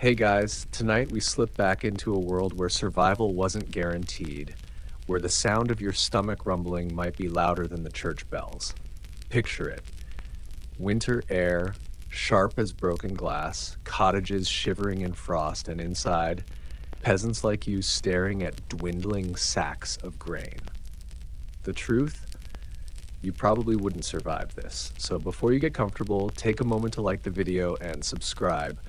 Hey guys, tonight we slip back into a world where survival wasn't guaranteed, where the sound of your stomach rumbling might be louder than the church bells. Picture it: winter air, sharp as broken glass, cottages shivering in frost, and inside, peasants like you staring at dwindling sacks of grain. The truth? You probably wouldn't survive this. So before you get comfortable, take a moment to like the video and subscribe,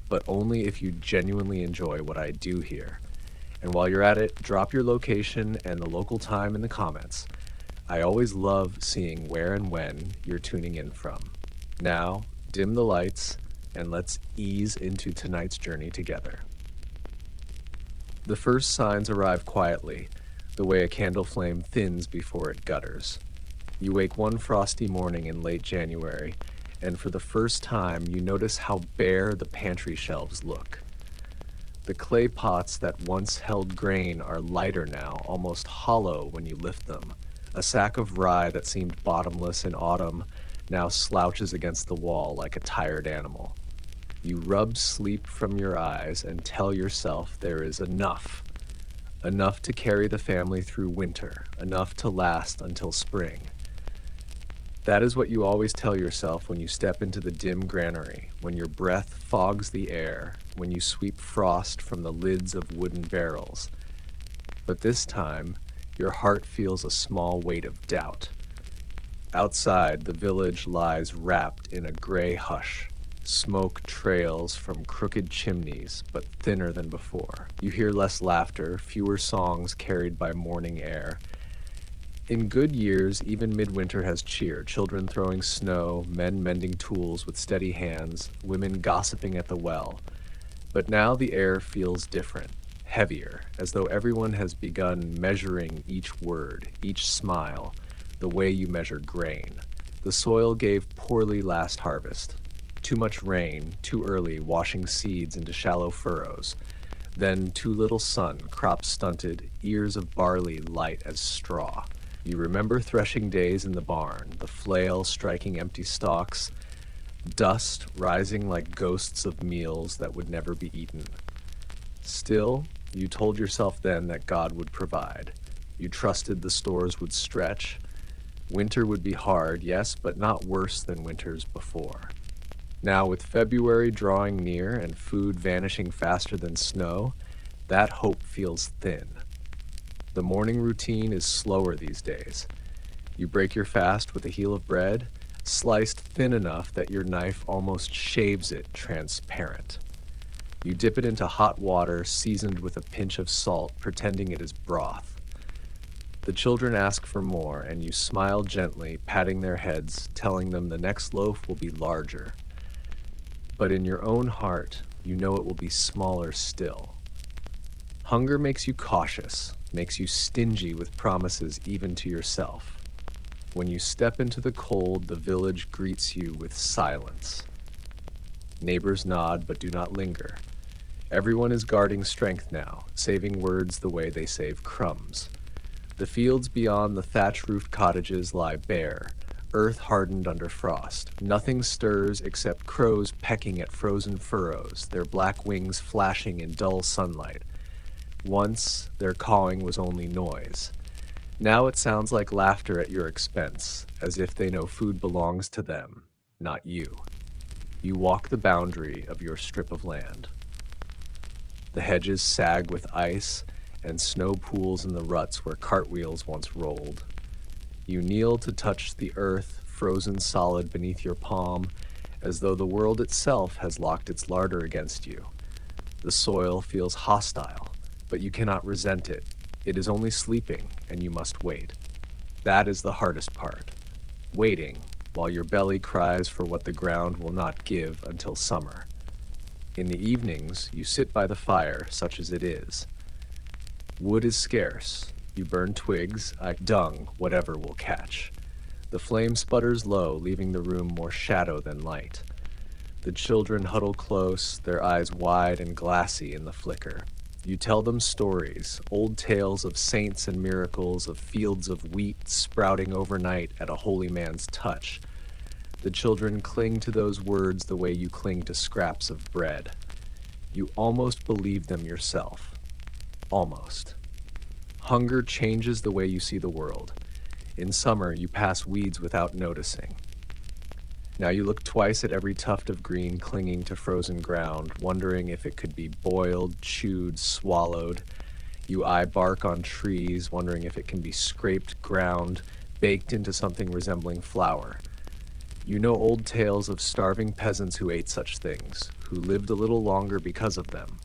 but only if you genuinely enjoy what I do here. And while you're at it, drop your location and the local time in the comments. I always love seeing where and when you're tuning in from. Now, dim the lights and let's ease into tonight's journey together. The first signs arrive quietly, the way a candle flame thins before it gutters. You wake one frosty morning in late January, and for the first time you notice how bare the pantry shelves look. The clay pots that once held grain are lighter now, almost hollow when you lift them. A sack of rye that seemed bottomless in autumn now slouches against the wall like a tired animal. You rub sleep from your eyes and tell yourself there is enough. Enough to carry the family through winter, enough to last until spring. That is what you always tell yourself when you step into the dim granary, when your breath fogs the air, when you sweep frost from the lids of wooden barrels. But this time, your heart feels a small weight of doubt. Outside, the village lies wrapped in a gray hush. Smoke trails from crooked chimneys, but thinner than before. You hear less laughter, fewer songs carried by morning air. In good years, even midwinter has cheer, children throwing snow, men mending tools with steady hands, women gossiping at the well. But now the air feels different, heavier, as though everyone has begun measuring each word, each smile, the way you measure grain. The soil gave poorly last harvest. Too much rain, too early, washing seeds into shallow furrows. Then too little sun, crops stunted, ears of barley light as straw. You remember threshing days in the barn, the flail striking empty stalks, dust rising like ghosts of meals that would never be eaten. Still, you told yourself then that God would provide. You trusted the stores would stretch. Winter would be hard, yes, but not worse than winters before. Now, with February drawing near and food vanishing faster than snow, that hope feels thin. The morning routine is slower these days. You break your fast with a heel of bread, sliced thin enough that your knife almost shaves it transparent. You dip it into hot water seasoned with a pinch of salt, pretending it is broth. The children ask for more, and you smile gently, patting their heads, telling them the next loaf will be larger. But in your own heart, you know it will be smaller still. Hunger makes you cautious, makes you stingy with promises even to yourself. When you step into the cold, the village greets you with silence. Neighbors nod but do not linger. Everyone is guarding strength now, saving words the way they save crumbs. The fields beyond the thatch-roofed cottages lie bare, earth hardened under frost. Nothing stirs except crows pecking at frozen furrows, their black wings flashing in dull sunlight. Once, their cawing was only noise. Now it sounds like laughter at your expense, as if they know food belongs to them, not you. You walk the boundary of your strip of land. The hedges sag with ice, and snow pools in the ruts where cartwheels once rolled. You kneel to touch the earth, frozen solid beneath your palm, as though the world itself has locked its larder against you. The soil feels hostile, but you cannot resent it. It is only sleeping, and you must wait. That is the hardest part. Waiting, while your belly cries for what the ground will not give until summer. In the evenings, you sit by the fire, such as it is. Wood is scarce. You burn twigs, dung, whatever will catch. The flame sputters low, leaving the room more shadow than light. The children huddle close, their eyes wide and glassy in the flicker. You tell them stories, old tales of saints and miracles, of fields of wheat sprouting overnight at a holy man's touch. The children cling to those words the way you cling to scraps of bread. You almost believe them yourself. Almost. Hunger changes the way you see the world. In summer, you pass weeds without noticing. Now you look twice at every tuft of green clinging to frozen ground, wondering if it could be boiled, chewed, swallowed. You eye bark on trees, wondering if it can be scraped, ground, baked into something resembling flour. You know old tales of starving peasants who ate such things, who lived a little longer because of them.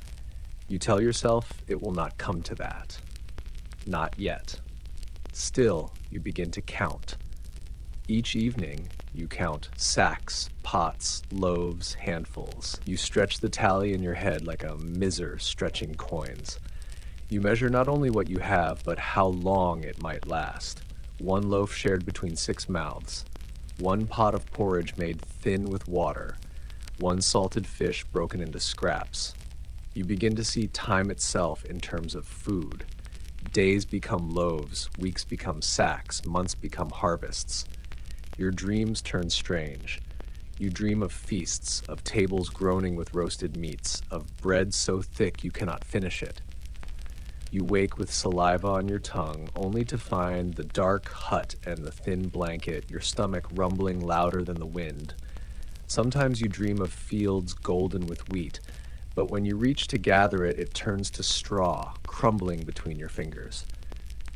You tell yourself it will not come to that. Not yet. Still, you begin to count. Each evening, you count sacks, pots, loaves, handfuls. You stretch the tally in your head like a miser stretching coins. You measure not only what you have, but how long it might last. One loaf shared between 6 mouths. One pot of porridge made thin with water. One salted fish broken into scraps. You begin to see time itself in terms of food. Days become loaves, weeks become sacks, months become harvests. Your dreams turn strange. You dream of feasts, of tables groaning with roasted meats, of bread so thick you cannot finish it. You wake with saliva on your tongue, only to find the dark hut and the thin blanket, your stomach rumbling louder than the wind. Sometimes you dream of fields golden with wheat, but when you reach to gather it, it turns to straw, crumbling between your fingers.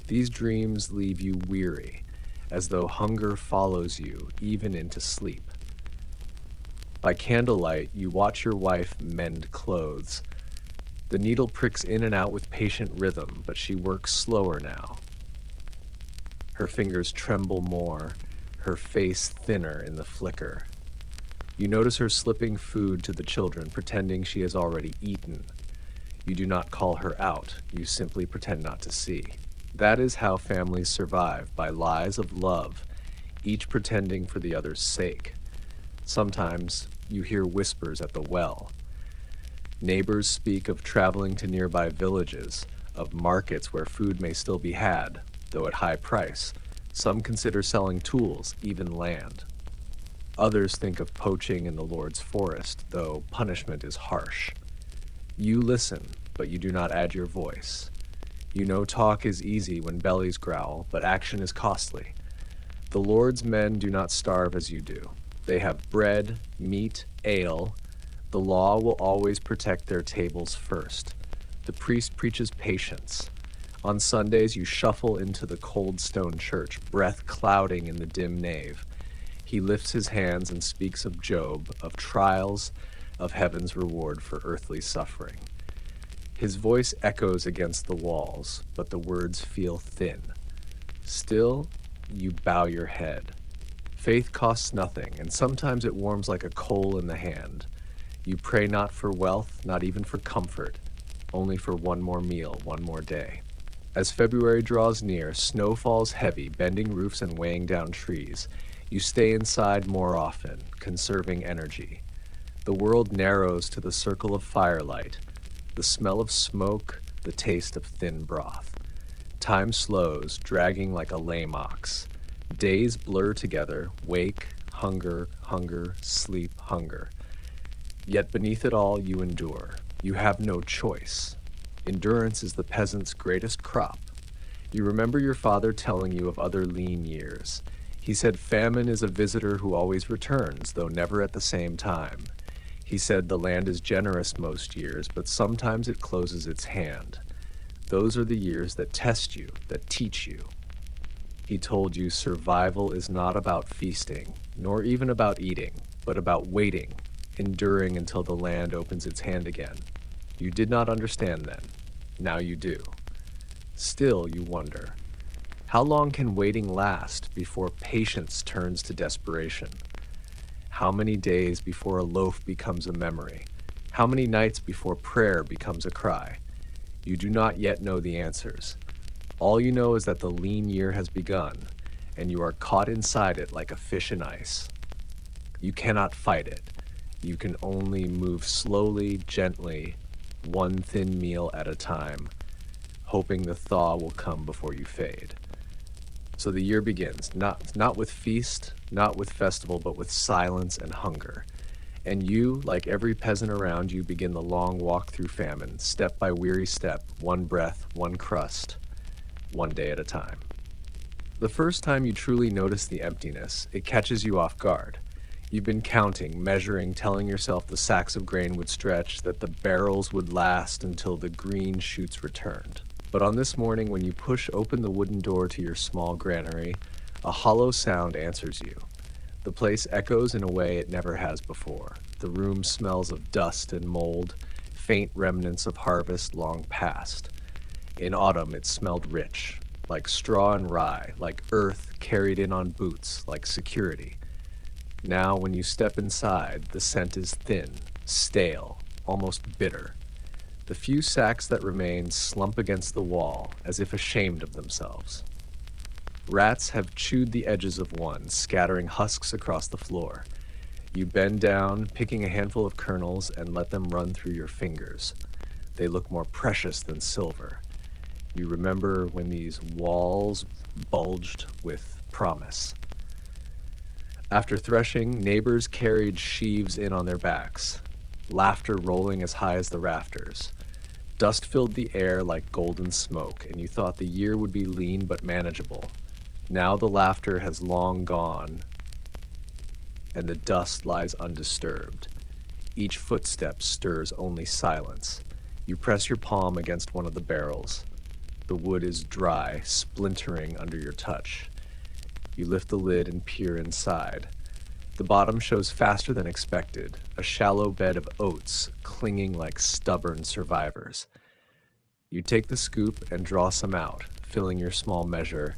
These dreams leave you weary, as though hunger follows you even into sleep. By candlelight, you watch your wife mend clothes. The needle pricks in and out with patient rhythm, but she works slower now. Her fingers tremble more, her face thinner in the flicker. You notice her slipping food to the children, pretending she has already eaten. You do not call her out, you simply pretend not to see. That is how families survive, by lies of love, each pretending for the other's sake. Sometimes you hear whispers at the well. Neighbors speak of traveling to nearby villages, of markets where food may still be had, though at high price. Some consider selling tools, even land. Others think of poaching in the Lord's forest, though punishment is harsh. You listen, but you do not add your voice. You know talk is easy when bellies growl, but action is costly. The Lord's men do not starve as you do. They have bread, meat, ale. The law will always protect their tables first. The priest preaches patience. On Sundays, you shuffle into the cold stone church, breath clouding in the dim nave. He lifts his hands and speaks of Job, of trials, of heaven's reward for earthly suffering. His voice echoes against the walls, but the words feel thin. Still, you bow your head. Faith costs nothing, and sometimes it warms like a coal in the hand. You pray not for wealth, not even for comfort, only for one more meal, one more day. As February draws near, snow falls heavy, bending roofs and weighing down trees. You stay inside more often, conserving energy. The world narrows to the circle of firelight, the smell of smoke, the taste of thin broth. Time slows, dragging like a lame ox. Days blur together, wake, hunger, hunger, sleep, hunger. Yet beneath it all, you endure. You have no choice. Endurance is the peasant's greatest crop. You remember your father telling you of other lean years. He said famine is a visitor who always returns, though never at the same time. He said the land is generous most years, but sometimes it closes its hand. Those are the years that test you, that teach you. He told you survival is not about feasting, nor even about eating, but about waiting, enduring until the land opens its hand again. You did not understand then. Now you do. Still, you wonder, how long can waiting last before patience turns to desperation? How many days before a loaf becomes a memory? How many nights before prayer becomes a cry? You do not yet know the answers. All you know is that the lean year has begun, and you are caught inside it like a fish in ice. You cannot fight it. You can only move slowly, gently, one thin meal at a time, hoping the thaw will come before you fade. So the year begins, not with feast, not with festival, but with silence and hunger. And you, like every peasant around you, begin the long walk through famine, step by weary step, one breath, one crust, one day at a time. The first time you truly notice the emptiness, it catches you off guard. You've been counting, measuring, telling yourself the sacks of grain would stretch, that the barrels would last until the green shoots returned. But on this morning, when you push open the wooden door to your small granary, a hollow sound answers you. The place echoes in a way it never has before. The room smells of dust and mold, faint remnants of harvest long past. In autumn, it smelled rich, like straw and rye, like earth carried in on boots, like security. Now, when you step inside, the scent is thin, stale, almost bitter. The few sacks that remain slump against the wall, as if ashamed of themselves. Rats have chewed the edges of one, scattering husks across the floor. You bend down, picking a handful of kernels, and let them run through your fingers. They look more precious than silver. You remember when these walls bulged with promise. After threshing, neighbors carried sheaves in on their backs, laughter rolling as high as the rafters. Dust filled the air like golden smoke, and you thought the year would be lean but manageable. Now the laughter has long gone, and the dust lies undisturbed. Each footstep stirs only silence. You press your palm against one of the barrels. The wood is dry, splintering under your touch. You lift the lid and peer inside. The bottom shows faster than expected, a shallow bed of oats clinging like stubborn survivors. You take the scoop and draw some out, filling your small measure,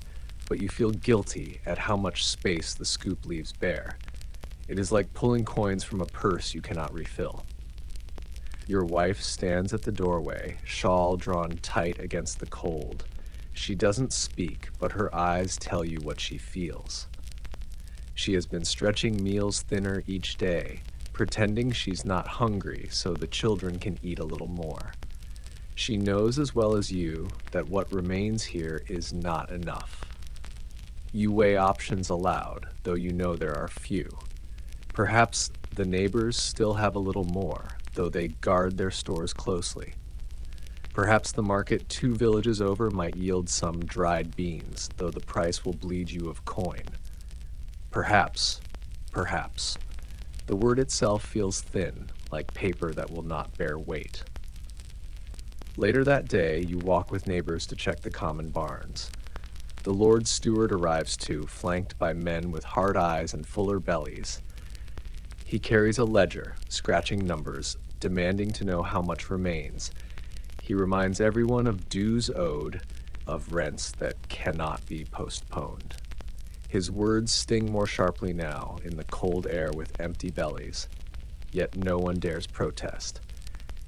but you feel guilty at how much space the scoop leaves bare. It is like pulling coins from a purse you cannot refill. Your wife stands at the doorway, shawl drawn tight against the cold. She doesn't speak, but her eyes tell you what she feels. She has been stretching meals thinner each day, pretending she's not hungry so the children can eat a little more. She knows as well as you that what remains here is not enough. You weigh options aloud, though you know there are few. Perhaps the neighbors still have a little more, though they guard their stores closely. Perhaps the market 2 villages over might yield some dried beans, though the price will bleed you of coin. Perhaps. The word itself feels thin, like paper that will not bear weight. Later that day, you walk with neighbors to check the common barns. The Lord's steward arrives too, flanked by men with hard eyes and fuller bellies. He carries a ledger, scratching numbers, demanding to know how much remains. He reminds everyone of dues owed, of rents that cannot be postponed. His words sting more sharply now in the cold air with empty bellies, yet no one dares protest.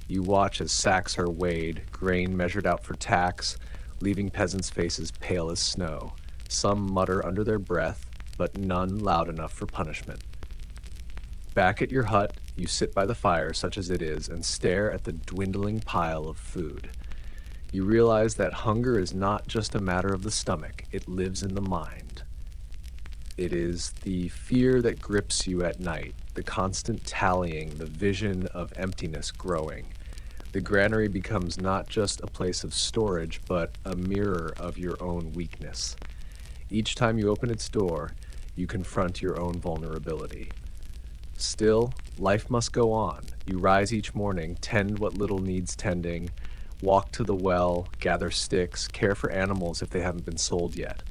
You watch as sacks are weighed, grain measured out for tax, leaving peasants' faces pale as snow. Some mutter under their breath, but none loud enough for punishment. Back at your hut, you sit by the fire, such as it is, and stare at the dwindling pile of food. You realize that hunger is not just a matter of the stomach, it lives in the mind. It is the fear that grips you at night, the constant tallying, the vision of emptiness growing. The granary becomes not just a place of storage, but a mirror of your own weakness. Each time you open its door, you confront your own vulnerability. Still, life must go on. You rise each morning, tend what little needs tending, walk to the well, gather sticks, care for animals if they haven't been sold yet.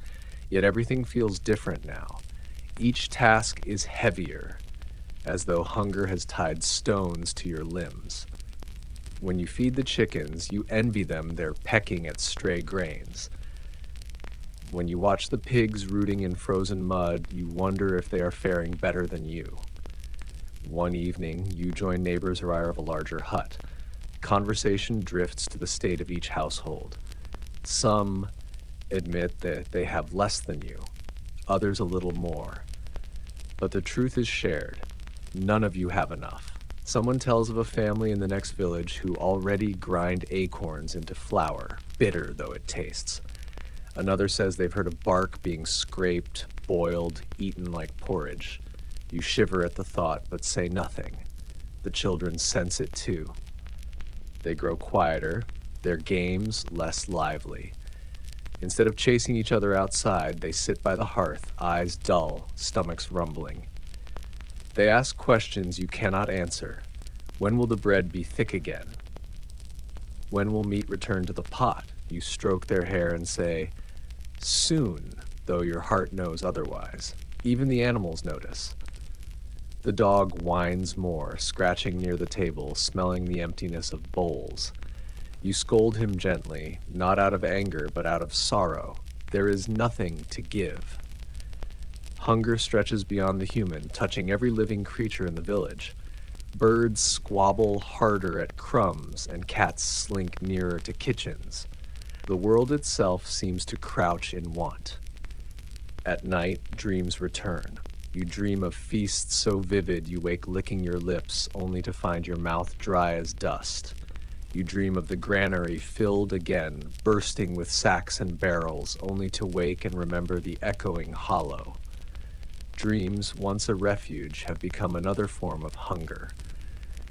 Yet everything feels different now. Each task is heavier, as though hunger has tied stones to your limbs. When you feed the chickens, you envy them their pecking at stray grains. When you watch the pigs rooting in frozen mud, you wonder if they are faring better than you. One evening, you join neighbors arrive of a larger hut. Conversation drifts to the state of each household. Some admit that they have less than you, others a little more. But the truth is shared. None of you have enough. Someone tells of a family in the next village who already grind acorns into flour, bitter though it tastes. Another says they've heard of bark being scraped, boiled, eaten like porridge. You shiver at the thought, but say nothing. The children sense it too. They grow quieter, their games less lively. Instead of chasing each other outside, they sit by the hearth, eyes dull, stomachs rumbling. They ask questions you cannot answer. When will the bread be thick again? When will meat return to the pot? You stroke their hair and say, soon, though your heart knows otherwise. Even the animals notice. The dog whines more, scratching near the table, smelling the emptiness of bowls. You scold him gently, not out of anger, but out of sorrow. There is nothing to give. Hunger stretches beyond the human, touching every living creature in the village. Birds squabble harder at crumbs, and cats slink nearer to kitchens. The world itself seems to crouch in want. At night, dreams return. You dream of feasts so vivid you wake licking your lips, only to find your mouth dry as dust. You dream of the granary filled again, bursting with sacks and barrels, only to wake and remember the echoing hollow. Dreams, once a refuge, have become another form of hunger.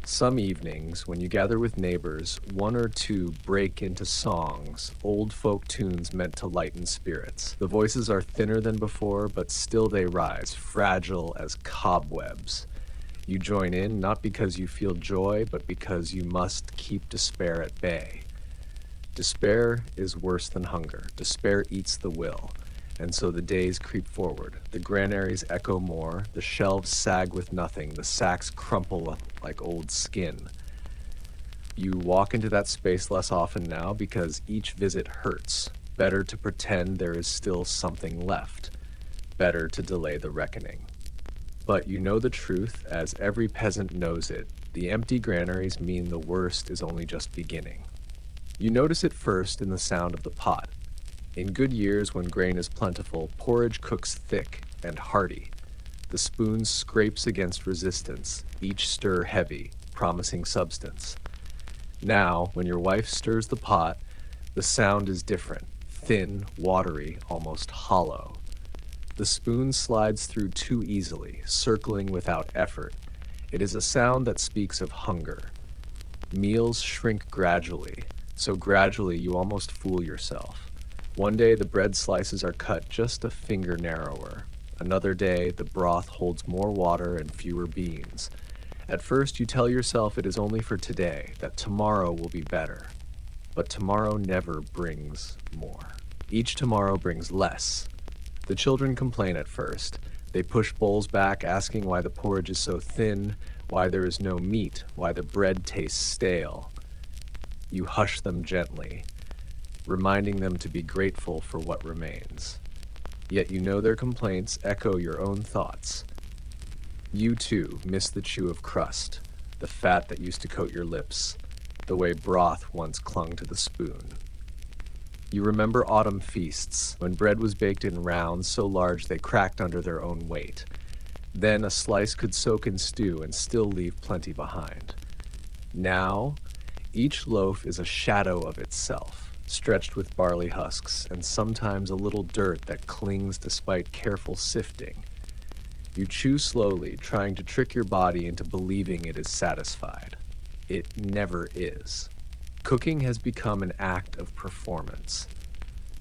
Some evenings, when you gather with neighbors, one or two break into songs, old folk tunes meant to lighten spirits. The voices are thinner than before, but still they rise, fragile as cobwebs. You join in not because you feel joy, but because you must keep despair at bay. Despair is worse than hunger. Despair eats the will. And so the days creep forward. The granaries echo more, the shelves sag with nothing, the sacks crumple like old skin. You walk into that space less often now because each visit hurts. Better to pretend there is still something left. Better to delay the reckoning. But you know the truth, as every peasant knows it. The empty granaries mean the worst is only just beginning. You notice it first in the sound of the pot. In good years, when grain is plentiful, porridge cooks thick and hearty. The spoon scrapes against resistance, each stir heavy, promising substance. Now, when your wife stirs the pot, the sound is different, thin, watery, almost hollow. The spoon slides through too easily, circling without effort. It is a sound that speaks of hunger. Meals shrink gradually, so gradually you almost fool yourself. One day the bread slices are cut just a finger narrower. Another day the broth holds more water and fewer beans. At first you tell yourself it is only for today, that tomorrow will be better. But tomorrow never brings more. Each tomorrow brings less. The children complain at first. They push bowls back, asking why the porridge is so thin, why there is no meat, why the bread tastes stale. You hush them gently, reminding them to be grateful for what remains. Yet you know their complaints echo your own thoughts. You too miss the chew of crust, the fat that used to coat your lips, the way broth once clung to the spoon. You remember autumn feasts, when bread was baked in rounds so large they cracked under their own weight. Then a slice could soak in stew and still leave plenty behind. Now, each loaf is a shadow of itself, stretched with barley husks, and sometimes a little dirt that clings despite careful sifting. You chew slowly, trying to trick your body into believing it is satisfied. It never is. Cooking has become an act of performance.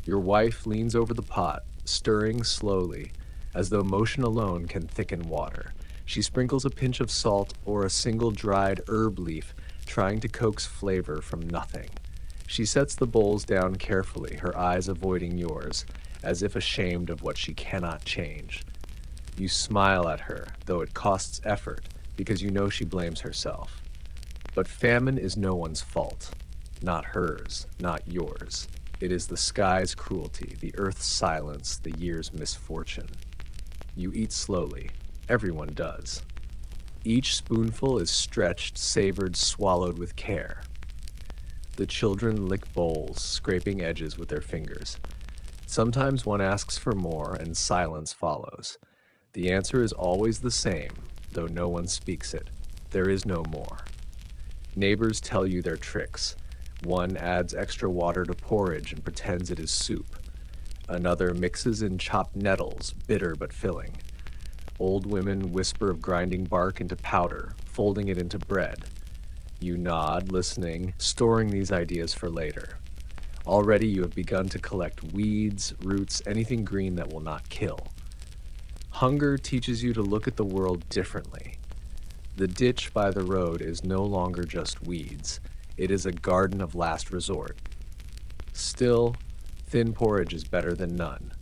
Your wife leans over the pot, stirring slowly, as though motion alone can thicken water. She sprinkles a pinch of salt or a single dried herb leaf, trying to coax flavor from nothing. She sets the bowls down carefully, her eyes avoiding yours, as if ashamed of what she cannot change. You smile at her, though it costs effort, because you know she blames herself. But famine is no one's fault. Not hers, not yours. It is the sky's cruelty, the earth's silence, the year's misfortune. You eat slowly. Everyone does. Each spoonful is stretched, savored, swallowed with care. The children lick bowls, scraping edges with their fingers. Sometimes one asks for more, and silence follows. The answer is always the same, though no one speaks it. There is no more. Neighbors tell you their tricks. One adds extra water to porridge and pretends it is soup. Another mixes in chopped nettles, bitter but filling. Old women whisper of grinding bark into powder, folding it into bread. You nod, listening, storing these ideas for later. Already you have begun to collect weeds, roots, anything green that will not kill. Hunger teaches you to look at the world differently. The ditch by the road is no longer just weeds. It is a garden of last resort. Still, thin porridge is better than none.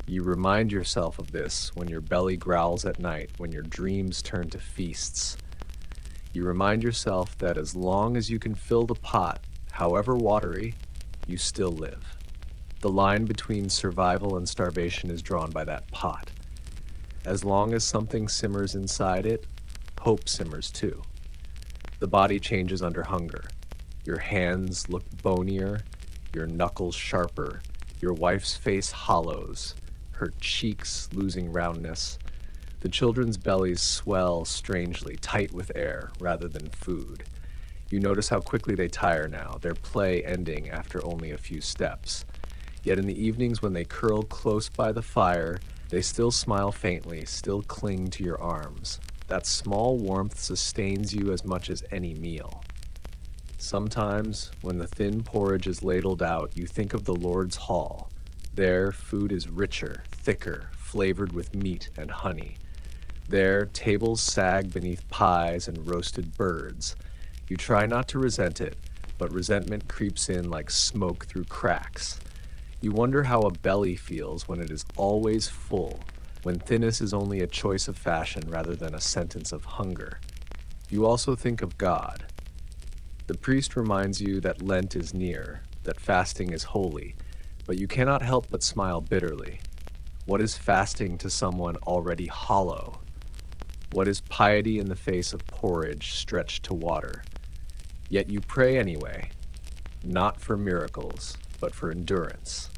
You remind yourself of this when your belly growls at night, when your dreams turn to feasts. You remind yourself that as long as you can fill the pot, however watery, you still live. The line between survival and starvation is drawn by that pot. As long as something simmers inside it, hope simmers too. The body changes under hunger. Your hands look bonier, your knuckles sharper, your wife's face hollows, her cheeks losing roundness. The children's bellies swell strangely, tight with air rather than food. You notice how quickly they tire now, their play ending after only a few steps. Yet in the evenings when they curl close by the fire, they still smile faintly, still cling to your arms. That small warmth sustains you as much as any meal. Sometimes, when the thin porridge is ladled out, you think of the Lord's hall. There, food is richer, thicker, flavored with meat and honey. There, tables sag beneath pies and roasted birds. You try not to resent it, but resentment creeps in like smoke through cracks. You wonder how a belly feels when it is always full, when thinness is only a choice of fashion rather than a sentence of hunger. You also think of God. The priest reminds you that Lent is near, that fasting is holy, but you cannot help but smile bitterly. What is fasting to someone already hollow? What is piety in the face of porridge stretched to water? Yet you pray anyway, not for miracles, but for endurance.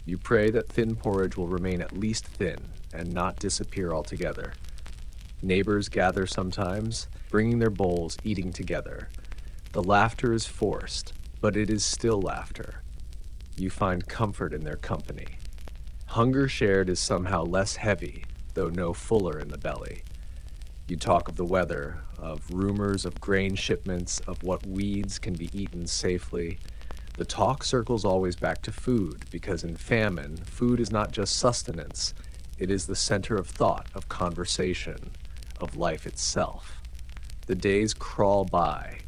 You pray that thin porridge will remain at least thin and not disappear altogether. Neighbors gather sometimes, bringing their bowls, eating together. The laughter is forced, but it is still laughter. You find comfort in their company. Hunger shared is somehow less heavy, though no fuller in the belly. You talk of the weather, of rumors of grain shipments, of what weeds can be eaten safely. The talk circles always back to food, because in famine, food is not just sustenance. It is the center of thought, of conversation, of life itself. The days crawl by,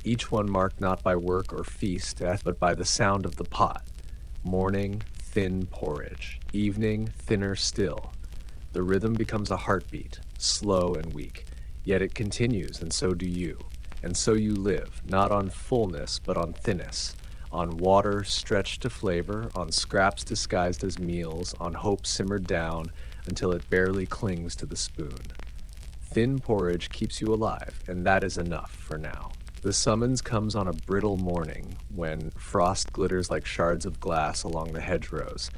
each one marked not by work or feast, but by the sound of the pot. Morning, thin porridge. Evening, thinner still. The rhythm becomes a heartbeat, slow and weak. Yet it continues, and so do you. And so you live, not on fullness, but on thinness. On water stretched to flavor, on scraps disguised as meals, on hope simmered down until it barely clings to the spoon. Thin porridge keeps you alive, and that is enough for now. The summons comes on a brittle morning, when frost glitters like shards of glass along the hedgerows.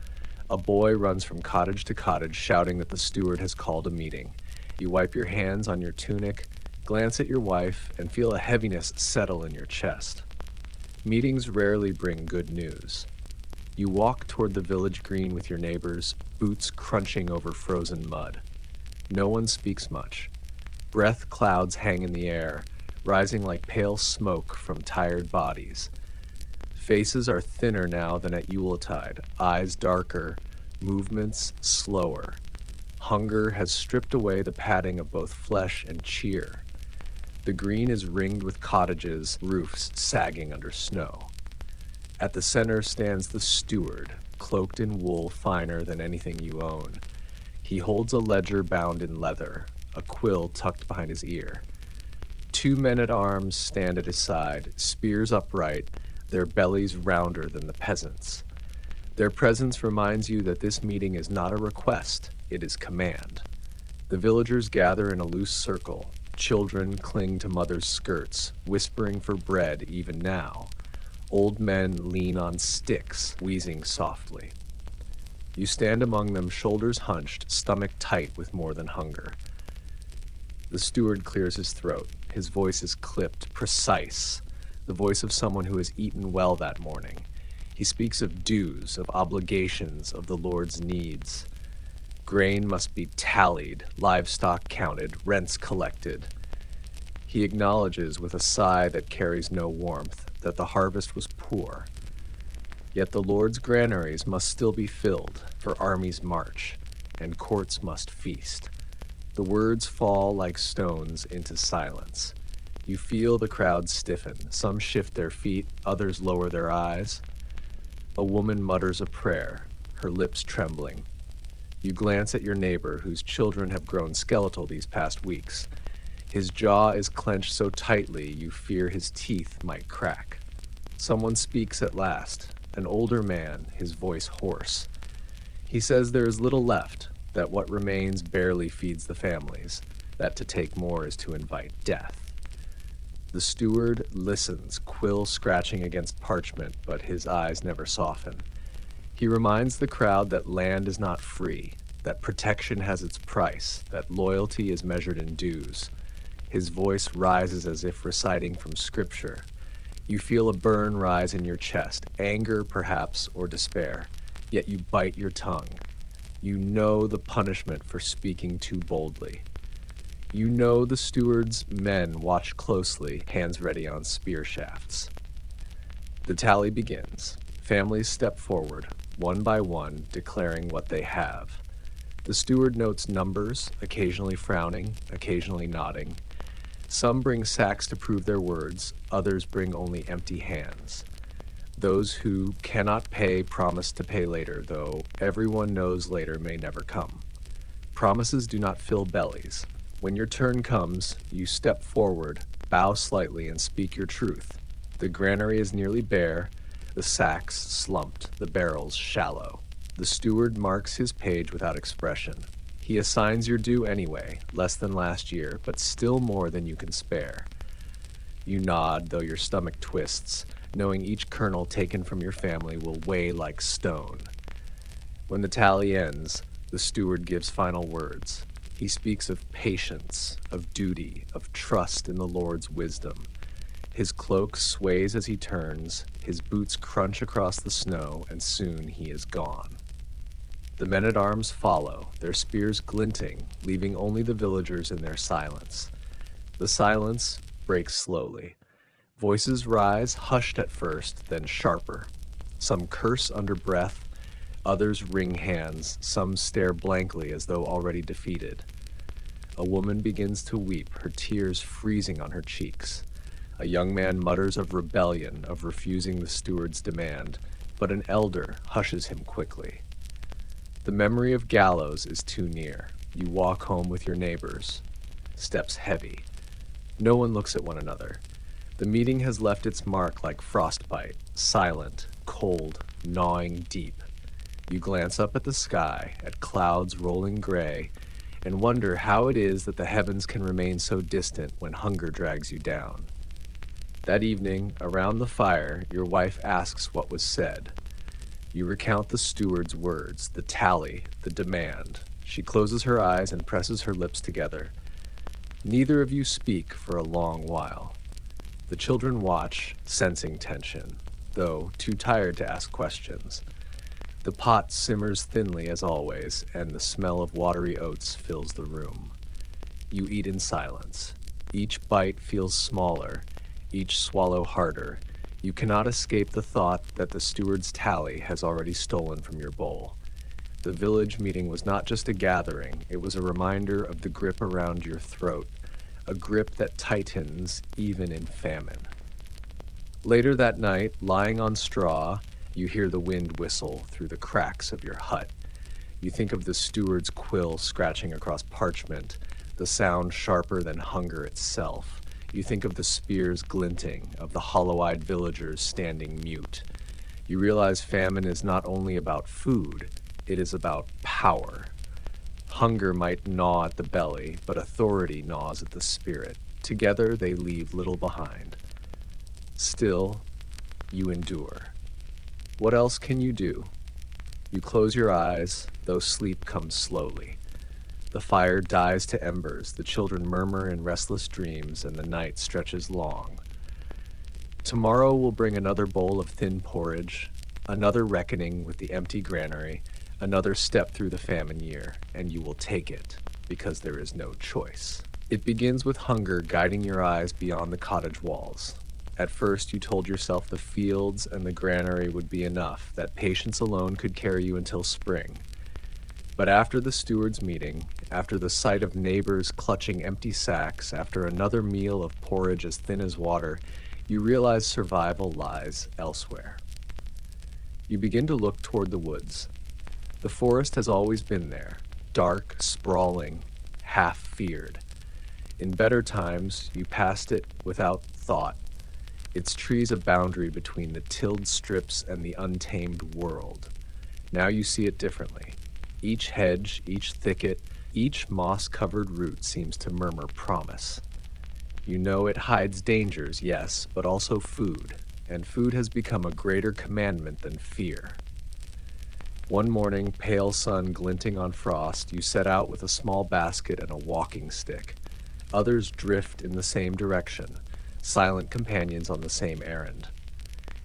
A boy runs from cottage to cottage, shouting that the steward has called a meeting. You wipe your hands on your tunic, glance at your wife, and feel a heaviness settle in your chest. Meetings rarely bring good news. You walk toward the village green with your neighbors, boots crunching over frozen mud. No one speaks much. Breath clouds hang in the air, rising like pale smoke from tired bodies. Faces are thinner now than at Yuletide, eyes darker, movements slower. Hunger has stripped away the padding of both flesh and cheer. The green is ringed with cottages, roofs sagging under snow. At the center stands the steward, cloaked in wool finer than anything you own. He holds a ledger bound in leather, a quill tucked behind his ear. 2 men-at-arms stand at his side, spears upright, their bellies rounder than the peasants'. Their presence reminds you that this meeting is not a request, it is command. The villagers gather in a loose circle. Children cling to mothers' skirts, whispering for bread even now. Old men lean on sticks, wheezing softly. You stand among them, shoulders hunched, stomach tight with more than hunger. The steward clears his throat. His voice is clipped, precise, the voice of someone who has eaten well that morning. He speaks of dues, of obligations, of the Lord's needs. Grain must be tallied, livestock counted, rents collected. He acknowledges with a sigh that carries no warmth that the harvest was poor. Yet the Lord's granaries must still be filled, for armies march, and courts must feast. The words fall like stones into silence. You feel the crowd stiffen. Some shift their feet, others lower their eyes. A woman mutters a prayer, her lips trembling. You glance at your neighbor, whose children have grown skeletal these past weeks. His jaw is clenched so tightly you fear his teeth might crack. Someone speaks at last, an older man, his voice hoarse. He says there is little left, that what remains barely feeds the families, that to take more is to invite death. The steward listens, quill scratching against parchment, but his eyes never soften. He reminds the crowd that land is not free, that protection has its price, that loyalty is measured in dues. His voice rises as if reciting from scripture. You feel a burn rise in your chest, anger perhaps, or despair, yet you bite your tongue. You know the punishment for speaking too boldly. You know the steward's men watch closely, hands ready on spear shafts. The tally begins. Families step forward, one by one, declaring what they have. The steward notes numbers, occasionally frowning, occasionally nodding. Some bring sacks to prove their words, others bring only empty hands. Those who cannot pay promise to pay later, though everyone knows later may never come. Promises do not fill bellies. When your turn comes, you step forward, bow slightly, and speak your truth. The granary is nearly bare, the sacks slumped, the barrels shallow. The steward marks his page without expression. He assigns your due anyway, less than last year, but still more than you can spare. You nod, though your stomach twists, knowing each kernel taken from your family will weigh like stone. When the tally ends, the steward gives final words. He speaks of patience, of duty, of trust in the Lord's wisdom. His cloak sways as he turns, his boots crunch across the snow, and soon he is gone. The men-at-arms follow, their spears glinting, leaving only the villagers in their silence. The silence breaks slowly. Voices rise, hushed at first, then sharper. Some curse under breath, others wring hands, some stare blankly as though already defeated. A woman begins to weep, her tears freezing on her cheeks. A young man mutters of rebellion, of refusing the steward's demand, but an elder hushes him quickly. The memory of gallows is too near. You walk home with your neighbors. Steps heavy. No one looks at one another. The meeting has left its mark like frostbite, silent, cold, gnawing deep. You glance up at the sky, at clouds rolling gray, and wonder how it is that the heavens can remain so distant when hunger drags you down. That evening, around the fire, your wife asks what was said. You recount the steward's words, the tally, the demand. She closes her eyes and presses her lips together. Neither of you speak for a long while. The children watch, sensing tension, though too tired to ask questions. The pot simmers thinly as always, and the smell of watery oats fills the room. You eat in silence. Each bite feels smaller, each swallow harder. You cannot escape the thought that the steward's tally has already stolen from your bowl. The village meeting was not just a gathering, it was a reminder of the grip around your throat, a grip that tightens even in famine. Later that night, lying on straw, you hear the wind whistle through the cracks of your hut. You think of the steward's quill scratching across parchment, the sound sharper than hunger itself. You think of the spears glinting, of the hollow-eyed villagers standing mute. You realize famine is not only about food, it is about power. Hunger might gnaw at the belly, but authority gnaws at the spirit. Together they leave little behind. Still, you endure. What else can you do? You close your eyes, though sleep comes slowly. The fire dies to embers, the children murmur in restless dreams, and the night stretches long. Tomorrow will bring another bowl of thin porridge, another reckoning with the empty granary, Another step through the famine year, and you will take it, because there is no choice. It begins with hunger guiding your eyes beyond the cottage walls. At first, you told yourself the fields and the granary would be enough, that patience alone could carry you until spring. But after the steward's meeting, after the sight of neighbors clutching empty sacks, after another meal of porridge as thin as water, you realize survival lies elsewhere. You begin to look toward the woods. The forest has always been there, dark, sprawling, half-feared. In better times, you passed it without thought, its trees a boundary between the tilled strips and the untamed world. Now you see it differently. Each hedge, each thicket, each moss-covered root seems to murmur promise. You know it hides dangers, yes, but also food, and food has become a greater commandment than fear. One morning, pale sun glinting on frost, you set out with a small basket and a walking stick. Others drift in the same direction, silent companions on the same errand.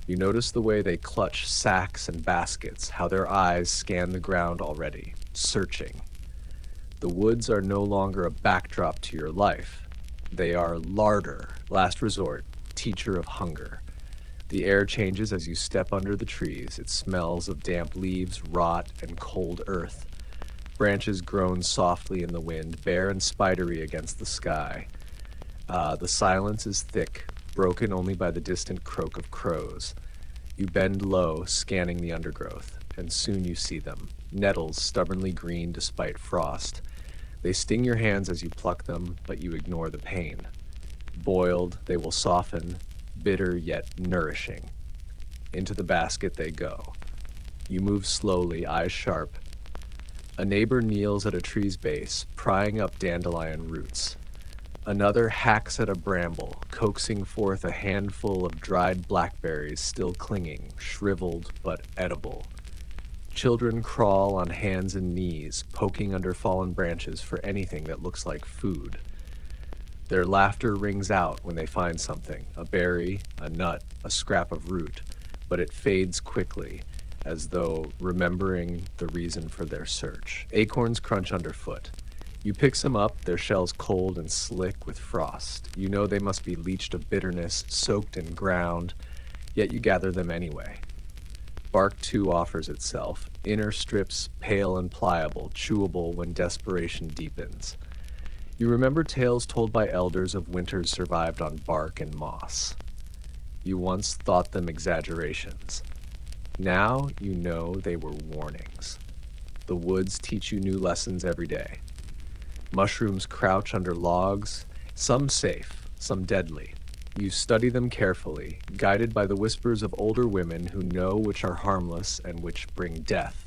You notice the way they clutch sacks and baskets, how their eyes scan the ground already, searching. The woods are no longer a backdrop to your life. They are larder, last resort, teacher of hunger. The air changes as you step under the trees. It smells of damp leaves, rot, and cold earth. Branches groan softly in the wind, bare and spidery against the sky. The silence is thick, broken only by the distant croak of crows. You bend low, scanning the undergrowth, and soon you see them, nettles stubbornly green despite frost. They sting your hands as you pluck them, but you ignore the pain. Boiled, they will soften, bitter yet nourishing. Into the basket they go. You move slowly, eyes sharp. A neighbor kneels at a tree's base, prying up dandelion roots. Another hacks at a bramble, coaxing forth a handful of dried blackberries still clinging, shriveled but edible. Children crawl on hands and knees, poking under fallen branches for anything that looks like food. Their laughter rings out when they find something, a berry, a nut, a scrap of root, but it fades quickly, as though remembering the reason for their search. Acorns crunch underfoot. You pick some up, their shells cold and slick with frost. You know they must be leached of bitterness, soaked and ground, yet you gather them anyway. Bark too offers itself, inner strips pale and pliable, chewable when desperation deepens. You remember tales told by elders of winters survived on bark and moss. You once thought them exaggerations. Now you know they were warnings. The woods teach you new lessons every day. Mushrooms crouch under logs, some safe, some deadly. You study them carefully, guided by the whispers of older women who know which are harmless and which bring death.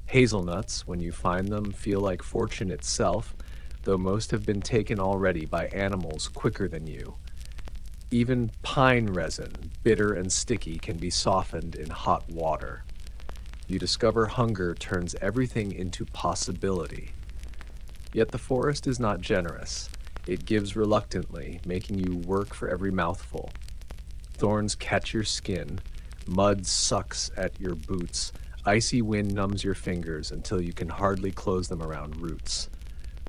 Hazelnuts, when you find them, feel like fortune itself, though most have been taken already by animals quicker than you. Even pine resin, bitter and sticky, can be softened in hot water. You discover hunger turns everything into possibility. Yet the forest is not generous. It gives reluctantly, making you work for every mouthful. Thorns catch your skin, mud sucks at your boots, icy wind numbs your fingers until you can hardly close them around roots.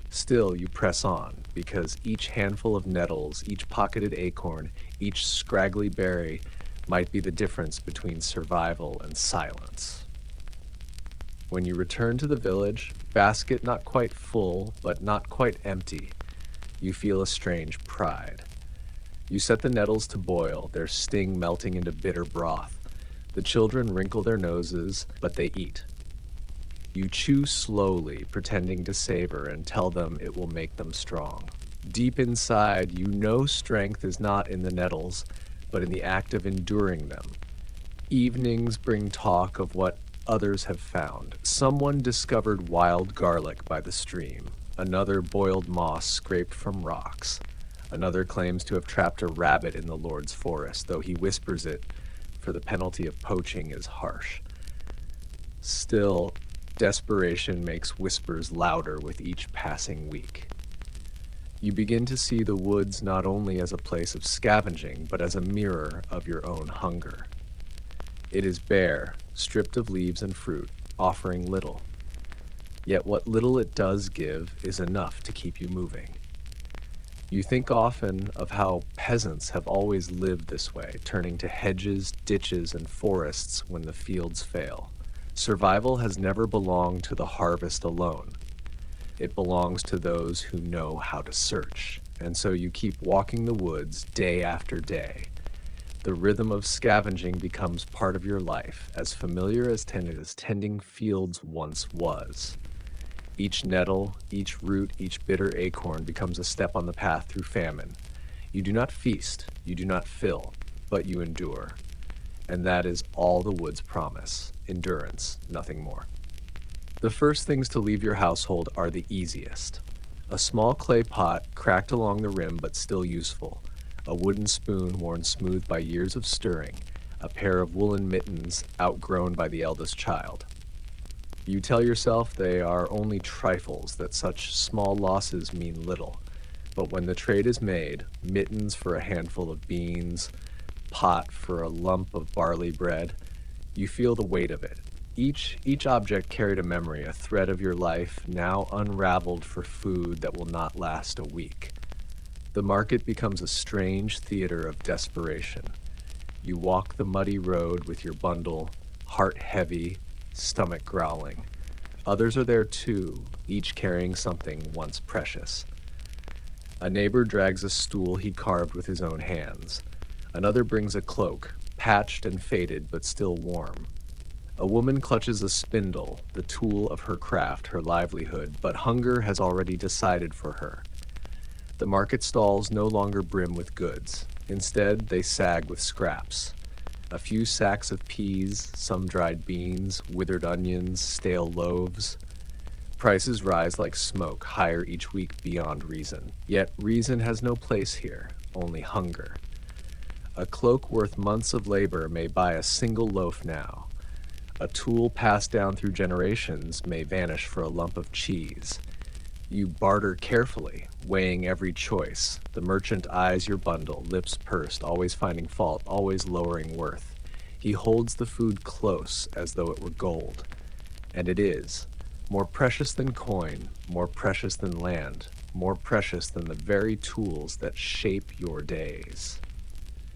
Still, you press on, because each handful of nettles, each pocketed acorn, each scraggly berry might be the difference between survival and silence. When you return to the village, basket not quite full, but not quite empty, you feel a strange pride. You set the nettles to boil, their sting melting into bitter broth. The children wrinkle their noses, but they eat. You chew slowly, pretending to savor, and tell them it will make them strong. Deep inside, you know strength is not in the nettles, but in the act of enduring them. Evenings bring talk of what others have found. Someone discovered wild garlic by the stream. Another boiled moss scraped from rocks. Another claims to have trapped a rabbit in the Lord's forest, though he whispers it, for the penalty of poaching is harsh. Still, desperation makes whispers louder with each passing week. You begin to see the woods not only as a place of scavenging, but as a mirror of your own hunger. It is bare, stripped of leaves and fruit, offering little. Yet what little it does give is enough to keep you moving. You think often of how peasants have always lived this way, turning to hedges, ditches, and forests when the fields fail. Survival has never belonged to the harvest alone. It belongs to those who know how to search. And so you keep walking the woods day after day. The rhythm of scavenging becomes part of your life, as familiar as tending fields once was. Each nettle, each root, each bitter acorn becomes a step on the path through famine. You do not feast, you do not fill, but you endure. And that is all the woods promise: endurance, nothing more. The first things to leave your household are the easiest. A small clay pot, cracked along the rim but still useful. A wooden spoon worn smooth by years of stirring. A pair of woolen mittens outgrown by the eldest child. You tell yourself they are only trifles, that such small losses mean little. But when the trade is made, mittens for a handful of beans, pot for a lump of barley bread, you feel the weight of it. Each object carried a memory, a thread of your life, now unraveled for food that will not last a week. The market becomes a strange theater of desperation. You walk the muddy road with your bundle, heart heavy, stomach growling. Others are there too, each carrying something once precious. A neighbor drags a stool he carved with his own hands. Another brings a cloak, patched and faded but still warm. A woman clutches a spindle, the tool of her craft, her livelihood, but hunger has already decided for her. The market stalls no longer brim with goods. Instead, they sag with scraps. A few sacks of peas, some dried beans, withered onions, stale loaves. Prices rise like smoke, higher each week beyond reason. Yet reason has no place here, only hunger. A cloak worth months of labor may buy a single loaf now. A tool passed down through generations may vanish for a lump of cheese. You barter carefully, weighing every choice. The merchant eyes your bundle, lips pursed, always finding fault, always lowering worth. He holds the food close as though it were gold. And it is. More precious than coin, more precious than land, more precious than the very tools that shape your days.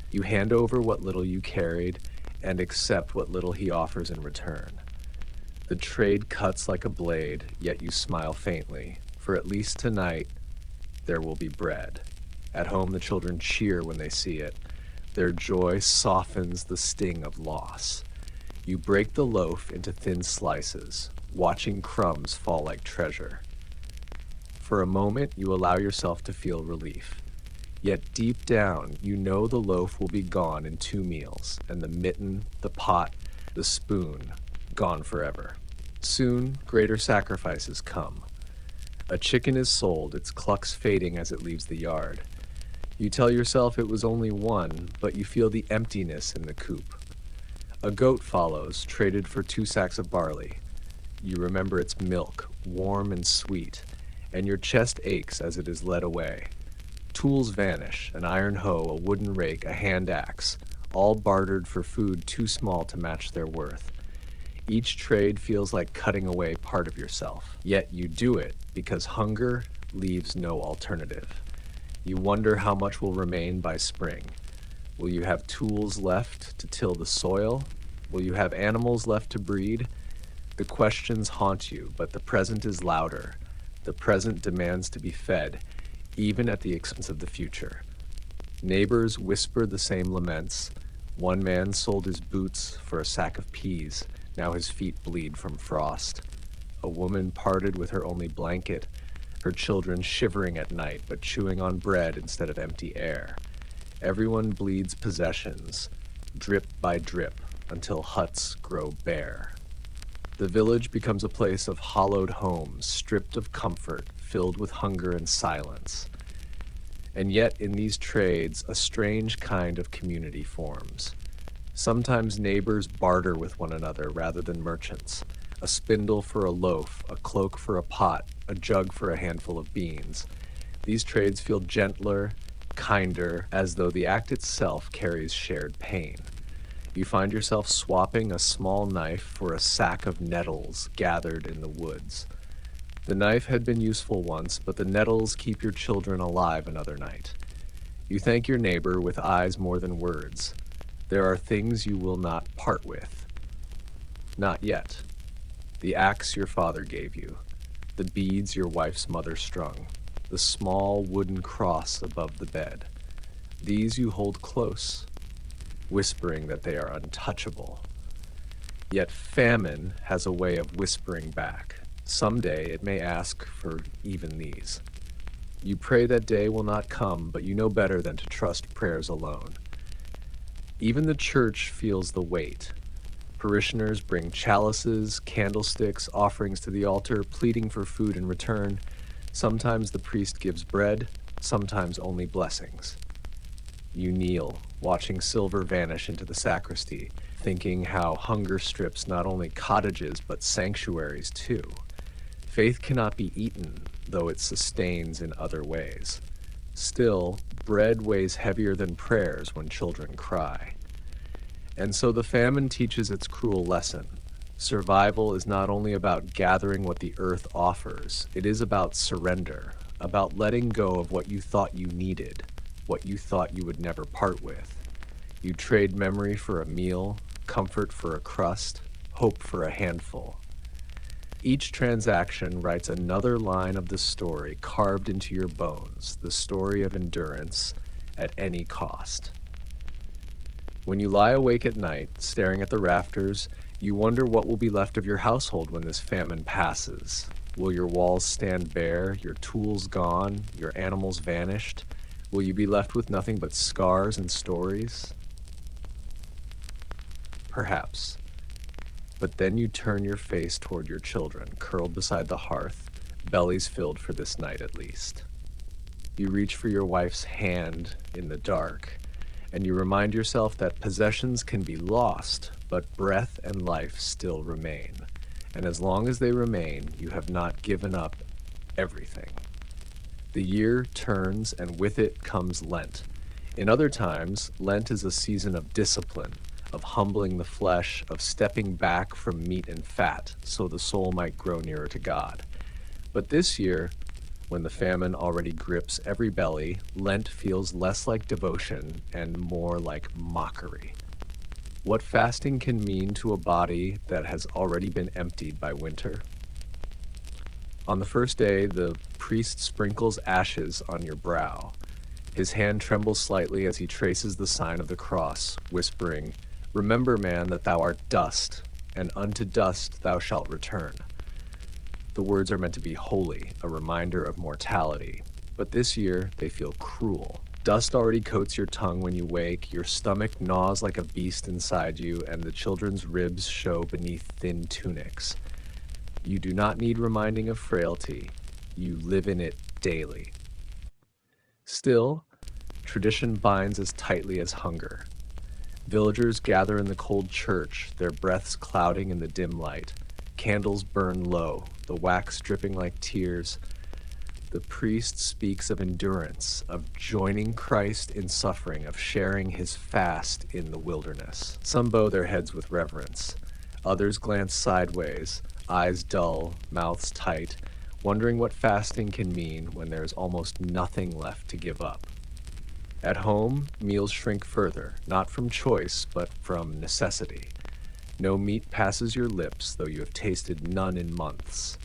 You hand over what little you carried and accept what little he offers in return. The trade cuts like a blade, yet you smile faintly, for at least tonight there will be bread. At home the children cheer when they see it. Their joy softens the sting of loss. You break the loaf into thin slices, watching crumbs fall like treasure. For a moment you allow yourself to feel relief. Yet deep down, you know the loaf will be gone in 2 meals, and the mitten, the pot, the spoon, gone forever. Soon, greater sacrifices come. A chicken is sold, its clucks fading as it leaves the yard. You tell yourself it was only one, but you feel the emptiness in the coop. A goat follows, traded for 2 sacks of barley. You remember its milk, warm and sweet, and your chest aches as it is led away. Tools vanish, an iron hoe, a wooden rake, a hand axe, all bartered for food too small to match their worth. Each trade feels like cutting away part of yourself, yet you do it because hunger leaves no alternative. You wonder how much will remain by spring. Will you have tools left to till the soil? Will you have animals left to breed? The questions haunt you, but the present is louder. The present demands to be fed, even at the expense of the future. Neighbors whisper the same laments. One man sold his boots for a sack of peas. Now his feet bleed from frost. A woman parted with her only blanket, her children shivering at night but chewing on bread instead of empty air. Everyone bleeds possessions, drip by drip, until huts grow bare. The village becomes a place of hollowed homes, stripped of comfort, filled with hunger and silence. And yet in these trades, a strange kind of community forms. Sometimes neighbors barter with one another rather than merchants. A spindle for a loaf, a cloak for a pot, a jug for a handful of beans. These trades feel gentler, kinder, as though the act itself carries shared pain. You find yourself swapping a small knife for a sack of nettles gathered in the woods. The knife had been useful once, but the nettles keep your children alive another night. You thank your neighbor with eyes more than words. There are things you will not part with. Not yet. The axe your father gave you, the beads your wife's mother strung, the small wooden cross above the bed. These you hold close, whispering that they are untouchable. Yet famine has a way of whispering back. Someday it may ask for even these. You pray that day will not come, but you know better than to trust prayers alone. Even the church feels the weight. Parishioners bring chalices, candlesticks, offerings to the altar, pleading for food in return. Sometimes the priest gives bread, sometimes only blessings. You kneel, watching silver vanish into the sacristy, thinking how hunger strips not only cottages but sanctuaries too. Faith cannot be eaten, though it sustains in other ways. Still, bread weighs heavier than prayers when children cry. And so the famine teaches its cruel lesson. Survival is not only about gathering what the earth offers, it is about surrender, about letting go of what you thought you needed, what you thought you would never part with. You trade memory for a meal, comfort for a crust, hope for a handful. Each transaction writes another line of the story carved into your bones, the story of endurance at any cost. When you lie awake at night, staring at the rafters, you wonder what will be left of your household when this famine passes. Will your walls stand bare, your tools gone, your animals vanished? Will you be left with nothing but scars and stories? Perhaps. But then you turn your face toward your children, curled beside the hearth, bellies filled for this night at least. You reach for your wife's hand in the dark, and you remind yourself that possessions can be lost, but breath and life still remain. And as long as they remain, you have not given up everything. The year turns, and with it comes Lent. In other times, Lent is a season of discipline, of humbling the flesh, of stepping back from meat and fat so the soul might grow nearer to God. But this year, when the famine already grips every belly, Lent feels less like devotion and more like mockery. What fasting can mean to a body that has already been emptied by winter. On the first day, the priest sprinkles ashes on your brow. His hand trembles slightly as he traces the sign of the cross, whispering, "Remember, man, that thou art dust, and unto dust thou shalt return." The words are meant to be holy, a reminder of mortality. But this year, they feel cruel. Dust already coats your tongue when you wake, your stomach gnaws like a beast inside you, and the children's ribs show beneath thin tunics. You do not need reminding of frailty. You live in it daily. Still, tradition binds as tightly as hunger. Villagers gather in the cold church, their breaths clouding in the dim light. Candles burn low, the wax dripping like tears. The priest speaks of endurance, of joining Christ in suffering, of sharing his fast in the wilderness. Some bow their heads with reverence. Others glance sideways, eyes dull, mouths tight, wondering what fasting can mean when there is almost nothing left to give up. At home, meals shrink further, not from choice, but from necessity. No meat passes your lips, though you have tasted none in months.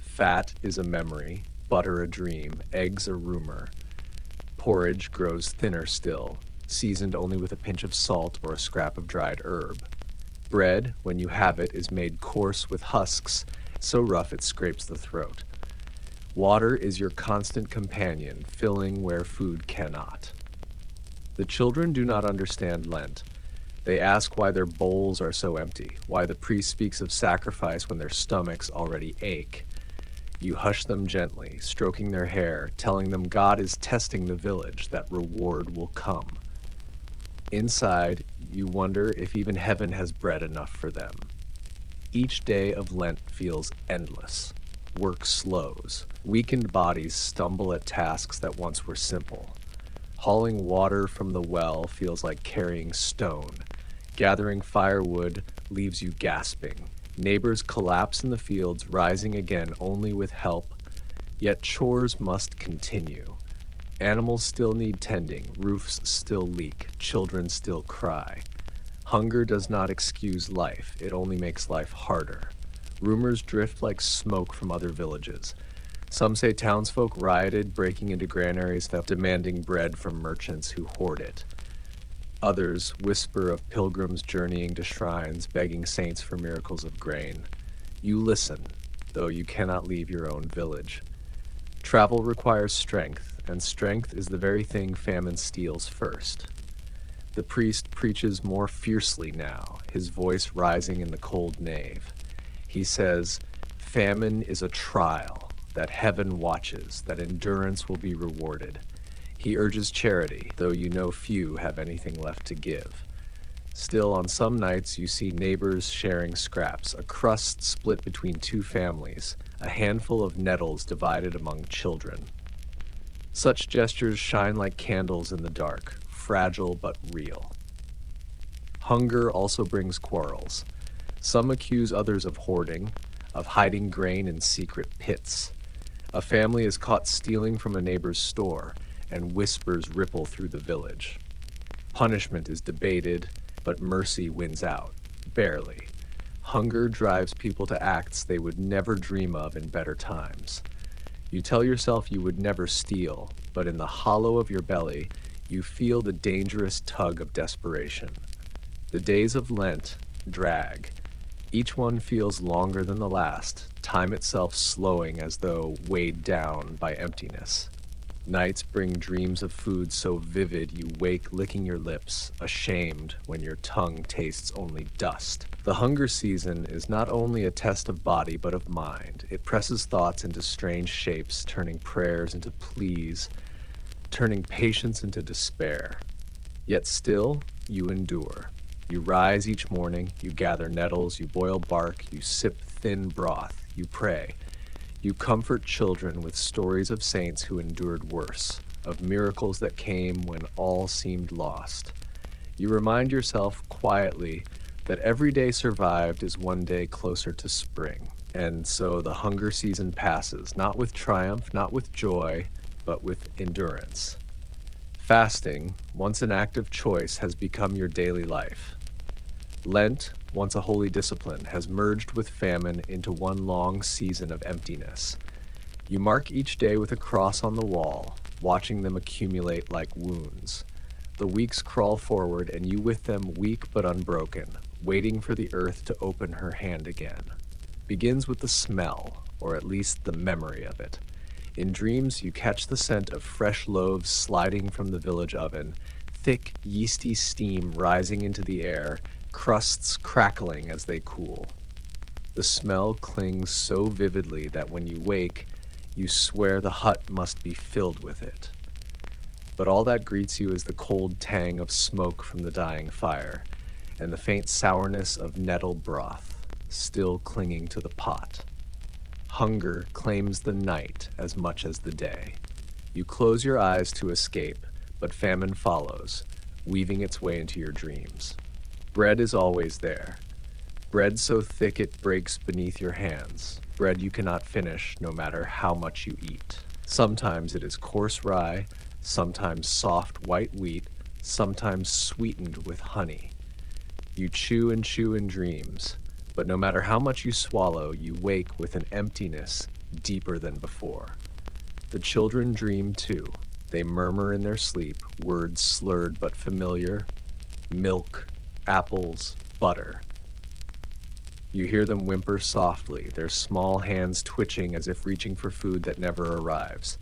Fat is a memory, butter a dream, eggs a rumor. Porridge grows thinner still, seasoned only with a pinch of salt or a scrap of dried herb. Bread, when you have it, is made coarse with husks, so rough it scrapes the throat. Water is your constant companion, filling where food cannot. The children do not understand Lent. They ask why their bowls are so empty, why the priest speaks of sacrifice when their stomachs already ache. You hush them gently, stroking their hair, telling them God is testing the village, that reward will come. Inside, you wonder if even heaven has bread enough for them. Each day of Lent feels endless. Work slows. Weakened bodies stumble at tasks that once were simple. Hauling water from the well feels like carrying stone. Gathering firewood leaves you gasping. Neighbors collapse in the fields, rising again only with help. Yet chores must continue. Animals still need tending, roofs still leak, children still cry. Hunger does not excuse life, it only makes life harder. Rumors drift like smoke from other villages. Some say townsfolk rioted, breaking into granaries, demanding bread from merchants who hoard it. Others whisper of pilgrims journeying to shrines, begging saints for miracles of grain. You listen, though you cannot leave your own village. Travel requires strength, and strength is the very thing famine steals first. The priest preaches more fiercely now, his voice rising in the cold nave. He says, famine is a trial, that heaven watches, that endurance will be rewarded. He urges charity, though you know few have anything left to give. Still, on some nights you see neighbors sharing scraps, a crust split between two families, a handful of nettles divided among children. Such gestures shine like candles in the dark, fragile but real. Hunger also brings quarrels. Some accuse others of hoarding, of hiding grain in secret pits. A family is caught stealing from a neighbor's store, and whispers ripple through the village. Punishment is debated, but mercy wins out, barely. Hunger drives people to acts they would never dream of in better times. You tell yourself you would never steal, but in the hollow of your belly, you feel the dangerous tug of desperation. The days of Lent drag. Each one feels longer than the last, time itself slowing as though weighed down by emptiness. Nights bring dreams of food so vivid you wake licking your lips, ashamed when your tongue tastes only dust. The hunger season is not only a test of body but of mind. It presses thoughts into strange shapes, turning prayers into pleas, turning patience into despair. Yet still, you endure. You rise each morning, you gather nettles, you boil bark, you sip thin broth, you pray. You comfort children with stories of saints who endured worse, of miracles that came when all seemed lost. You remind yourself quietly that every day survived is one day closer to spring. And so the hunger season passes, not with triumph, not with joy, but with endurance. Fasting, once an act of choice, has become your daily life. Lent, once a holy discipline, has merged with famine into one long season of emptiness. You mark each day with a cross on the wall, watching them accumulate like wounds. The weeks crawl forward, and you with them, weak but unbroken, waiting for the earth to open her hand again. Begins with the smell, or at least the memory of it. In dreams, you catch the scent of fresh loaves sliding from the village oven, thick, yeasty steam rising into the air, crusts crackling as they cool. The smell clings so vividly that when you wake, you swear the hut must be filled with it. But all that greets you is the cold tang of smoke from the dying fire, and the faint sourness of nettle broth, still clinging to the pot. Hunger claims the night as much as the day. You close your eyes to escape, but famine follows, weaving its way into your dreams. Bread is always there. Bread so thick it breaks beneath your hands. Bread you cannot finish no matter how much you eat. Sometimes it is coarse rye, sometimes soft white wheat, sometimes sweetened with honey. You chew and chew in dreams, but no matter how much you swallow, you wake with an emptiness deeper than before. The children dream too. They murmur in their sleep, words slurred but familiar. Milk, apples, butter. You hear them whimper softly, their small hands twitching as if reaching for food that never arrives.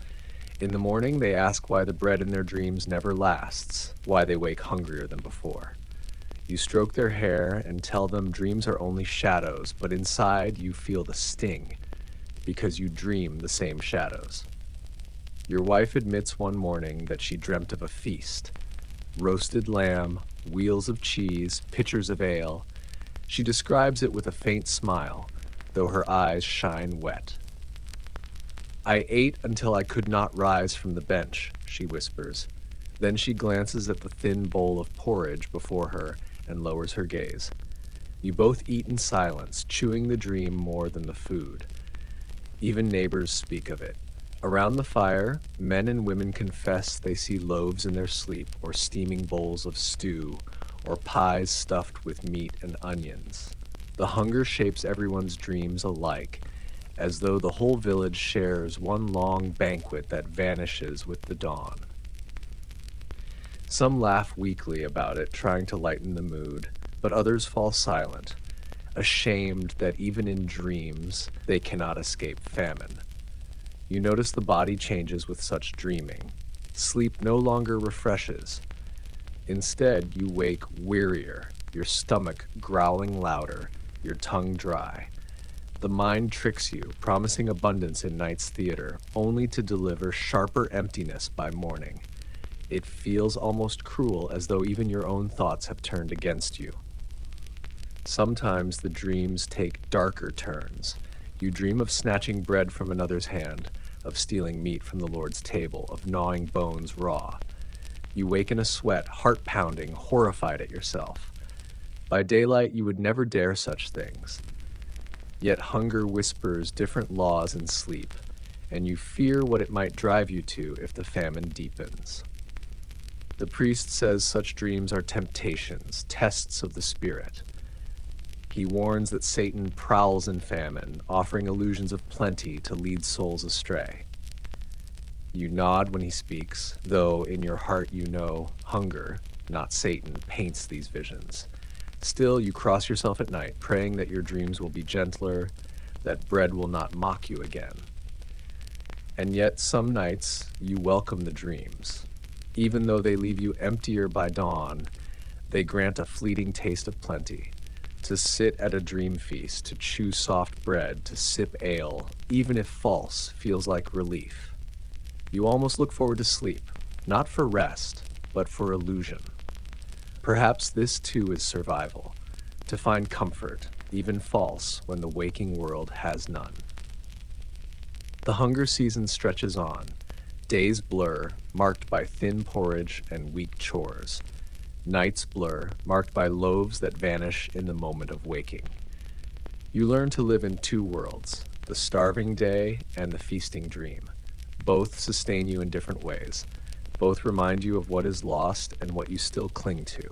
In the morning, they ask why the bread in their dreams never lasts, why they wake hungrier than before. You stroke their hair and tell them dreams are only shadows, but inside you feel the sting, because you dream the same shadows. Your wife admits one morning that she dreamt of a feast. Roasted lamb, wheels of cheese, pitchers of ale. She describes it with a faint smile, though her eyes shine wet. I ate until I could not rise from the bench, she whispers. Then she glances at the thin bowl of porridge before her and lowers her gaze. You both eat in silence, chewing the dream more than the food. Even neighbors speak of it. Around the fire, men and women confess they see loaves in their sleep, or steaming bowls of stew, or pies stuffed with meat and onions. The hunger shapes everyone's dreams alike, as though the whole village shares one long banquet that vanishes with the dawn. Some laugh weakly about it, trying to lighten the mood, but others fall silent, ashamed that even in dreams they cannot escape famine. You notice the body changes with such dreaming. Sleep no longer refreshes. Instead, you wake wearier, your stomach growling louder, your tongue dry. The mind tricks you, promising abundance in night's theater, only to deliver sharper emptiness by morning. It feels almost cruel, as though even your own thoughts have turned against you. Sometimes the dreams take darker turns. You dream of snatching bread from another's hand, of stealing meat from the Lord's table, of gnawing bones raw. You wake in a sweat, heart pounding, horrified at yourself. By daylight, you would never dare such things. Yet hunger whispers different laws in sleep, and you fear what it might drive you to if the famine deepens. The priest says such dreams are temptations, tests of the spirit. He warns that Satan prowls in famine, offering illusions of plenty to lead souls astray. You nod when he speaks, though in your heart you know hunger, not Satan, paints these visions. Still, you cross yourself at night, praying that your dreams will be gentler, that bread will not mock you again. And yet, some nights, you welcome the dreams. Even though they leave you emptier by dawn, they grant a fleeting taste of plenty. To sit at a dream feast, to chew soft bread, to sip ale, even if false, feels like relief. You almost look forward to sleep, not for rest, but for illusion. Perhaps this too is survival, to find comfort, even false, when the waking world has none. The hunger season stretches on. Days blur, marked by thin porridge and weak chores. Nights blur, marked by loaves that vanish in the moment of waking. You learn to live in two worlds, the starving day and the feasting dream. Both sustain you in different ways. Both remind you of what is lost and what you still cling to.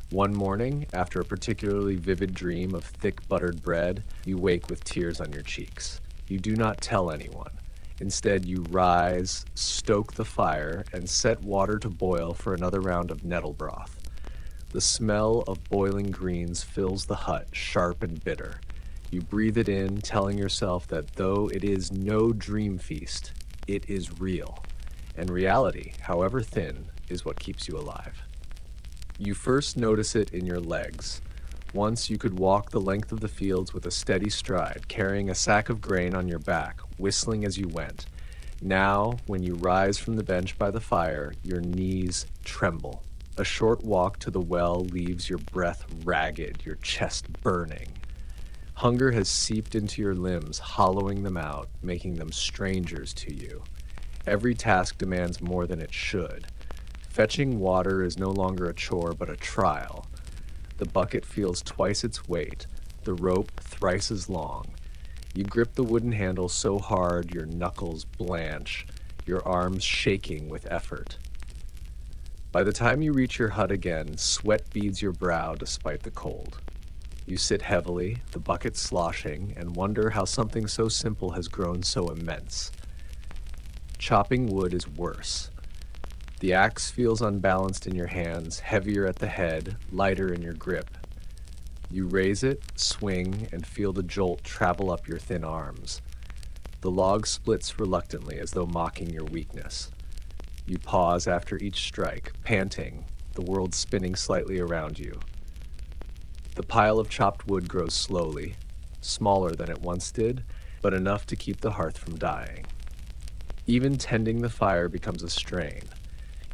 One morning, after a particularly vivid dream of thick buttered bread, you wake with tears on your cheeks. You do not tell anyone. Instead, you rise, stoke the fire, and set water to boil for another round of nettle broth. The smell of boiling greens fills the hut, sharp and bitter. You breathe it in, telling yourself that though it is no dream feast, it is real. And reality, however thin, is what keeps you alive. You first notice it in your legs. Once you could walk the length of the fields with a steady stride, carrying a sack of grain on your back, whistling as you went. Now, when you rise from the bench by the fire, your knees tremble. A short walk to the well leaves your breath ragged, your chest burning. Hunger has seeped into your limbs, hollowing them out, making them strangers to you. Every task demands more than it should. Fetching water is no longer a chore, but a trial. The bucket feels twice its weight, the rope thrice as long. You grip the wooden handle so hard your knuckles blanch, your arms shaking with effort. By the time you reach your hut again, sweat beads your brow despite the cold. You sit heavily, the bucket sloshing, and wonder how something so simple has grown so immense. Chopping wood is worse. The axe feels unbalanced in your hands, heavier at the head, lighter in your grip. You raise it, swing, and feel the jolt travel up your thin arms. The log splits reluctantly as though mocking your weakness. You pause after each strike, panting, the world spinning slightly around you. The pile of chopped wood grows slowly, smaller than it once did, but enough to keep the hearth from dying. Even tending the fire becomes a strain.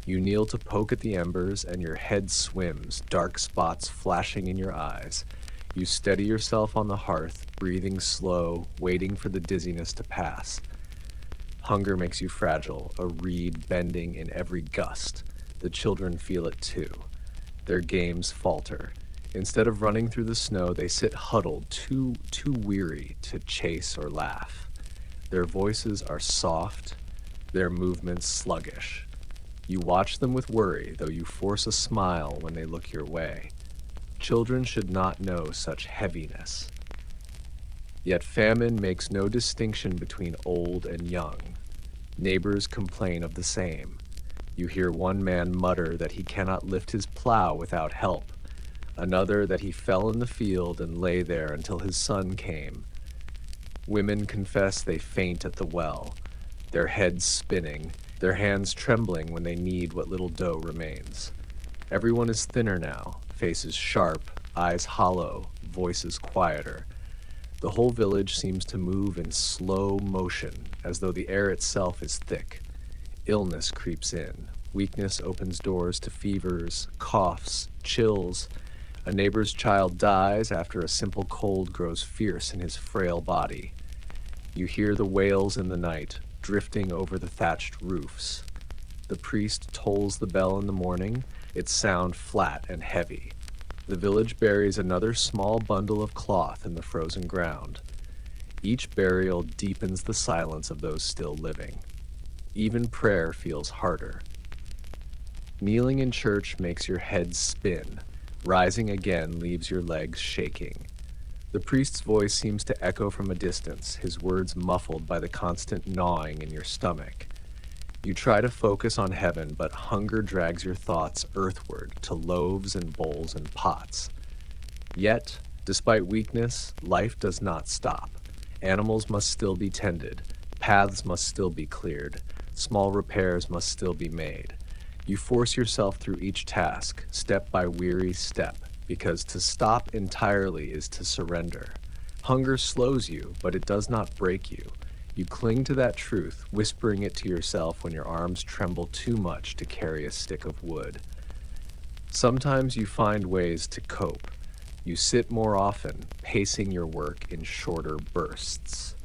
You kneel to poke at the embers, and your head swims, dark spots flashing in your eyes. You steady yourself on the hearth, breathing slow, waiting for the dizziness to pass. Hunger makes you fragile, a reed bending in every gust. The children feel it too. Their games falter. Instead of running through the snow, they sit huddled, too weary to chase or laugh. Their voices are soft, their movements sluggish. You watch them with worry, though you force a smile when they look your way. Children should not know such heaviness. Yet famine makes no distinction between old and young. Neighbors complain of the same. You hear one man mutter that he cannot lift his plow without help, another that he fell in the field and lay there until his son came. Women confess they faint at the well, their heads spinning, their hands trembling when they knead what little dough remains. Everyone is thinner now, faces sharp, eyes hollow, voices quieter. The whole village seems to move in slow motion, as though the air itself is thick. Illness creeps in. Weakness opens doors to fevers, coughs, chills. A neighbor's child dies after a simple cold grows fierce in his frail body. You hear the wails in the night, drifting over the thatched roofs. The priest tolls the bell in the morning, its sound flat and heavy. The village buries another small bundle of cloth in the frozen ground. Each burial deepens the silence of those still living. Even prayer feels harder. Kneeling in church makes your head spin. Rising again leaves your legs shaking. The priest's voice seems to echo from a distance, his words muffled by the constant gnawing in your stomach. You try to focus on heaven, but hunger drags your thoughts earthward to loaves and bowls and pots. Yet, despite weakness, life does not stop. Animals must still be tended, paths must still be cleared, small repairs must still be made. You force yourself through each task, step by weary step, because to stop entirely is to surrender. Hunger slows you, but it does not break you. You cling to that truth, whispering it to yourself when your arms tremble too much to carry a stick of wood. Sometimes you find ways to cope. You sit more often, pacing your work in shorter bursts.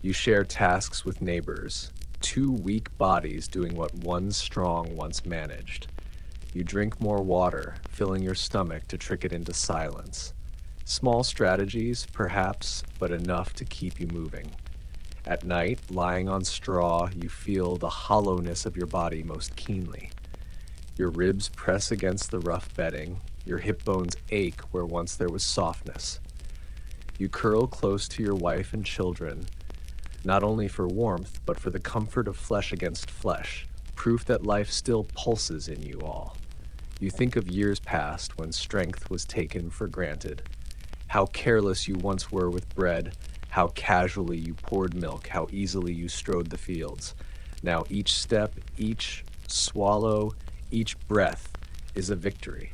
You share tasks with neighbors, two weak bodies doing what one strong once managed. You drink more water, filling your stomach to trick it into silence. Small strategies, perhaps, but enough to keep you moving. At night, lying on straw, you feel the hollowness of your body most keenly. Your ribs press against the rough bedding, your hip bones ache where once there was softness. You curl close to your wife and children, not only for warmth, but for the comfort of flesh against flesh, proof that life still pulses in you all. You think of years past when strength was taken for granted, how careless you once were with bread, how casually you poured milk, how easily you strode the fields. Now each step, each swallow, each breath is a victory.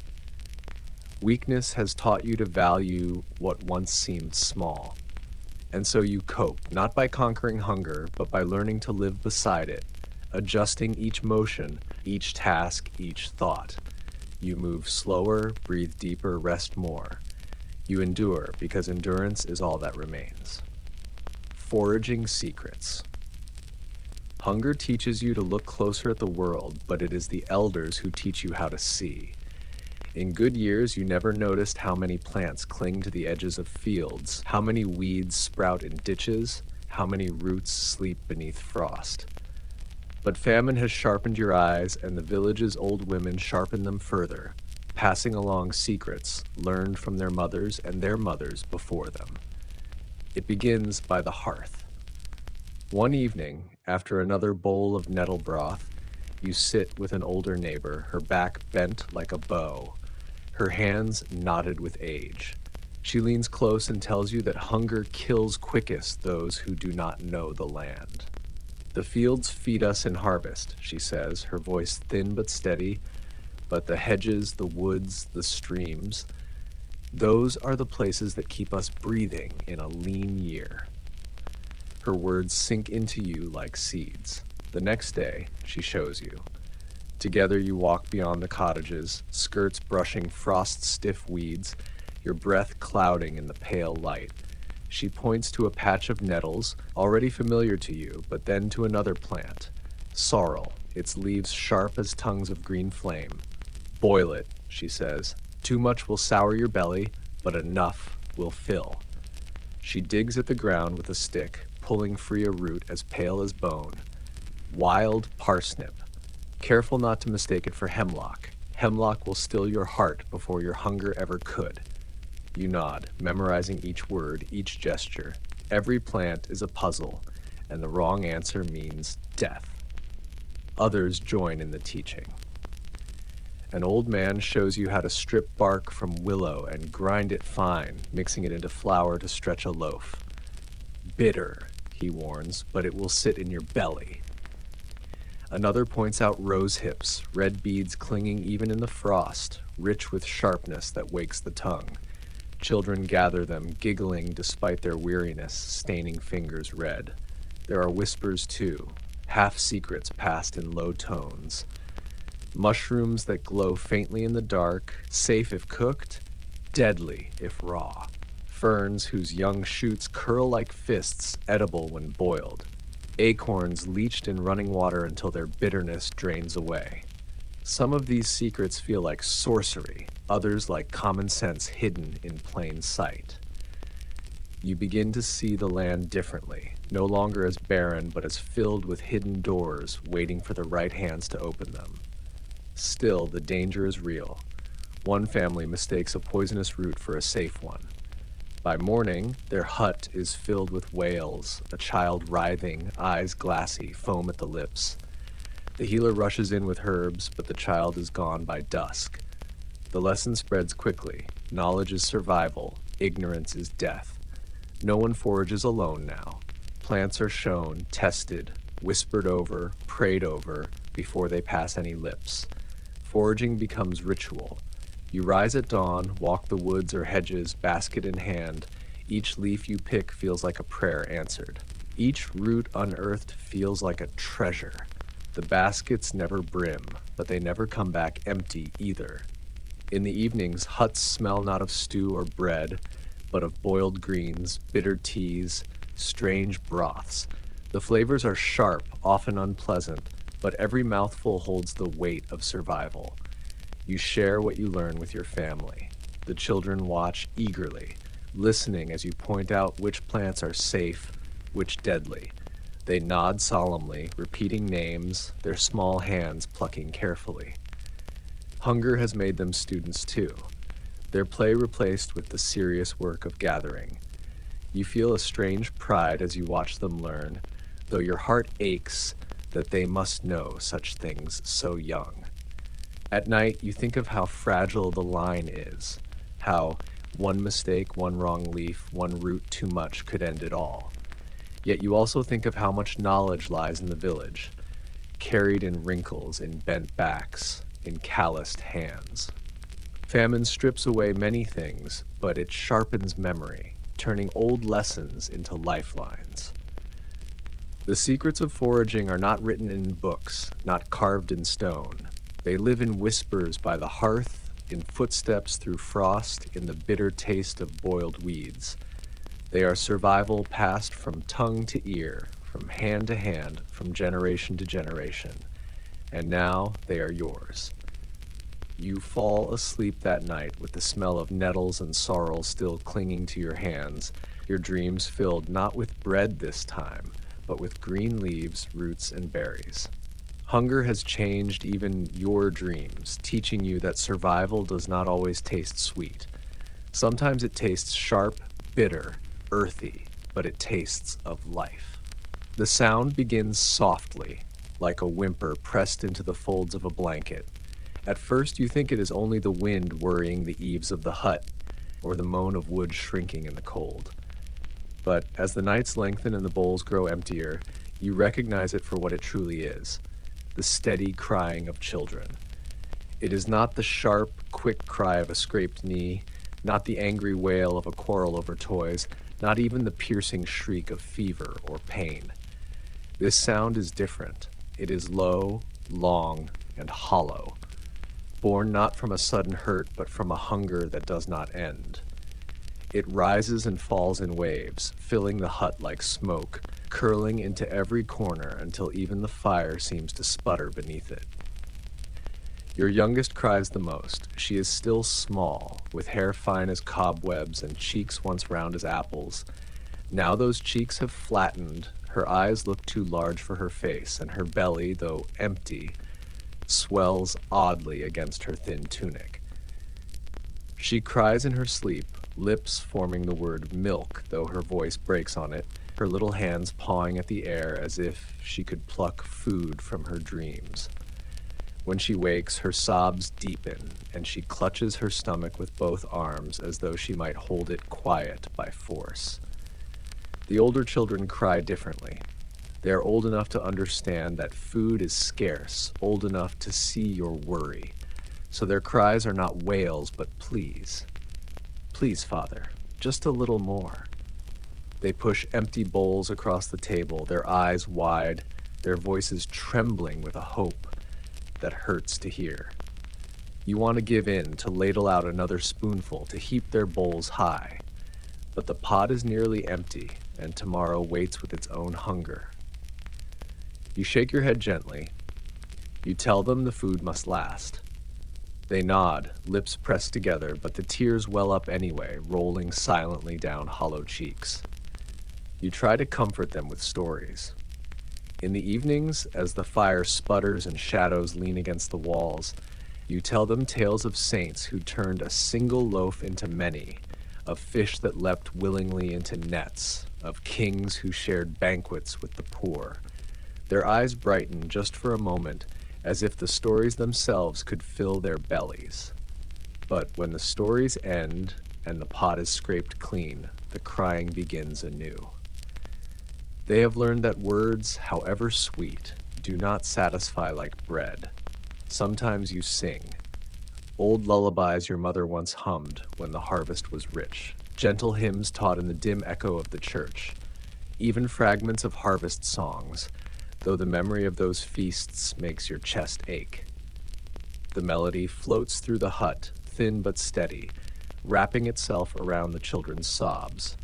Weakness has taught you to value what once seemed small. And so you cope, not by conquering hunger, but by learning to live beside it, adjusting each motion, each task, each thought. You move slower, breathe deeper, rest more. You endure because endurance is all that remains. Foraging secrets. Hunger teaches you to look closer at the world, but it is the elders who teach you how to see. In good years, you never noticed how many plants cling to the edges of fields, how many weeds sprout in ditches, how many roots sleep beneath frost. But famine has sharpened your eyes, and the village's old women sharpen them further, passing along secrets learned from their mothers and their mothers before them. It begins by the hearth. One evening, after another bowl of nettle broth, you sit with an older neighbor, her back bent like a bow, her hands knotted with age. She leans close and tells you that hunger kills quickest those who do not know the land. The fields feed us in harvest, she says, her voice thin but steady, but the hedges, the woods, the streams, those are the places that keep us breathing in a lean year. Her words sink into you like seeds. The next day, she shows you. Together you walk beyond the cottages, skirts brushing frost-stiff weeds, your breath clouding in the pale light. She points to a patch of nettles, already familiar to you, but then to another plant. Sorrel, its leaves sharp as tongues of green flame. Boil it, she says. Too much will sour your belly, but enough will fill. She digs at the ground with a stick, pulling free a root as pale as bone. Wild parsnip. Careful not to mistake it for hemlock. Hemlock will still your heart before your hunger ever could. You nod, memorizing each word, each gesture. Every plant is a puzzle, and the wrong answer means death. Others join in the teaching. An old man shows you how to strip bark from willow and grind it fine, mixing it into flour to stretch a loaf. Bitter, he warns, but it will sit in your belly. Another points out rose hips, red beads clinging even in the frost, rich with sharpness that wakes the tongue. Children gather them, giggling despite their weariness, staining fingers red. There are whispers too, half-secrets passed in low tones. Mushrooms that glow faintly in the dark, safe if cooked, deadly if raw. Ferns whose young shoots curl like fists, edible when boiled. Acorns leached in running water until their bitterness drains away. Some of these secrets feel like sorcery, others like common sense hidden in plain sight. You begin to see the land differently, no longer as barren, but as filled with hidden doors, waiting for the right hands to open them. Still, the danger is real. One family mistakes a poisonous root for a safe one. By morning, their hut is filled with wails, a child writhing, eyes glassy, foam at the lips. The healer rushes in with herbs, but the child is gone by dusk. The lesson spreads quickly. Knowledge is survival, ignorance is death. No one forages alone now. Plants are shown, tested, whispered over, prayed over, before they pass any lips. Foraging becomes ritual. You rise at dawn, walk the woods or hedges, basket in hand. Each leaf you pick feels like a prayer answered. Each root unearthed feels like a treasure. The baskets never brim, but they never come back empty either. In the evenings, huts smell not of stew or bread, but of boiled greens, bitter teas, strange broths. The flavors are sharp, often unpleasant, but every mouthful holds the weight of survival. You share what you learn with your family. The children watch eagerly, listening as you point out which plants are safe, which deadly. They nod solemnly, repeating names, their small hands plucking carefully. Hunger has made them students too, their play replaced with the serious work of gathering. You feel a strange pride as you watch them learn, though your heart aches that they must know such things so young. At night, you think of how fragile the line is, how one mistake, one wrong leaf, one root too much could end it all. Yet you also think of how much knowledge lies in the village, carried in wrinkles, in bent backs, in calloused hands. Famine strips away many things, but it sharpens memory, turning old lessons into lifelines. The secrets of foraging are not written in books, not carved in stone. They live in whispers by the hearth, in footsteps through frost, in the bitter taste of boiled weeds. They are survival passed from tongue to ear, from hand to hand, from generation to generation. And now they are yours. You fall asleep that night with the smell of nettles and sorrel still clinging to your hands, your dreams filled not with bread this time, but with green leaves, roots, and berries. Hunger has changed even your dreams, teaching you that survival does not always taste sweet. Sometimes it tastes sharp, bitter, earthy, but it tastes of life. The sound begins softly, like a whimper pressed into the folds of a blanket. At first you think it is only the wind worrying the eaves of the hut, or the moan of wood shrinking in the cold. But as the nights lengthen and the bowls grow emptier, you recognize it for what it truly is. The steady crying of children. It is not the sharp, quick cry of a scraped knee, not the angry wail of a quarrel over toys, not even the piercing shriek of fever or pain. This sound is different. It is low, long, and hollow, born not from a sudden hurt, but from a hunger that does not end. It rises and falls in waves, filling the hut like smoke, curling into every corner until even the fire seems to sputter beneath it. Your youngest cries the most. She is still small, with hair fine as cobwebs and cheeks once round as apples. Now those cheeks have flattened, her eyes look too large for her face, and her belly, though empty, swells oddly against her thin tunic. She cries in her sleep, lips forming the word milk, though her voice breaks on it, her little hands pawing at the air as if she could pluck food from her dreams. When she wakes, her sobs deepen, and she clutches her stomach with both arms as though she might hold it quiet by force. The older children cry differently. They are old enough to understand that food is scarce, old enough to see your worry. So their cries are not wails, but pleas. Please, Father, just a little more. They push empty bowls across the table, their eyes wide, their voices trembling with a hope that hurts to hear. You want to give in, to ladle out another spoonful, to heap their bowls high. But the pot is nearly empty, and tomorrow waits with its own hunger. You shake your head gently. You tell them the food must last. They nod, lips pressed together, but the tears well up anyway, rolling silently down hollow cheeks. You try to comfort them with stories. In the evenings, as the fire sputters and shadows lean against the walls, you tell them tales of saints who turned a single loaf into many, of fish that leapt willingly into nets, of kings who shared banquets with the poor. Their eyes brighten just for a moment, as if the stories themselves could fill their bellies. But when the stories end and the pot is scraped clean, the crying begins anew. They have learned that words, however sweet, do not satisfy like bread. Sometimes you sing. Old lullabies your mother once hummed when the harvest was rich, gentle hymns taught in the dim echo of the church, even fragments of harvest songs, though the memory of those feasts makes your chest ache. The melody floats through the hut, thin but steady, wrapping itself around the children's sobs.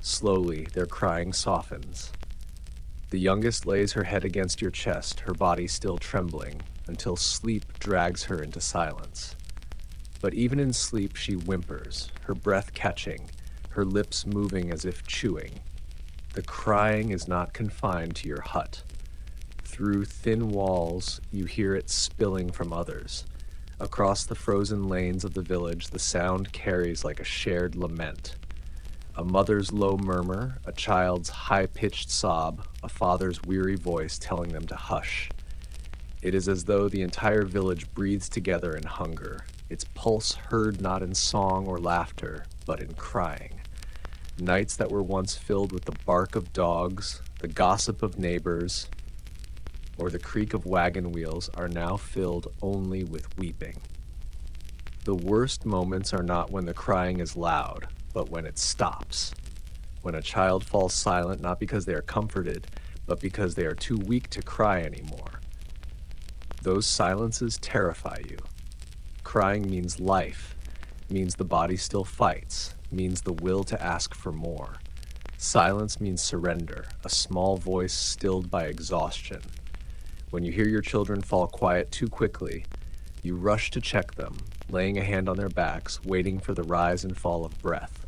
Slowly, their crying softens. The youngest lays her head against your chest, her body still trembling, until sleep drags her into silence. But even in sleep she whimpers, her breath catching, her lips moving as if chewing. The crying is not confined to your hut. Through thin walls, you hear it spilling from others. Across the frozen lanes of the village, the sound carries like a shared lament. A mother's low murmur, a child's high-pitched sob, a father's weary voice telling them to hush. It is as though the entire village breathes together in hunger, its pulse heard not in song or laughter, but in crying. Nights that were once filled with the bark of dogs, the gossip of neighbors, or the creak of wagon wheels are now filled only with weeping. The worst moments are not when the crying is loud, but when it stops. When a child falls silent not because they are comforted, but because they are too weak to cry anymore. Those silences terrify you. Crying means life, means the body still fights, means the will to ask for more. Silence means surrender, a small voice stilled by exhaustion. When you hear your children fall quiet too quickly, you rush to check them, laying a hand on their backs, waiting for the rise and fall of breath.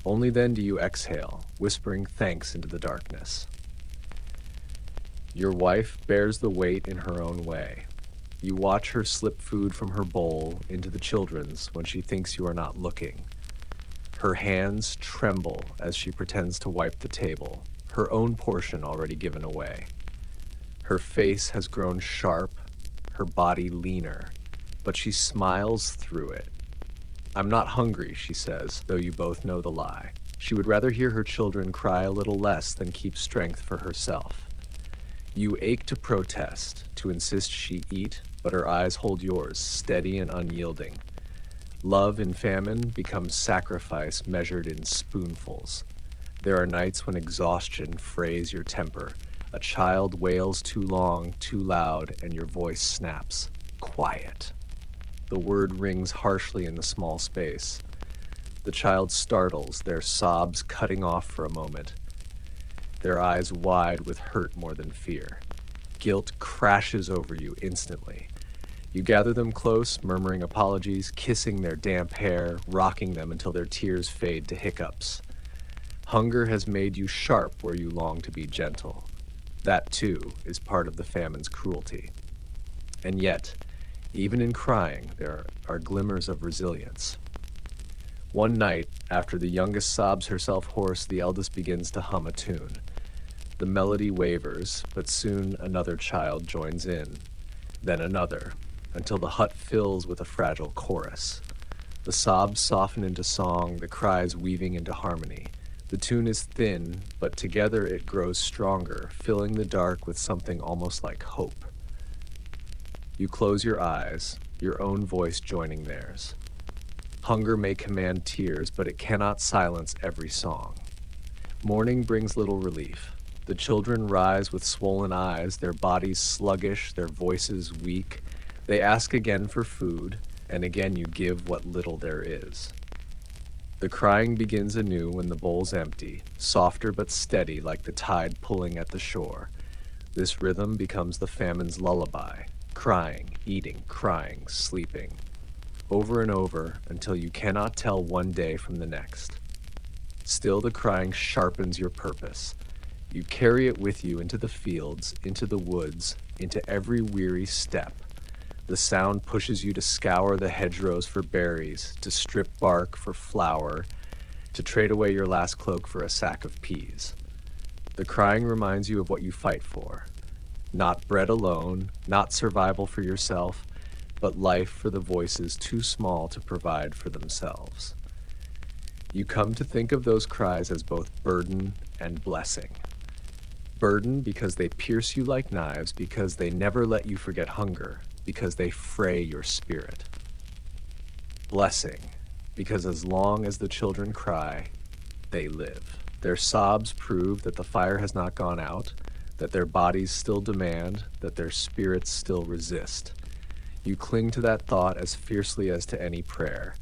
Only then do you exhale, whispering thanks into the darkness. Your wife bears the weight in her own way. You watch her slip food from her bowl into the children's when she thinks you are not looking. Her hands tremble as she pretends to wipe the table, her own portion already given away. Her face has grown sharp, her body leaner, but she smiles through it. I'm not hungry, she says, though you both know the lie. She would rather hear her children cry a little less than keep strength for herself. You ache to protest, to insist she eat, but her eyes hold yours, steady and unyielding. Love in famine becomes sacrifice measured in spoonfuls. There are nights when exhaustion frays your temper. A child wails too long, too loud, and your voice snaps. Quiet. The word rings harshly in the small space. The child startles, their sobs cutting off for a moment, their eyes wide with hurt more than fear. Guilt crashes over you instantly. You gather them close, murmuring apologies, kissing their damp hair, rocking them until their tears fade to hiccups. Hunger has made you sharp where you long to be gentle. That, too, is part of the famine's cruelty. And yet, even in crying, there are glimmers of resilience. One night, after the youngest sobs herself hoarse, the eldest begins to hum a tune. The melody wavers, but soon another child joins in, then another, until the hut fills with a fragile chorus. The sobs soften into song, the cries weaving into harmony. The tune is thin, but together it grows stronger, filling the dark with something almost like hope. You close your eyes, your own voice joining theirs. Hunger may command tears, but it cannot silence every song. Morning brings little relief. The children rise with swollen eyes, their bodies sluggish, their voices weak. They ask again for food, and again you give what little there is. The crying begins anew when the bowl's empty, softer but steady like the tide pulling at the shore. This rhythm becomes the famine's lullaby, crying, eating, crying, sleeping, over and over until you cannot tell one day from the next. Still the crying sharpens your purpose. You carry it with you into the fields, into the woods, into every weary step. The sound pushes you to scour the hedgerows for berries, to strip bark for flour, to trade away your last cloak for a sack of peas. The crying reminds you of what you fight for. Not bread alone, not survival for yourself, but life for the voices too small to provide for themselves. You come to think of those cries as both burden and blessing. Burden because they pierce you like knives, because they never let you forget hunger, because they fray your spirit. Blessing, because as long as the children cry, they live. Their sobs prove that the fire has not gone out, that their bodies still demand, that their spirits still resist. You cling to that thought as fiercely as to any prayer.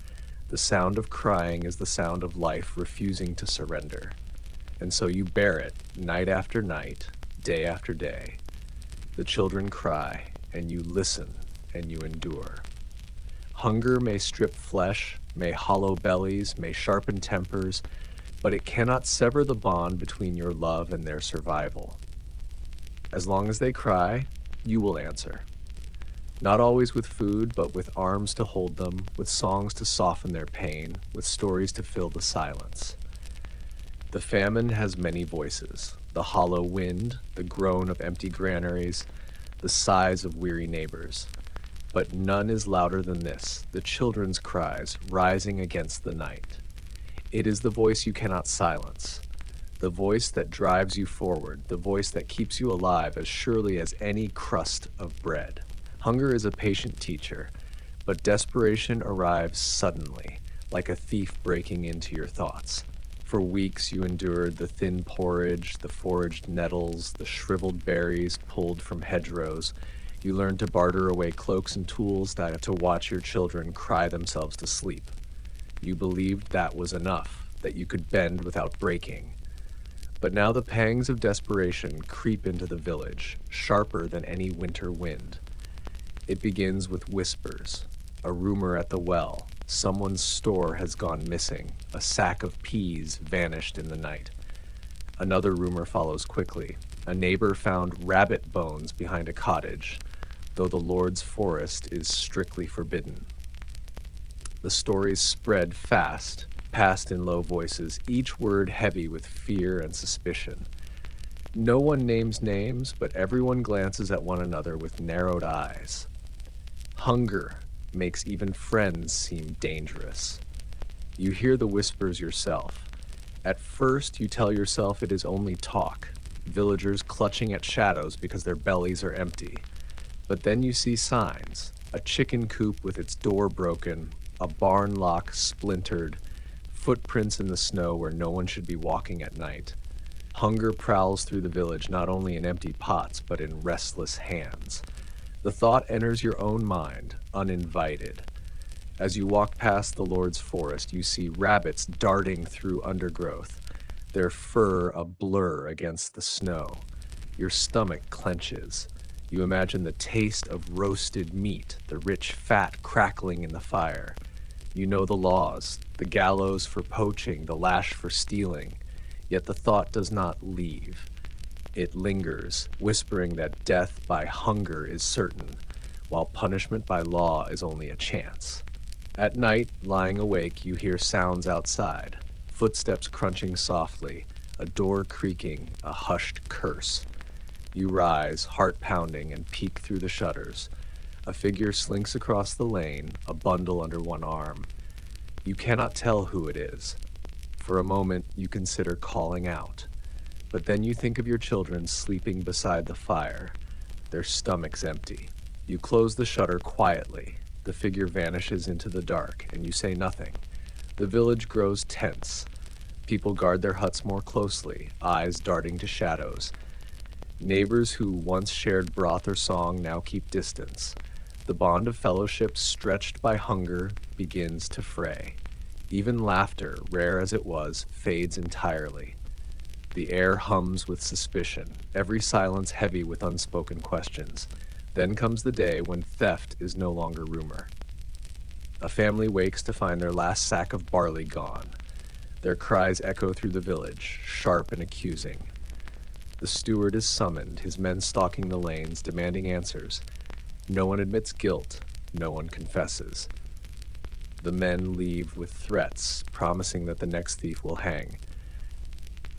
The sound of crying is the sound of life refusing to surrender. And so you bear it, night after night, day after day. The children cry, and you listen, and you endure. Hunger may strip flesh, may hollow bellies, may sharpen tempers, but it cannot sever the bond between your love and their survival. As long as they cry, you will answer. Not always with food, but with arms to hold them, with songs to soften their pain, with stories to fill the silence. The famine has many voices: the hollow wind, the groan of empty granaries, the sighs of weary neighbors. But none is louder than this, the children's cries rising against the night. It is the voice you cannot silence, the voice that drives you forward, the voice that keeps you alive as surely as any crust of bread. Hunger is a patient teacher, but desperation arrives suddenly, like a thief breaking into your thoughts. For weeks you endured the thin porridge, the foraged nettles, the shriveled berries pulled from hedgerows. You learned to barter away cloaks and tools to watch your children cry themselves to sleep. You believed that was enough, that you could bend without breaking. But now the pangs of desperation creep into the village, sharper than any winter wind. It begins with whispers, a rumor at the well. Someone's store has gone missing. A sack of peas vanished in the night. Another rumor follows quickly. A neighbor found rabbit bones behind a cottage, though the Lord's forest is strictly forbidden. The stories spread fast, passed in low voices, each word heavy with fear and suspicion. No one names names, but everyone glances at one another with narrowed eyes. Hunger makes even friends seem dangerous. You hear the whispers yourself. At first, you tell yourself it is only talk, villagers clutching at shadows because their bellies are empty. But then you see signs: a chicken coop with its door broken, a barn lock splintered, footprints in the snow where no one should be walking at night. Hunger prowls through the village, not only in empty pots, but in restless hands. The thought enters your own mind, uninvited. As you walk past the Lord's forest, you see rabbits darting through undergrowth, their fur a blur against the snow. Your stomach clenches. You imagine the taste of roasted meat, the rich fat crackling in the fire. You know the laws, the gallows for poaching, the lash for stealing, yet the thought does not leave. It lingers, whispering that death by hunger is certain, while punishment by law is only a chance. At night, lying awake, you hear sounds outside, footsteps crunching softly, a door creaking, a hushed curse. You rise, heart pounding, and peek through the shutters. A figure slinks across the lane, a bundle under one arm. You cannot tell who it is. For a moment, you consider calling out. But then you think of your children sleeping beside the fire, their stomachs empty. You close the shutter quietly. The figure vanishes into the dark, and you say nothing. The village grows tense. People guard their huts more closely, eyes darting to shadows. Neighbors who once shared broth or song now keep distance. The bond of fellowship, stretched by hunger, begins to fray. Even laughter, rare as it was, fades entirely. The air hums with suspicion, every silence heavy with unspoken questions. Then comes the day when theft is no longer rumor. A family wakes to find their last sack of barley gone. Their cries echo through the village, sharp and accusing. The steward is summoned, his men stalking the lanes, demanding answers. No one admits guilt, no one confesses. The men leave with threats, promising that the next thief will hang.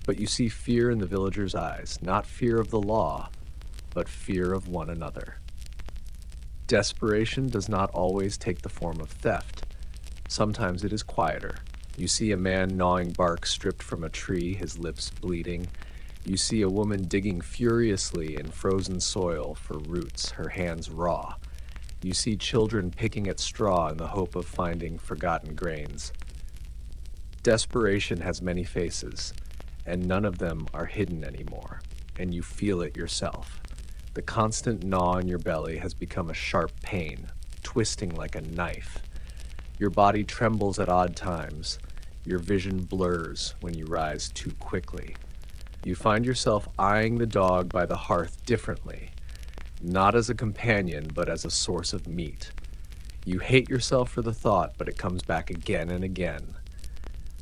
But you see fear in the villagers' eyes, not fear of the law, but fear of one another. Desperation does not always take the form of theft. Sometimes it is quieter. You see a man gnawing bark stripped from a tree, his lips bleeding. You see a woman digging furiously in frozen soil for roots, her hands raw. You see children picking at straw in the hope of finding forgotten grains. Desperation has many faces, and none of them are hidden anymore, and you feel it yourself. The constant gnaw in your belly has become a sharp pain, twisting like a knife. Your body trembles at odd times. Your vision blurs when you rise too quickly. You find yourself eyeing the dog by the hearth differently, not as a companion, but as a source of meat. You hate yourself for the thought, but it comes back again and again.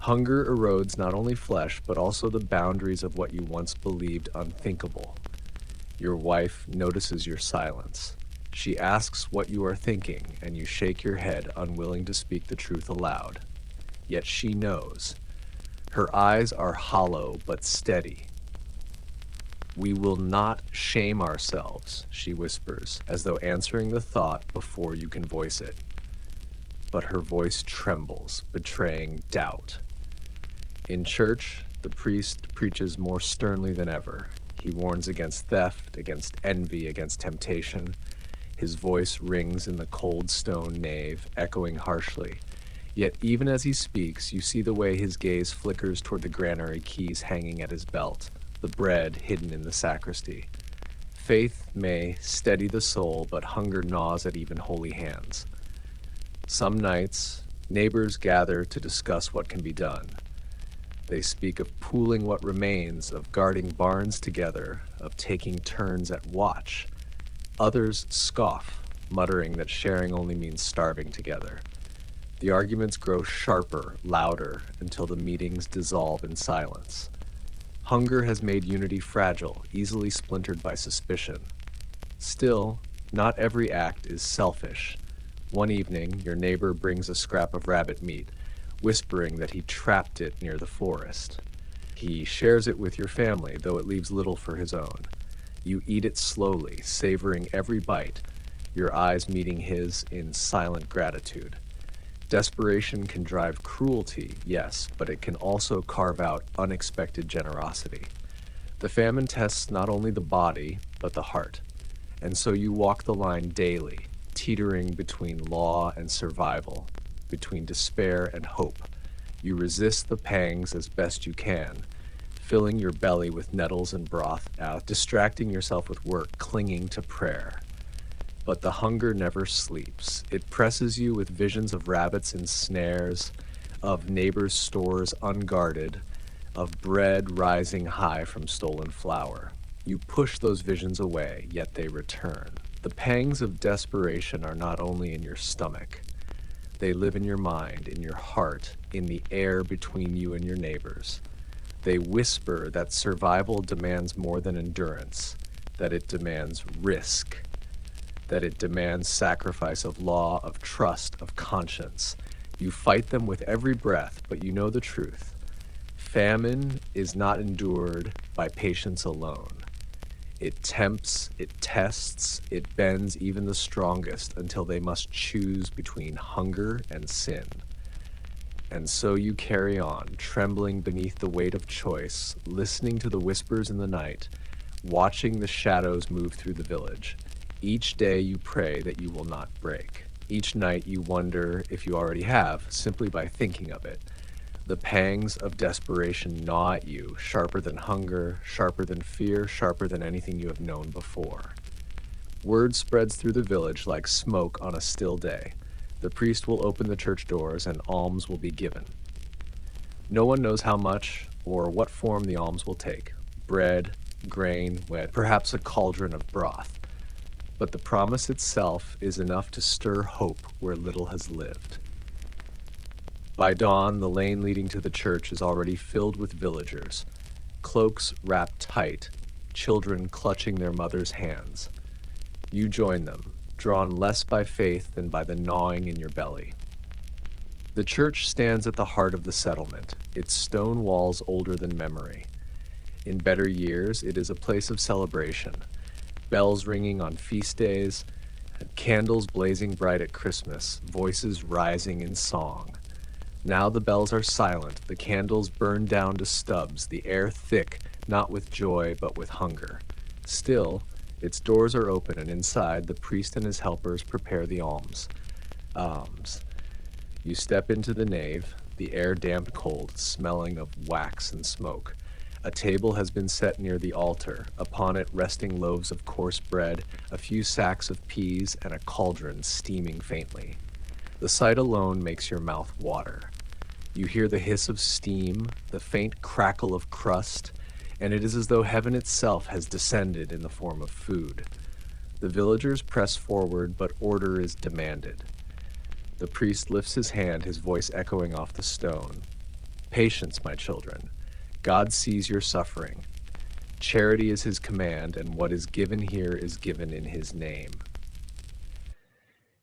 Hunger erodes not only flesh, but also the boundaries of what you once believed unthinkable. Your wife notices your silence. She asks what you are thinking, and you shake your head, unwilling to speak the truth aloud. Yet she knows. Her eyes are hollow but steady. "We will not shame ourselves," she whispers, as though answering the thought before you can voice it. But her voice trembles, betraying doubt. In church, the priest preaches more sternly than ever. He warns against theft, against envy, against temptation. His voice rings in the cold stone nave, echoing harshly. Yet even as he speaks, you see the way his gaze flickers toward the granary keys hanging at his belt, the bread hidden in the sacristy. Faith may steady the soul, but hunger gnaws at even holy hands. Some nights, neighbors gather to discuss what can be done. They speak of pooling what remains, of guarding barns together, of taking turns at watch. Others scoff, muttering that sharing only means starving together. The arguments grow sharper, louder, until the meetings dissolve in silence. Hunger has made unity fragile, easily splintered by suspicion. Still, not every act is selfish. One evening, your neighbor brings a scrap of rabbit meat, whispering that he trapped it near the forest. He shares it with your family, though it leaves little for his own. You eat it slowly, savoring every bite, your eyes meeting his in silent gratitude. Desperation can drive cruelty, yes, but it can also carve out unexpected generosity. The famine tests not only the body, but the heart. And so you walk the line daily, teetering between law and survival, between despair and hope. You resist the pangs as best you can, filling your belly with nettles and broth out, distracting yourself with work, clinging to prayer. But the hunger never sleeps. It presses you with visions of rabbits in snares, of neighbors' stores unguarded, of bread rising high from stolen flour. You push those visions away, yet they return. The pangs of desperation are not only in your stomach, they live in your mind, in your heart, in the air between you and your neighbors. They whisper that survival demands more than endurance, that it demands risk, that it demands sacrifice of law, of trust, of conscience. You fight them with every breath, but you know the truth. Famine is not endured by patience alone. It tempts, it tests, it bends even the strongest until they must choose between hunger and sin. And so you carry on, trembling beneath the weight of choice, listening to the whispers in the night, watching the shadows move through the village. Each day you pray that you will not break. Each night you wonder if you already have, simply by thinking of it. The pangs of desperation gnaw at you, sharper than hunger, sharper than fear, sharper than anything you have known before. Word spreads through the village like smoke on a still day. The priest will open the church doors and alms will be given. No one knows how much or what form the alms will take. Bread, grain, wet, perhaps a cauldron of broth. But the promise itself is enough to stir hope where little has lived. By dawn, the lane leading to the church is already filled with villagers, cloaks wrapped tight, children clutching their mothers' hands. You join them, drawn less by faith than by the gnawing in your belly. The church stands at the heart of the settlement, its stone walls older than memory. In better years, it is a place of celebration, bells ringing on feast days, candles blazing bright at Christmas, voices rising in song. Now the bells are silent, the candles burn down to stubs, the air thick, not with joy, but with hunger. Still, its doors are open, and inside, the priest and his helpers prepare the alms. You step into the nave, the air damp cold, smelling of wax and smoke. A table has been set near the altar, upon it resting loaves of coarse bread, a few sacks of peas, and a cauldron steaming faintly. The sight alone makes your mouth water. You hear the hiss of steam, the faint crackle of crust, and it is as though heaven itself has descended in the form of food. The villagers press forward, but order is demanded. The priest lifts his hand, his voice echoing off the stone. Patience, my children. God sees your suffering. Charity is his command, and what is given here is given in his name.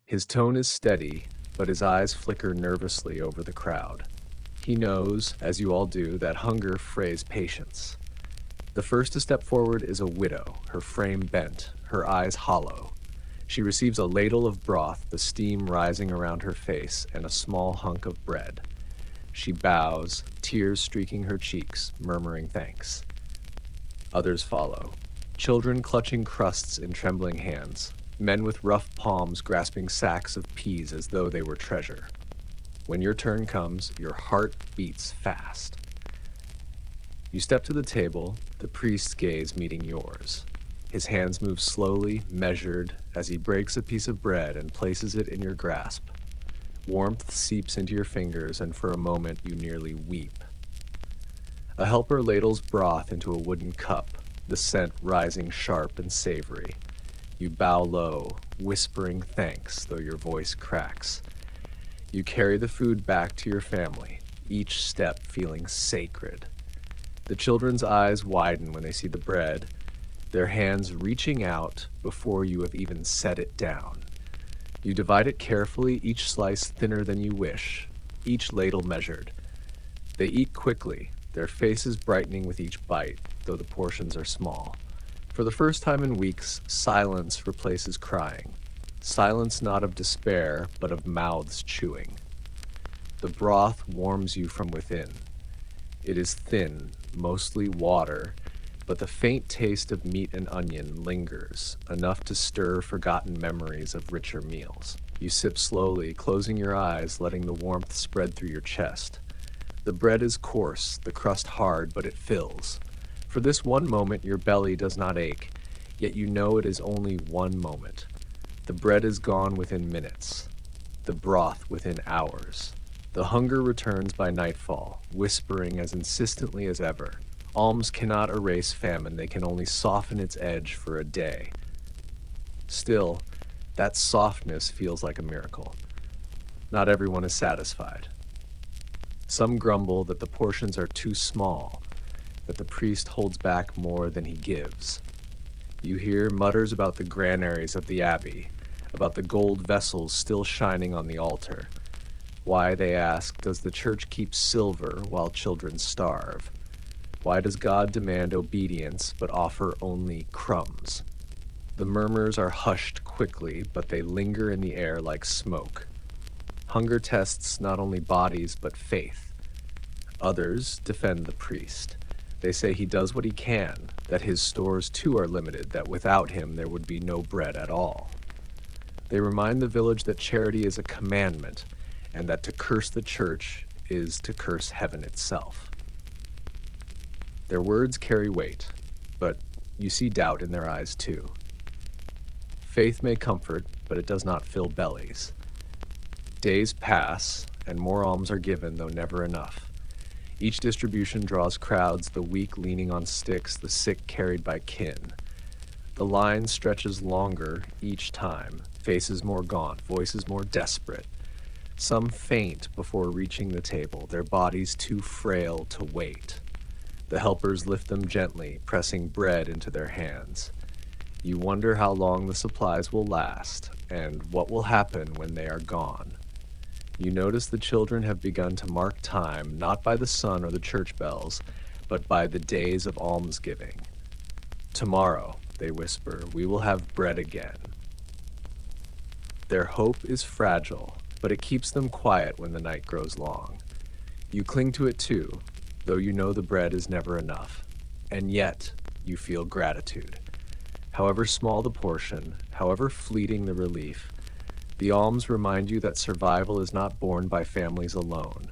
His tone is steady, but his eyes flicker nervously over the crowd. He knows, as you all do, that hunger frays patience. The first to step forward is a widow, her frame bent, her eyes hollow. She receives a ladle of broth, the steam rising around her face, and a small hunk of bread. She bows, tears streaking her cheeks, murmuring thanks. Others follow, children clutching crusts in trembling hands, men with rough palms grasping sacks of peas as though they were treasure. When your turn comes, your heart beats fast. You step to the table, the priest's gaze meeting yours. His hands move slowly, measured, as he breaks a piece of bread and places it in your grasp. Warmth seeps into your fingers, and for a moment you nearly weep. A helper ladles broth into a wooden cup, the scent rising sharp and savory. You bow low, whispering thanks, though your voice cracks. You carry the food back to your family, each step feeling sacred. The children's eyes widen when they see the bread, their hands reaching out before you have even set it down. You divide it carefully, each slice thinner than you wish, each ladle measured. They eat quickly, their faces brightening with each bite, though the portions are small. For the first time in weeks, silence replaces crying. Silence not of despair, but of mouths chewing. The broth warms you from within. It is thin, mostly water, but the faint taste of meat and onion lingers, enough to stir forgotten memories of richer meals. You sip slowly, closing your eyes, letting the warmth spread through your chest. The bread is coarse, the crust hard, but it fills. For this one moment, your belly does not ache, yet you know it is only one moment. The bread is gone within minutes, the broth within hours. The hunger returns by nightfall, whispering as insistently as ever, Alms cannot erase famine, they can only soften its edge for a day. Still, that softness feels like a miracle. Not everyone is satisfied. Some grumble that the portions are too small, that the priest holds back more than he gives. You hear mutters about the granaries of the abbey, about the gold vessels still shining on the altar. Why, they ask, does the church keep silver while children starve? Why does God demand obedience but offer only crumbs? The murmurs are hushed quickly, but they linger in the air like smoke. Hunger tests not only bodies but faith. Others defend the priest. They say he does what he can, that his stores too are limited, that without him there would be no bread at all. They remind the village that charity is a commandment, and that to curse the church is to curse heaven itself. Their words carry weight, but you see doubt in their eyes too. Faith may comfort, but it does not fill bellies. Days pass, and more alms are given, though never enough. Each distribution draws crowds, the weak leaning on sticks, the sick carried by kin. The line stretches longer each time, faces more gaunt, voices more desperate. Some faint before reaching the table, their bodies too frail to wait. The helpers lift them gently, pressing bread into their hands. You wonder how long the supplies will last, and what will happen when they are gone. You notice the children have begun to mark time, not by the sun or the church bells, but by the days of almsgiving. Tomorrow, they whisper, we will have bread again. Their hope is fragile, but it keeps them quiet when the night grows long. You cling to it too, though you know the bread is never enough, and yet you feel gratitude. However small the portion, however fleeting the relief, the alms remind you that survival is not borne by families alone.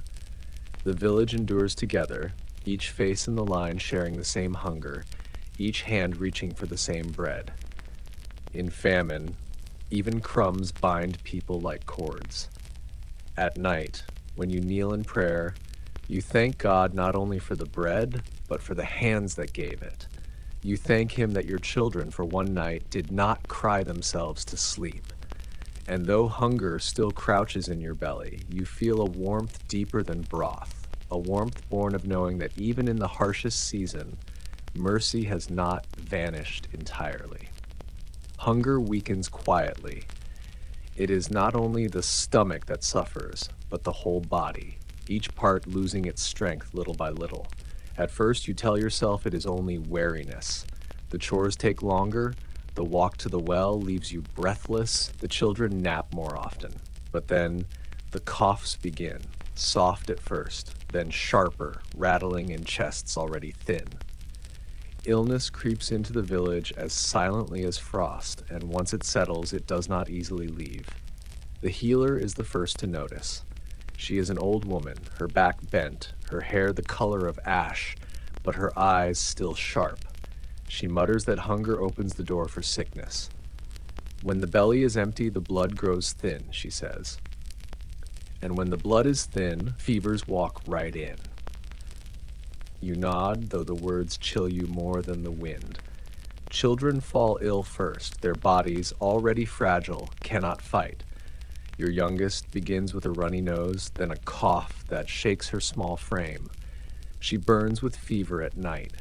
The village endures together, each face in the line sharing the same hunger, each hand reaching for the same bread. In famine, even crumbs bind people like cords. At night, when you kneel in prayer, you thank God not only for the bread, but for the hands that gave it. You thank him that your children for one night did not cry themselves to sleep. And though hunger still crouches in your belly, you feel a warmth deeper than broth, a warmth born of knowing that even in the harshest season, mercy has not vanished entirely. Hunger weakens quietly. It is not only the stomach that suffers, but the whole body, each part losing its strength little by little. At first, you tell yourself it is only weariness. The chores take longer, the walk to the well leaves you breathless, the children nap more often. But then, the coughs begin, soft at first, then sharper, rattling in chests already thin. Illness creeps into the village as silently as frost, and once it settles, it does not easily leave. The healer is the first to notice. She is an old woman, her back bent, her hair the color of ash, but her eyes still sharp. She mutters that hunger opens the door for sickness. When the belly is empty, the blood grows thin, she says. And when the blood is thin, fevers walk right in. You nod, though the words chill you more than the wind. Children fall ill first. Their bodies, already fragile, cannot fight. Your youngest begins with a runny nose, then a cough that shakes her small frame. She burns with fever at night,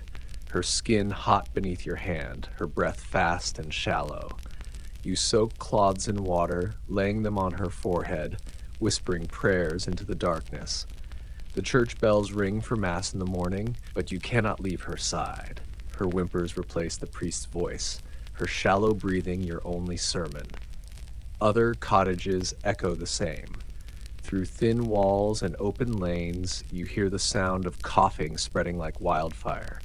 her skin hot beneath your hand, her breath fast and shallow. You soak cloths in water, laying them on her forehead, whispering prayers into the darkness. The church bells ring for Mass in the morning, but you cannot leave her side. Her whimpers replace the priest's voice, her shallow breathing your only sermon. Other cottages echo the same. Through thin walls and open lanes, you hear the sound of coughing spreading like wildfire.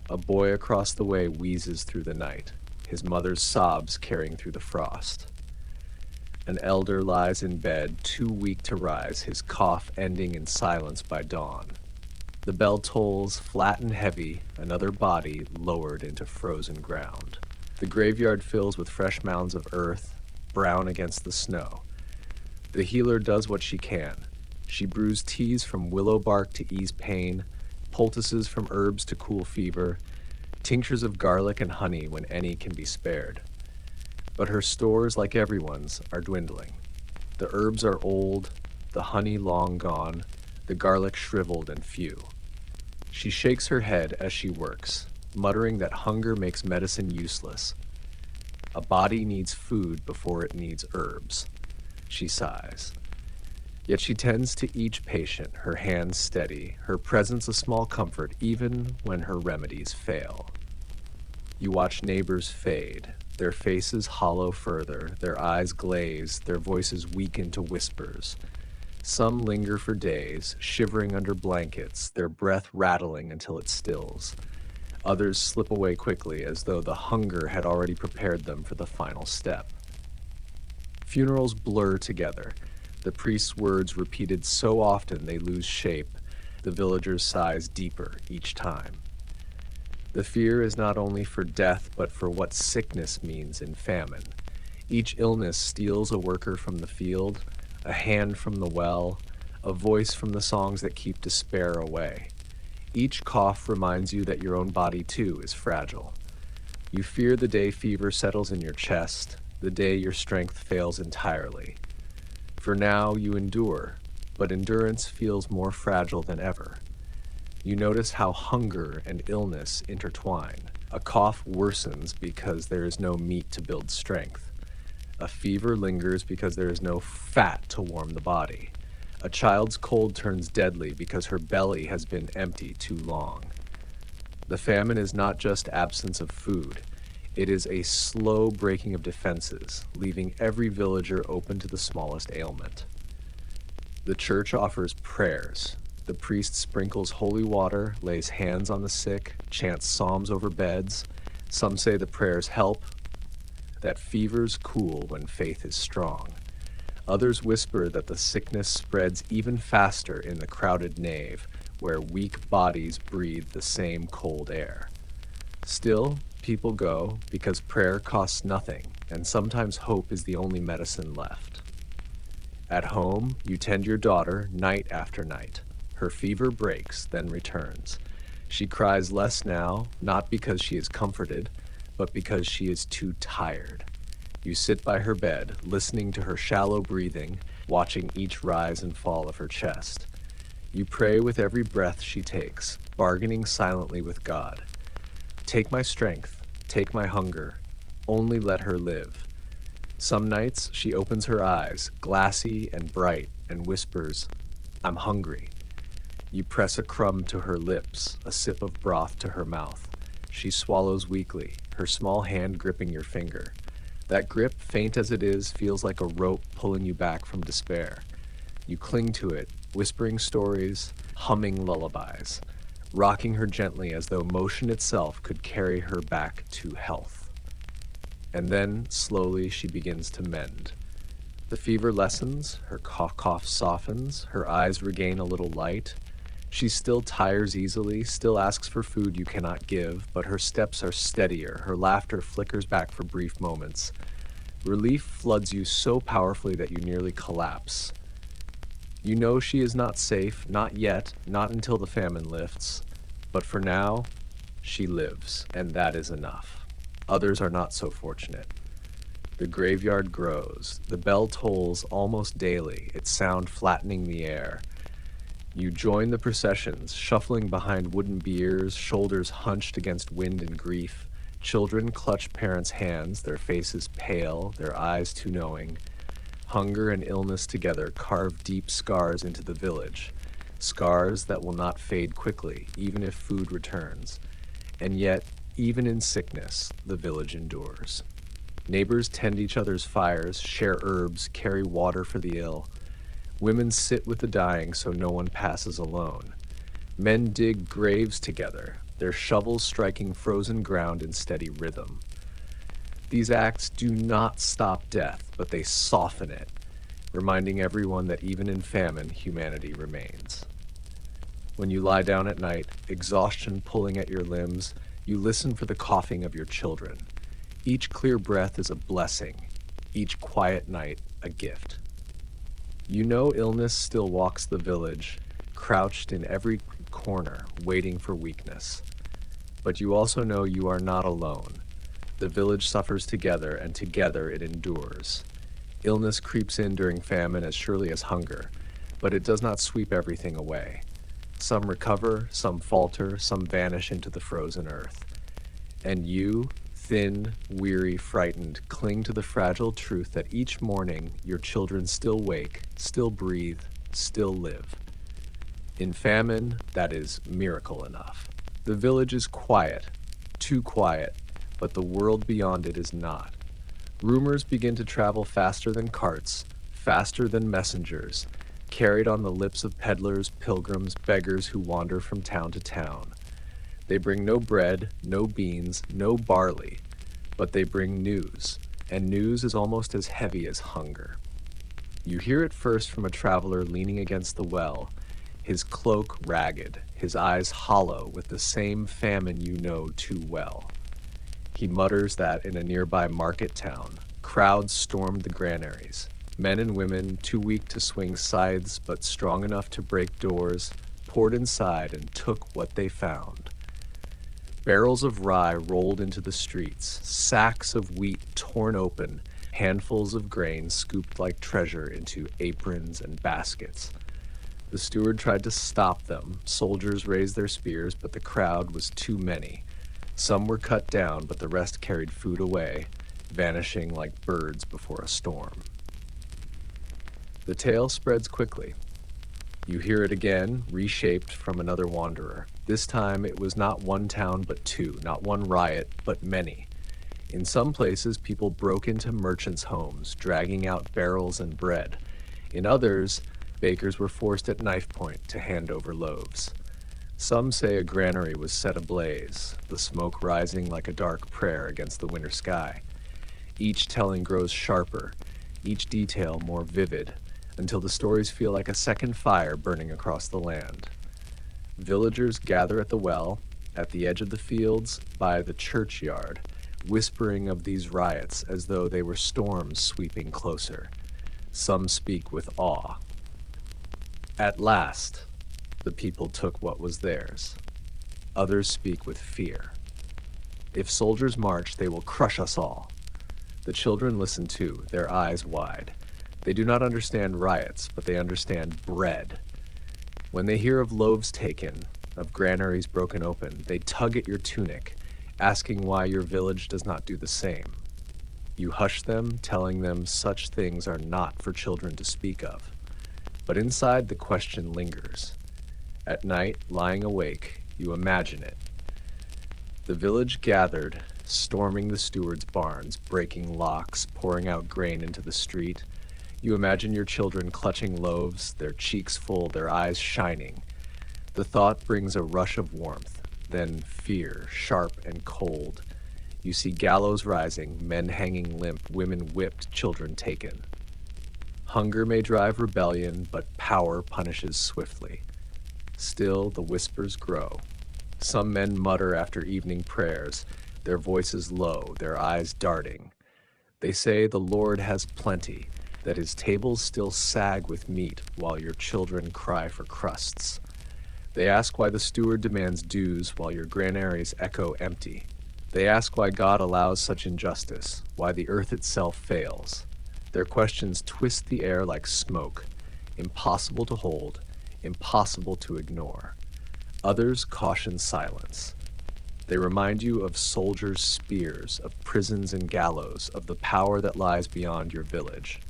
A boy across the way wheezes through the night, his mother's sobs carrying through the frost. An elder lies in bed, too weak to rise, his cough ending in silence by dawn. The bell tolls, flat and heavy, another body lowered into frozen ground. The graveyard fills with fresh mounds of earth, brown against the snow. The healer does what she can. She brews teas from willow bark to ease pain, poultices from herbs to cool fever, tinctures of garlic and honey when any can be spared. But her stores, like everyone's, are dwindling. The herbs are old, the honey long gone, the garlic shriveled and few. She shakes her head as she works, muttering that hunger makes medicine useless. A body needs food before it needs herbs. She sighs. Yet she tends to each patient, her hands steady, her presence a small comfort even when her remedies fail. You watch neighbors fade, their faces hollow further, their eyes glaze, their voices weaken to whispers. Some linger for days, shivering under blankets, their breath rattling until it stills. Others slip away quickly as though the hunger had already prepared them for the final step. Funerals blur together, the priest's words repeated so often they lose shape, the villagers' sighs deeper each time. The fear is not only for death, but for what sickness means in famine. Each illness steals a worker from the field, a hand from the well, a voice from the songs that keep despair away. Each cough reminds you that your own body too is fragile. You fear the day fever settles in your chest, the day your strength fails entirely. For now you endure, but endurance feels more fragile than ever. You notice how hunger and illness intertwine. A cough worsens because there is no meat to build strength. A fever lingers because there is no fat to warm the body. A child's cold turns deadly because her belly has been empty too long. The famine is not just absence of food. It is a slow breaking of defenses, leaving every villager open to the smallest ailment. The church offers prayers. The priest sprinkles holy water, lays hands on the sick, chants psalms over beds. Some say the prayers help, that fevers cool when faith is strong. Others whisper that the sickness spreads even faster in the crowded nave, where weak bodies breathe the same cold air. Still, people go because prayer costs nothing, and sometimes hope is the only medicine left. At home, you tend your daughter night after night. Her fever breaks, then returns. She cries less now, not because she is comforted, but because she is too tired. You sit by her bed, listening to her shallow breathing, watching each rise and fall of her chest. You pray with every breath she takes, bargaining silently with God. Take my strength, take my hunger, only let her live. Some nights she opens her eyes, glassy and bright, and whispers, "I'm hungry." You press a crumb to her lips, a sip of broth to her mouth. She swallows weakly, her small hand gripping your finger. That grip, faint as it is, feels like a rope pulling you back from despair. You cling to it, whispering stories, humming lullabies, rocking her gently as though motion itself could carry her back to health. And then, slowly, she begins to mend. The fever lessens, her cough softens, her eyes regain a little light. She still tires easily, still asks for food you cannot give, but her steps are steadier, her laughter flickers back for brief moments. Relief floods you so powerfully that you nearly collapse. You know she is not safe, not yet, not until the famine lifts. But for now, she lives, and that is enough. Others are not so fortunate. The graveyard grows. The bell tolls almost daily, its sound flattening the air. You join the processions, shuffling behind wooden biers, shoulders hunched against wind and grief. Children clutch parents' hands, their faces pale, their eyes too knowing. Hunger and illness together carve deep scars into the village, scars that will not fade quickly, even if food returns. And yet, even in sickness, the village endures. Neighbors tend each other's fires, share herbs, carry water for the ill. Women sit with the dying so no one passes alone. Men dig graves together, their shovels striking frozen ground in steady rhythm. These acts do not stop death, but they soften it, reminding everyone that even in famine, humanity remains. When you lie down at night, exhaustion pulling at your limbs, you listen for the coughing of your children. Each clear breath is a blessing, each quiet night a gift. You know illness still walks the village, crouched in every isolated corner, waiting for weakness. But you also know you are not alone. The village suffers together, and together it endures. Illness creeps in during famine as surely as hunger, but it does not sweep everything away. Some recover, some falter, some vanish into the frozen earth. And you, thin, weary, frightened, cling to the fragile truth that each morning your children still wake, still breathe, still live. In famine, that is miracle enough. The village is quiet, too quiet, but the world beyond it is not. Rumors begin to travel faster than carts, faster than messengers, carried on the lips of peddlers, pilgrims, beggars who wander from town to town. They bring no bread, no beans, no barley, but they bring news, and news is almost as heavy as hunger. You hear it first from a traveler leaning against the well, his cloak ragged, his eyes hollow with the same famine you know too well. He mutters that in a nearby market town, crowds stormed the granaries. Men and women, too weak to swing scythes but strong enough to break doors, poured inside and took what they found. Barrels of rye rolled into the streets, sacks of wheat torn open, handfuls of grain scooped like treasure into aprons and baskets. The steward tried to stop them. Soldiers raised their spears, but the crowd was too many. Some were cut down, but the rest carried food away, vanishing like birds before a storm. The tale spreads quickly. You hear it again, reshaped from another wanderer. This time it was not one town but two, not one riot, but many. In some places, people broke into merchants' homes, dragging out barrels and bread. In others, bakers were forced at knife point to hand over loaves. Some say a granary was set ablaze, the smoke rising like a dark prayer against the winter sky. Each telling grows sharper, each detail more vivid, until the stories feel like a second fire burning across the land. Villagers gather at the well, at the edge of the fields, by the churchyard, whispering of these riots as though they were storms sweeping closer. Some speak with awe. At last, the people took what was theirs. Others speak with fear. If soldiers march, they will crush us all. The children listen too, their eyes wide. They do not understand riots, but they understand bread. When they hear of loaves taken, of granaries broken open, they tug at your tunic, asking why your village does not do the same. You hush them, telling them such things are not for children to speak of. But inside the question lingers. At night, lying awake, you imagine it. The village gathered, storming the steward's barns, breaking locks, pouring out grain into the street. You imagine your children clutching loaves, their cheeks full, their eyes shining. The thought brings a rush of warmth, then fear, sharp and cold. You see gallows rising, men hanging limp, women whipped, children taken. Hunger may drive rebellion, but power punishes swiftly. Still, the whispers grow. Some men mutter after evening prayers, their voices low, their eyes darting. They say the Lord has plenty, that his tables still sag with meat while your children cry for crusts. They ask why the steward demands dues while your granaries echo empty. They ask why God allows such injustice, why the earth itself fails. Their questions twist the air like smoke, impossible to hold, impossible to ignore. Others caution silence. They remind you of soldiers' spears, of prisons and gallows, of the power that lies beyond your village.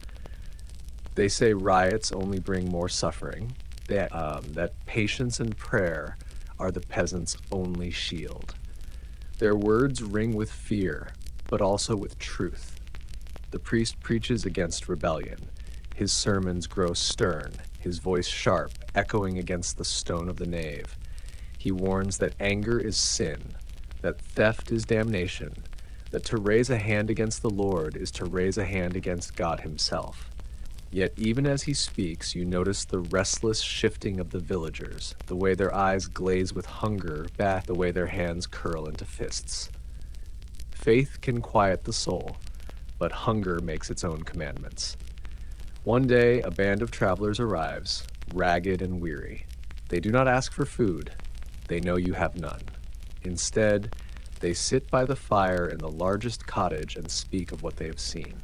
They say riots only bring more suffering, that patience and prayer are the peasants' only shield. Their words ring with fear, but also with truth. The priest preaches against rebellion. His sermons grow stern, his voice sharp, echoing against the stone of the nave. He warns that anger is sin, that theft is damnation, that to raise a hand against the Lord is to raise a hand against God himself. Yet even as he speaks, you notice the restless shifting of the villagers, the way their eyes glaze with hunger, back the way their hands curl into fists. Faith can quiet the soul, but hunger makes its own commandments. One day, a band of travelers arrives, ragged and weary. They do not ask for food. They know you have none. Instead, they sit by the fire in the largest cottage and speak of what they have seen.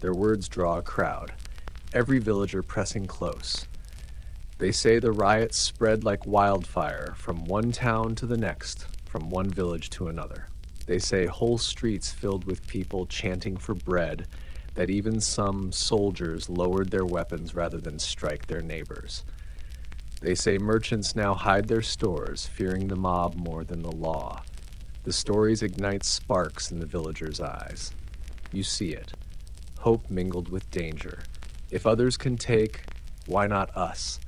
Their words draw a crowd, every villager pressing close. They say the riots spread like wildfire from one town to the next, from one village to another. They say whole streets filled with people chanting for bread, that even some soldiers lowered their weapons rather than strike their neighbors. They say merchants now hide their stores, fearing the mob more than the law. The stories ignite sparks in the villagers' eyes. You see it, hope mingled with danger. If others can take, why not us?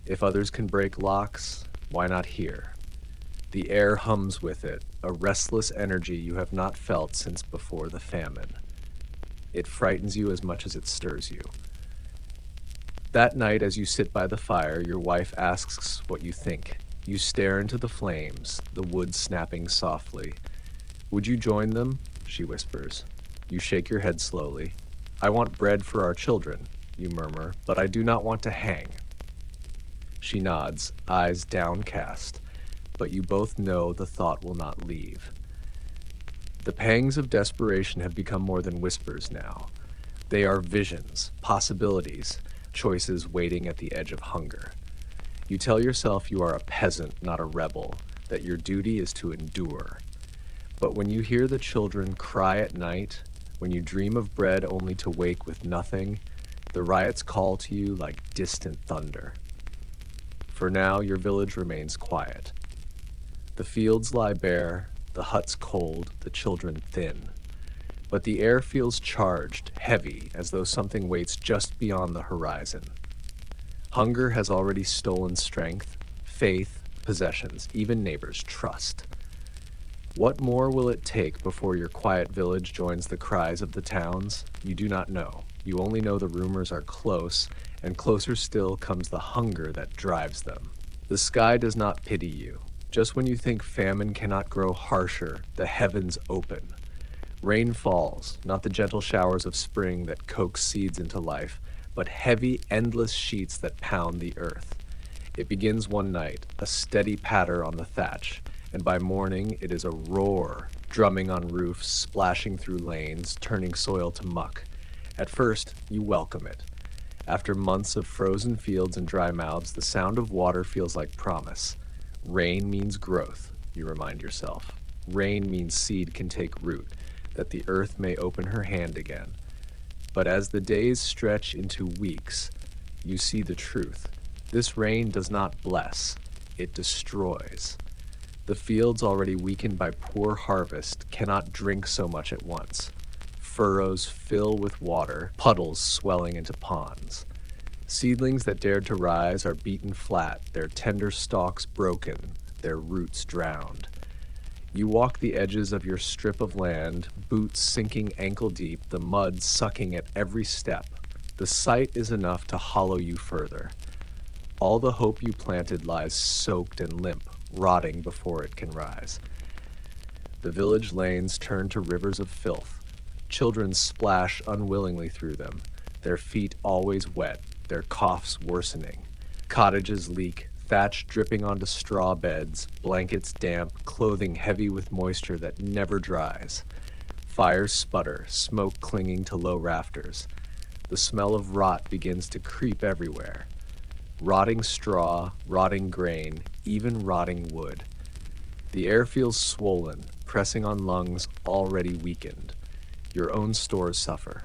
If others can break locks, why not here? The air hums with it, a restless energy you have not felt since before the famine. It frightens you as much as it stirs you. That night, as you sit by the fire, your wife asks what you think. You stare into the flames, the wood snapping softly. "Would you join them?" she whispers. You shake your head slowly. "I want bread for our children," you murmur, "but I do not want to hang." She nods, eyes downcast, but you both know the thought will not leave. The pangs of desperation have become more than whispers now. They are visions, possibilities, choices waiting at the edge of hunger. You tell yourself you are a peasant, not a rebel, that your duty is to endure. But when you hear the children cry at night, when you dream of bread only to wake with nothing, the riots call to you like distant thunder. For now, your village remains quiet. The fields lie bare, the huts cold, the children thin. But the air feels charged, heavy, as though something waits just beyond the horizon. Hunger has already stolen strength, faith, possessions, even neighbors' trust. What more will it take before your quiet village joins the cries of the towns? You do not know. You only know the rumors are close, and closer still comes the hunger that drives them. The sky does not pity you. Just when you think famine cannot grow harsher, the heavens open. Rain falls, not the gentle showers of spring that coax seeds into life, but heavy, endless sheets that pound the earth. It begins one night, a steady patter on the thatch, and by morning it is a roar, drumming on roofs, splashing through lanes, turning soil to muck. At first, you welcome it. After months of frozen fields and dry mouths, the sound of water feels like promise. Rain means growth, you remind yourself. Rain means seed can take root, that the earth may open her hand again. But as the days stretch into weeks, you see the truth. This rain does not bless, it destroys. The fields, already weakened by poor harvest, cannot drink so much at once. Furrows fill with water, puddles swelling into ponds. Seedlings that dared to rise are beaten flat, their tender stalks broken, their roots drowned. You walk the edges of your strip of land, boots sinking ankle deep, the mud sucking at every step. The sight is enough to hollow you further. All the hope you planted lies soaked and limp, rotting before it can rise. The village lanes turn to rivers of filth. Children splash unwillingly through them, their feet always wet, their coughs worsening. Cottages leak, thatch dripping onto straw beds, blankets damp, clothing heavy with moisture that never dries. Fires sputter, smoke clinging to low rafters. The smell of rot begins to creep everywhere. Rotting straw, rotting grain, even rotting wood. The air feels swollen, pressing on lungs already weakened. Your own stores suffer.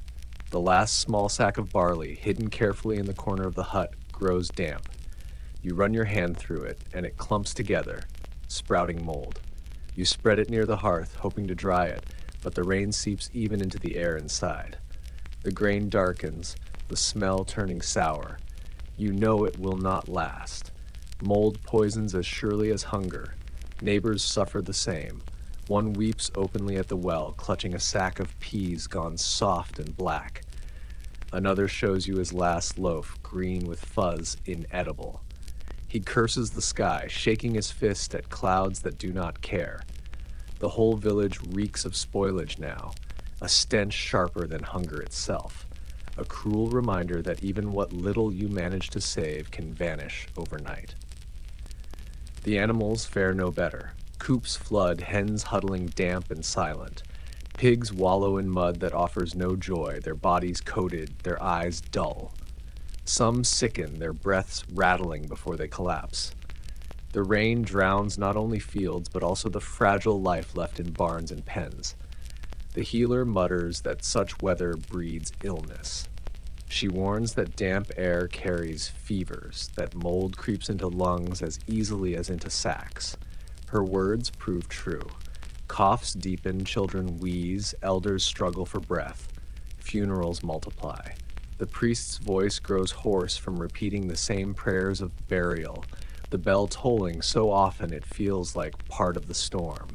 The last small sack of barley, hidden carefully in the corner of the hut, grows damp. You run your hand through it, and it clumps together, sprouting mold. You spread it near the hearth, hoping to dry it, but the rain seeps even into the air inside. The grain darkens, the smell turning sour. You know it will not last. Mold poisons as surely as hunger. Neighbors suffer the same. One weeps openly at the well, clutching a sack of peas gone soft and black. Another shows you his last loaf, green with fuzz, inedible. He curses the sky, shaking his fist at clouds that do not care. The whole village reeks of spoilage now, a stench sharper than hunger itself, a cruel reminder that even what little you manage to save can vanish overnight. The animals fare no better. Coops flood, hens huddling damp and silent. Pigs wallow in mud that offers no joy, their bodies coated, their eyes dull. Some sicken, their breaths rattling before they collapse. The rain drowns not only fields, but also the fragile life left in barns and pens. The healer mutters that such weather breeds illness. She warns that damp air carries fevers, that mold creeps into lungs as easily as into sacks. Her words prove true. Coughs deepen, children wheeze, elders struggle for breath. Funerals multiply. The priest's voice grows hoarse from repeating the same prayers of burial, the bell tolling so often it feels like part of the storm.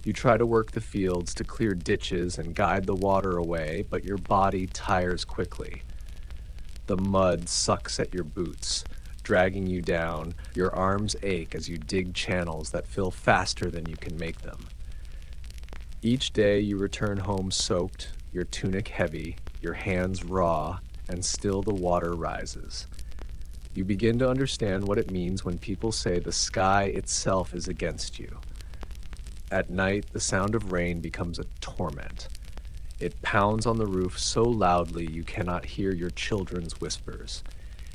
You try to work the fields to clear ditches and guide the water away, but your body tires quickly. The mud sucks at your boots, dragging you down. Your arms ache as you dig channels that fill faster than you can make them. Each day you return home soaked, your tunic heavy, your hands raw, and still the water rises. You begin to understand what it means when people say the sky itself is against you. At night, the sound of rain becomes a torment. It pounds on the roof so loudly you cannot hear your children's whispers.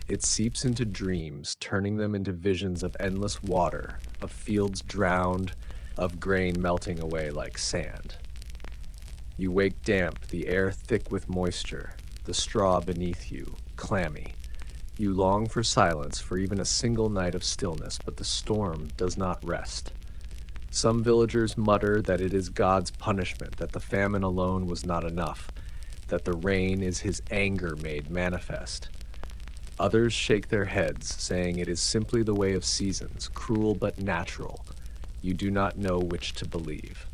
It seeps into dreams, turning them into visions of endless water, of fields drowned, of grain melting away like sand. You wake damp, the air thick with moisture, the straw beneath you, clammy. You long for silence, for even a single night of stillness, but the storm does not rest. Some villagers mutter that it is God's punishment, that the famine alone was not enough, that the rain is his anger made manifest. Others shake their heads, saying it is simply the way of seasons, cruel but natural. You do not know which to believe.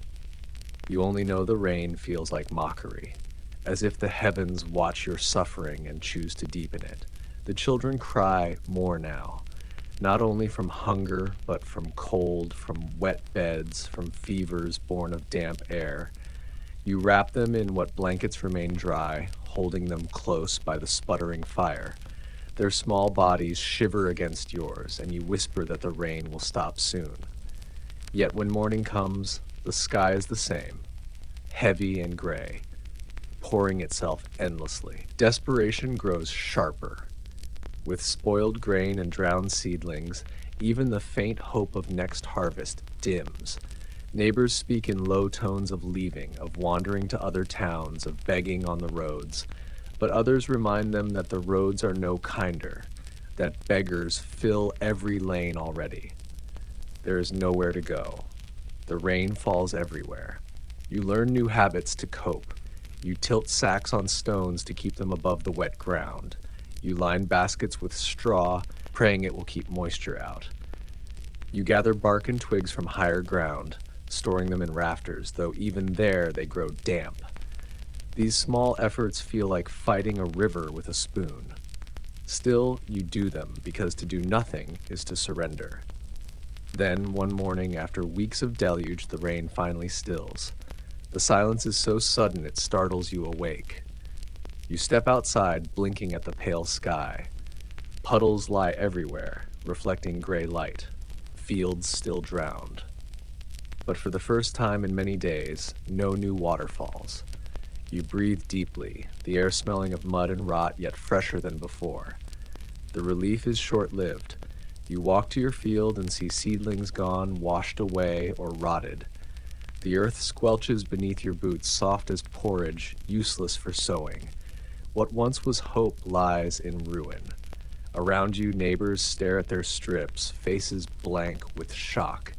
You only know the rain feels like mockery, as if the heavens watch your suffering and choose to deepen it. The children cry more now, not only from hunger, but from cold, from wet beds, from fevers born of damp air. You wrap them in what blankets remain dry, holding them close by the sputtering fire. Their small bodies shiver against yours, and you whisper that the rain will stop soon. Yet when morning comes, the sky is the same, heavy and gray, pouring itself endlessly. Desperation grows sharper. With spoiled grain and drowned seedlings, even the faint hope of next harvest dims. Neighbors speak in low tones of leaving, of wandering to other towns, of begging on the roads. But others remind them that the roads are no kinder, that beggars fill every lane already. There is nowhere to go. The rain falls everywhere. You learn new habits to cope. You tilt sacks on stones to keep them above the wet ground. You line baskets with straw, praying it will keep moisture out. You gather bark and twigs from higher ground, storing them in rafters, though even there they grow damp. These small efforts feel like fighting a river with a spoon. Still, you do them, because to do nothing is to surrender. Then, one morning, after weeks of deluge, the rain finally stills. The silence is so sudden it startles you awake. You step outside, blinking at the pale sky. Puddles lie everywhere, reflecting gray light. Fields still drowned. But for the first time in many days, no new waterfalls. You breathe deeply, the air smelling of mud and rot, yet fresher than before. The relief is short-lived. You walk to your field and see seedlings gone, washed away, or rotted. The earth squelches beneath your boots, soft as porridge, useless for sowing. What once was hope lies in ruin. Around you, neighbors stare at their strips, faces blank with shock.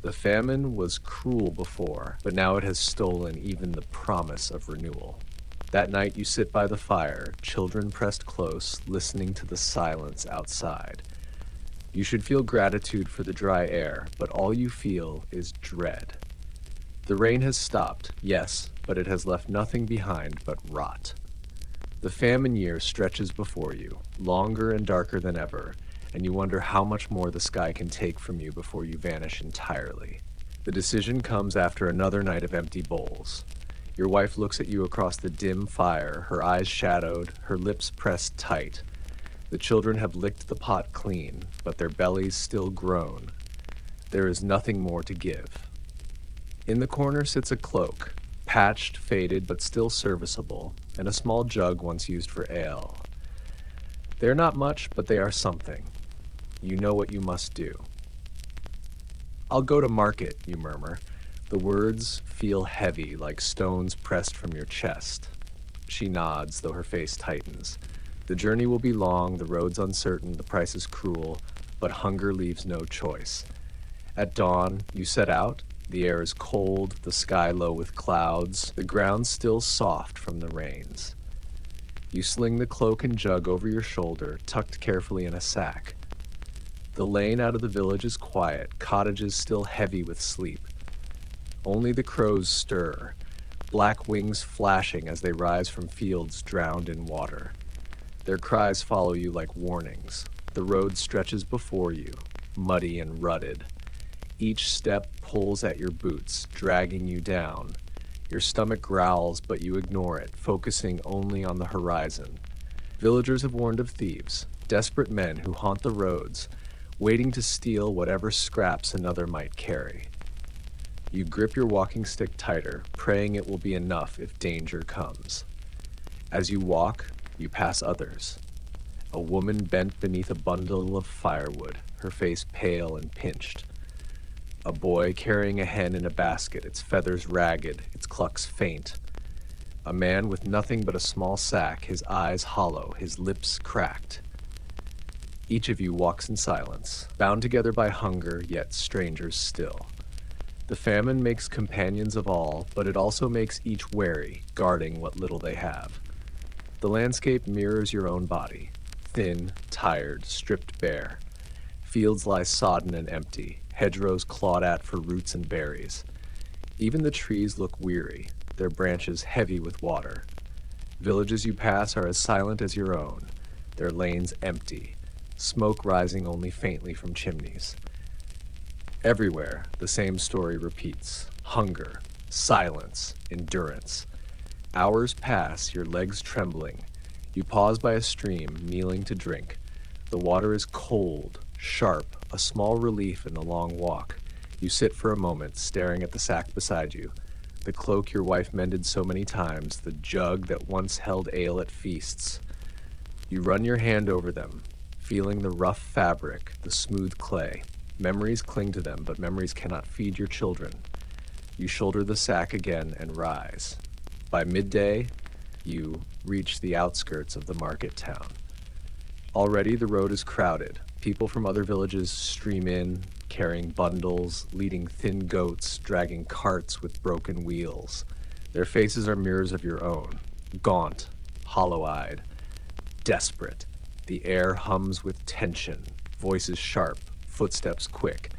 The famine was cruel before, but now it has stolen even the promise of renewal. That night you sit by the fire, children pressed close, listening to the silence outside. You should feel gratitude for the dry air, but all you feel is dread. The rain has stopped, yes, but it has left nothing behind but rot. The famine year stretches before you, longer and darker than ever, and you wonder how much more the sky can take from you before you vanish entirely. The decision comes after another night of empty bowls. Your wife looks at you across the dim fire, her eyes shadowed, her lips pressed tight. The children have licked the pot clean, but their bellies still groan. There is nothing more to give. In the corner sits a cloak, patched, faded, but still serviceable, and a small jug once used for ale. They are not much, but they are something. You know what you must do. "I'll go to market," you murmur. The words feel heavy, like stones pressed from your chest. She nods, though her face tightens. The journey will be long, the road's uncertain, the price is cruel, but hunger leaves no choice. At dawn, you set out. The air is cold, the sky low with clouds, the ground still soft from the rains. You sling the cloak and jug over your shoulder, tucked carefully in a sack. The lane out of the village is quiet, cottages still heavy with sleep. Only the crows stir, black wings flashing as they rise from fields drowned in water. Their cries follow you like warnings. The road stretches before you, muddy and rutted. Each step pulls at your boots, dragging you down. Your stomach growls, but you ignore it, focusing only on the horizon. Villagers have warned of thieves, desperate men who haunt the roads, waiting to steal whatever scraps another might carry. You grip your walking stick tighter, praying it will be enough if danger comes. As you walk, you pass others. A woman bent beneath a bundle of firewood, her face pale and pinched. A boy carrying a hen in a basket, its feathers ragged, its clucks faint. A man with nothing but a small sack, his eyes hollow, his lips cracked. Each of you walks in silence, bound together by hunger, yet strangers still. The famine makes companions of all, but it also makes each wary, guarding what little they have. The landscape mirrors your own body, thin, tired, stripped bare. Fields lie sodden and empty, hedgerows clawed at for roots and berries. Even the trees look weary, their branches heavy with water. Villages you pass are as silent as your own, their lanes empty, smoke rising only faintly from chimneys. Everywhere, the same story repeats. Hunger, silence, endurance. Hours pass, your legs trembling. You pause by a stream, kneeling to drink. The water is cold, sharp, a small relief in the long walk. You sit for a moment, staring at the sack beside you. The cloak your wife mended so many times, the jug that once held ale at feasts. You run your hand over them, feeling the rough fabric, the smooth clay. Memories cling to them, but memories cannot feed your children. You shoulder the sack again and rise. By midday, you reach the outskirts of the market town. Already the road is crowded. People from other villages stream in, carrying bundles, leading thin goats, dragging carts with broken wheels. Their faces are mirrors of your own, gaunt, hollow-eyed, desperate. The air hums with tension, voices sharp, footsteps quick.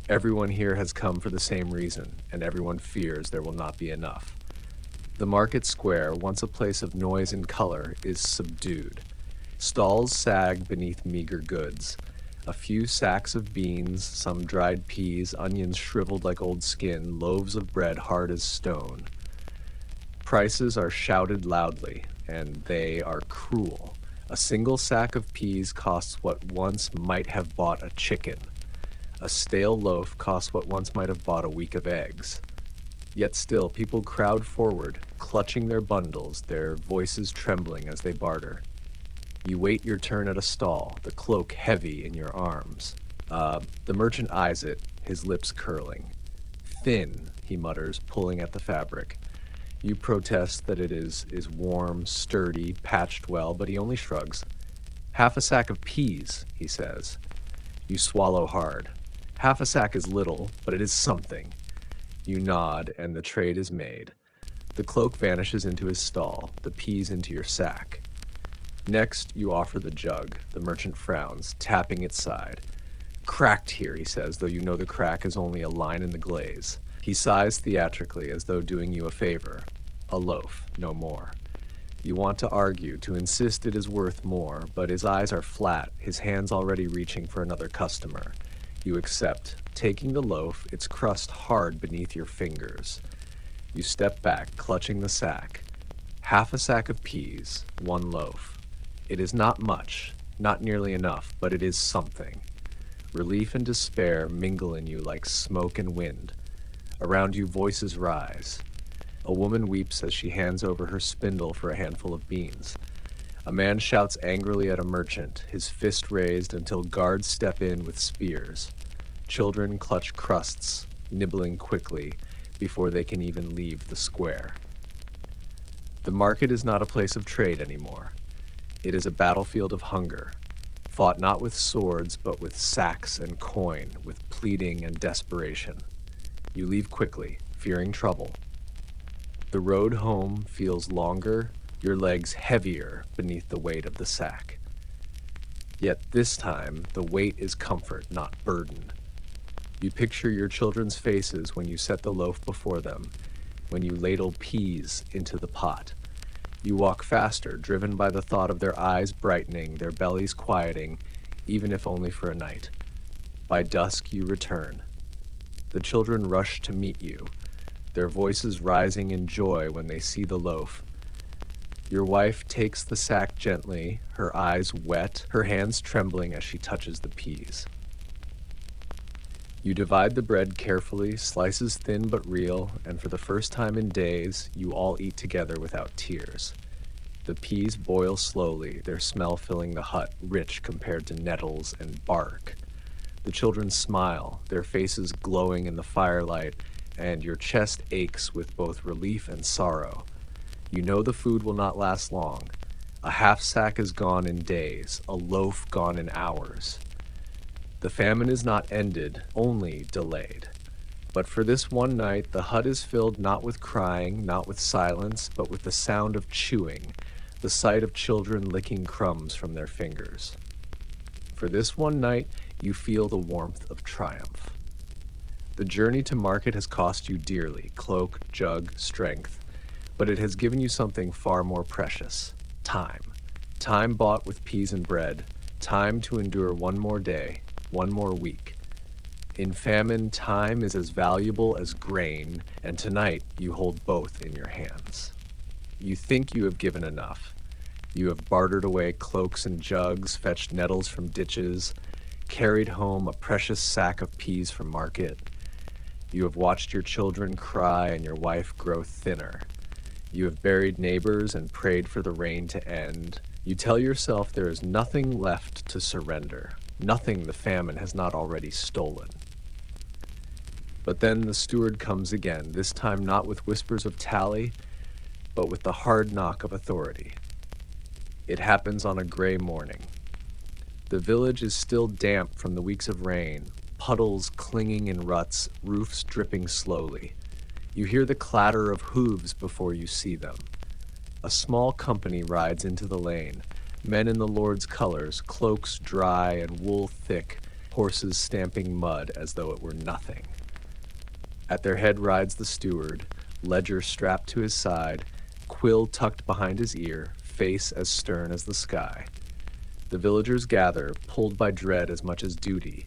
Everyone here has come for the same reason, and everyone fears there will not be enough. The market square, once a place of noise and color, is subdued. Stalls sag beneath meager goods. A few sacks of beans, some dried peas, onions shriveled like old skin, loaves of bread hard as stone. Prices are shouted loudly, and they are cruel. A single sack of peas costs what once might have bought a chicken. A stale loaf costs what once might have bought a week of eggs. Yet still, people crowd forward, clutching their bundles, their voices trembling as they barter. You wait your turn at a stall, the cloak heavy in your arms. The merchant eyes it, his lips curling. "Thin," he mutters, pulling at the fabric. You protest that it is warm, sturdy, patched well, but he only shrugs. "Half a sack of peas," he says. You swallow hard. Half a sack is little, but it is something. You nod, and the trade is made. The cloak vanishes into his stall, the peas into your sack. Next, you offer the jug. The merchant frowns, tapping its side. "Cracked here," he says, though you know the crack is only a line in the glaze. He sighs theatrically, as though doing you a favor. A loaf, no more. You want to argue, to insist it is worth more, but his eyes are flat, his hands already reaching for another customer. You accept, taking the loaf, its crust hard beneath your fingers. You step back, clutching the sack. Half a sack of peas, one loaf. It is not much, not nearly enough, but it is something. Relief and despair mingle in you like smoke and wind. Around you, voices rise. A woman weeps as she hands over her spindle for a handful of beans. A man shouts angrily at a merchant, his fist raised until guards step in with spears. Children clutch crusts, nibbling quickly before they can even leave the square. The market is not a place of trade anymore. It is a battlefield of hunger, fought not with swords but with sacks and coin, with pleading and desperation. You leave quickly, fearing trouble. The road home feels longer, your legs heavier beneath the weight of the sack. Yet this time, the weight is comfort, not burden. You picture your children's faces when you set the loaf before them, when you ladle peas into the pot. You walk faster, driven by the thought of their eyes brightening, their bellies quieting, even if only for a night. By dusk, you return. The children rush to meet you, their voices rising in joy when they see the loaf. Your wife takes the sack gently, her eyes wet, her hands trembling as she touches the peas. You divide the bread carefully, slices thin but real, and for the first time in days, you all eat together without tears. The peas boil slowly, their smell filling the hut, rich compared to nettles and bark. The children smile, their faces glowing in the firelight, and your chest aches with both relief and sorrow. You know the food will not last long. A half sack is gone in days, a loaf gone in hours. The famine is not ended, only delayed. But for this one night, the hut is filled not with crying, not with silence, but with the sound of chewing, the sight of children licking crumbs from their fingers. For this one night, you feel the warmth of triumph. The journey to market has cost you dearly, cloak, jug, strength, but it has given you something far more precious, time. Time bought with peas and bread, time to endure one more day, one more week. In famine, time is as valuable as grain, and tonight you hold both in your hands. You think you have given enough. You have bartered away cloaks and jugs, fetched nettles from ditches, carried home a precious sack of peas from market. You have watched your children cry and your wife grow thinner. You have buried neighbors and prayed for the rain to end. You tell yourself there is nothing left to surrender, nothing the famine has not already stolen. But then the steward comes again, this time not with whispers of tally, but with the hard knock of authority. It happens on a gray morning. The village is still damp from the weeks of rain, puddles clinging in ruts, roofs dripping slowly. You hear the clatter of hooves before you see them. A small company rides into the lane, men in the Lord's colors, cloaks dry and wool thick, horses stamping mud as though it were nothing. At their head rides the steward, ledger strapped to his side, quill tucked behind his ear, face as stern as the sky. The villagers gather, pulled by dread as much as duty.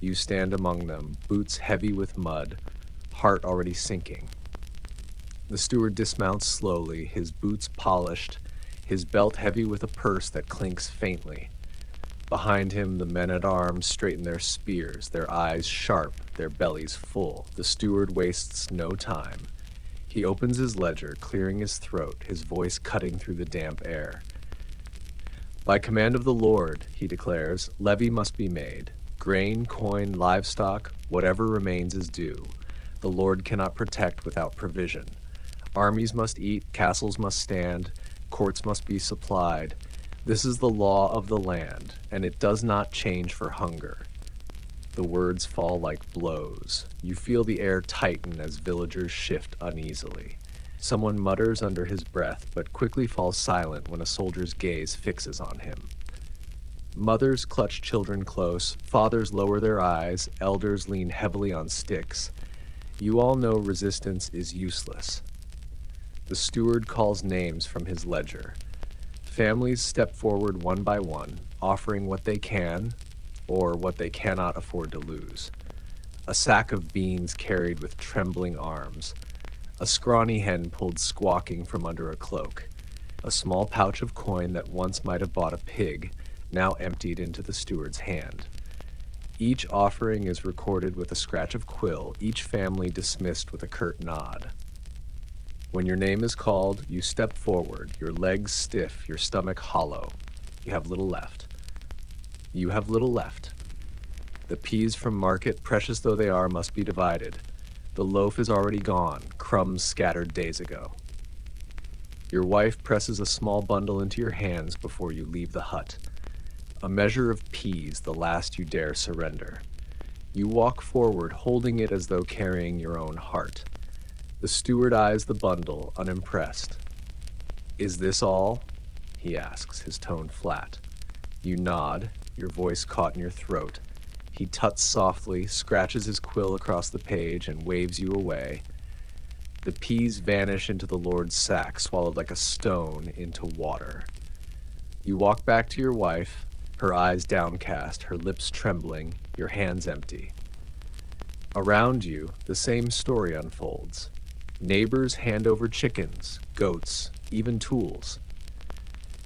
You stand among them, boots heavy with mud, heart already sinking. The steward dismounts slowly, his boots polished, his belt heavy with a purse that clinks faintly. Behind him, the men-at-arms straighten their spears, their eyes sharp, their bellies full. The steward wastes no time. He opens his ledger, clearing his throat, his voice cutting through the damp air. By command of the Lord, he declares, levy must be made. Grain, coin, livestock, whatever remains is due. The Lord cannot protect without provision. Armies must eat, castles must stand, courts must be supplied. This is the law of the land, and it does not change for hunger. The words fall like blows. You feel the air tighten as villagers shift uneasily. Someone mutters under his breath, but quickly falls silent when a soldier's gaze fixes on him. Mothers clutch children close, fathers lower their eyes, elders lean heavily on sticks. You all know resistance is useless. The steward calls names from his ledger. Families step forward one by one, offering what they can, or what they cannot afford to lose. A sack of beans carried with trembling arms. A scrawny hen pulled squawking from under a cloak. A small pouch of coin that once might have bought a pig, now emptied into the steward's hand. Each offering is recorded with a scratch of quill, each family dismissed with a curt nod. When your name is called, you step forward, your legs stiff, your stomach hollow. You have little left. You have little left. The peas from market, precious though they are, must be divided. The loaf is already gone, crumbs scattered days ago. Your wife presses a small bundle into your hands before you leave the hut. A measure of peas, the last you dare surrender. You walk forward, holding it as though carrying your own heart. The steward eyes the bundle, unimpressed. "Is this all?" he asks, his tone flat. You nod, your voice caught in your throat. He tuts softly, scratches his quill across the page, and waves you away. The peas vanish into the Lord's sack, swallowed like a stone into water. You walk back to your wife, her eyes downcast, her lips trembling, your hands empty. Around you, the same story unfolds. Neighbors hand over chickens, goats, even tools.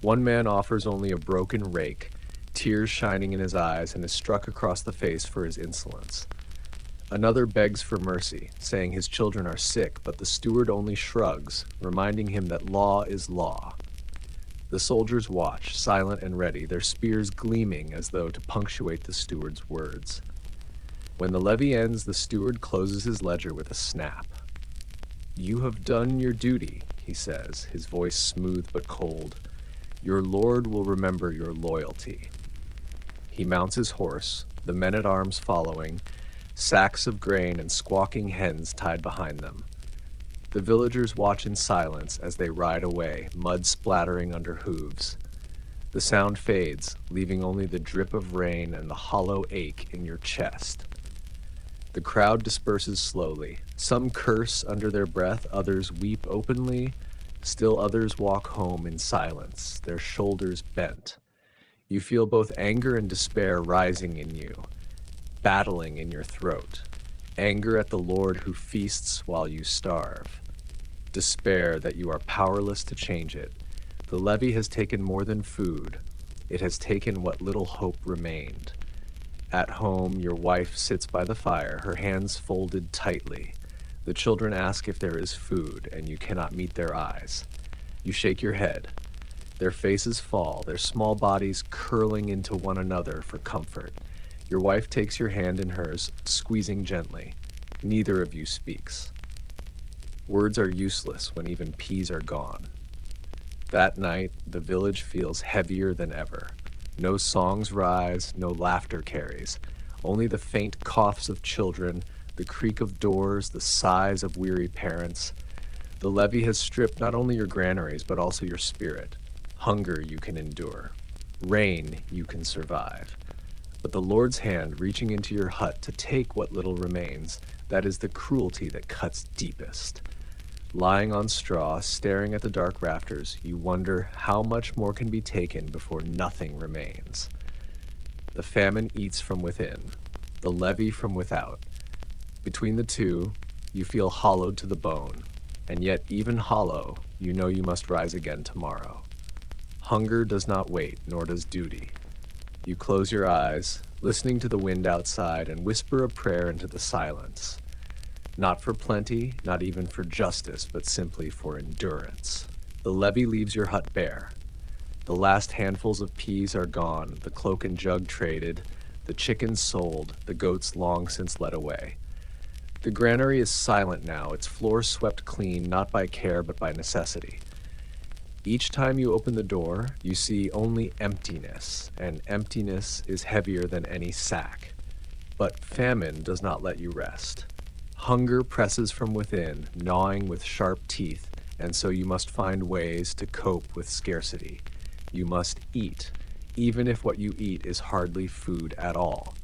One man offers only a broken rake, tears shining in his eyes, and is struck across the face for his insolence. Another begs for mercy, saying his children are sick, but the steward only shrugs, reminding him that law is law. The soldiers watch, silent and ready, their spears gleaming as though to punctuate the steward's words. When the levy ends, the steward closes his ledger with a snap. "You have done your duty," he says, his voice smooth but cold. "Your Lord will remember your loyalty." He mounts his horse, the men-at-arms following, sacks of grain and squawking hens tied behind them. The villagers watch in silence as they ride away, mud splattering under hooves. The sound fades, leaving only the drip of rain and the hollow ache in your chest. The crowd disperses slowly. Some curse under their breath, others weep openly, still others walk home in silence, their shoulders bent. You feel both anger and despair rising in you, battling in your throat. Anger at the Lord who feasts while you starve. Despair that you are powerless to change it. The levy has taken more than food. It has taken what little hope remained. At home, your wife sits by the fire, her hands folded tightly. The children ask if there is food, and you cannot meet their eyes. You shake your head. Their faces fall, their small bodies curling into one another for comfort. Your wife takes your hand in hers, squeezing gently. Neither of you speaks. Words are useless when even peas are gone. That night, the village feels heavier than ever. No songs rise, no laughter carries. Only the faint coughs of children, the creak of doors, the sighs of weary parents. The levy has stripped not only your granaries, but also your spirit. Hunger you can endure. Rain you can survive. But the Lord's hand reaching into your hut to take what little remains, that is the cruelty that cuts deepest. Lying on straw, staring at the dark rafters, you wonder how much more can be taken before nothing remains. The famine eats from within, the levy from without. Between the two, you feel hollowed to the bone, and yet even hollow, you know you must rise again tomorrow. Hunger does not wait, nor does duty. You close your eyes, listening to the wind outside, and whisper a prayer into the silence. Not for plenty, not even for justice, but simply for endurance. The levy leaves your hut bare. The last handfuls of peas are gone, the cloak and jug traded, the chickens sold, the goats long since led away. The granary is silent now, its floor swept clean, not by care but by necessity. Each time you open the door, you see only emptiness, and emptiness is heavier than any sack. But famine does not let you rest. Hunger presses from within, gnawing with sharp teeth, and so you must find ways to cope with scarcity. You must eat, even if what you eat is hardly food at all.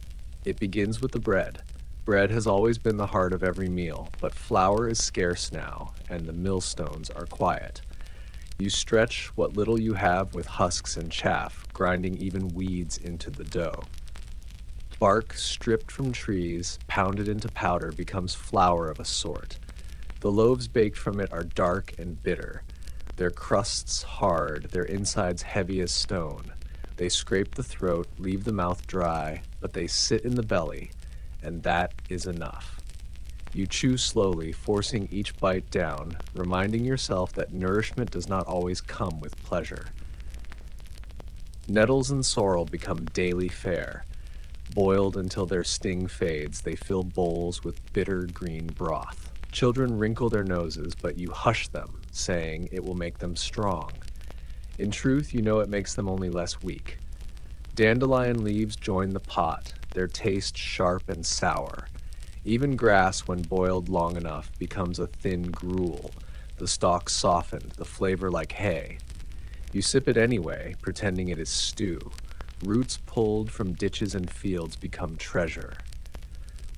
It begins with the bread. Bread has always been the heart of every meal, but flour is scarce now, and the millstones are quiet. You stretch what little you have with husks and chaff, grinding even weeds into the dough. Bark stripped from trees, pounded into powder, becomes flour of a sort. The loaves baked from it are dark and bitter, their crusts hard, their insides heavy as stone. They scrape the throat, leave the mouth dry, but they sit in the belly, and that is enough. You chew slowly, forcing each bite down, reminding yourself that nourishment does not always come with pleasure. Nettles and sorrel become daily fare. Boiled until their sting fades, they fill bowls with bitter green broth. Children wrinkle their noses, but you hush them, saying it will make them strong. In truth, you know it makes them only less weak. Dandelion leaves join the pot, their taste sharp and sour. Even grass, when boiled long enough, becomes a thin gruel, the stalk softened, the flavor like hay. You sip it anyway, pretending it is stew. Roots pulled from ditches and fields become treasure.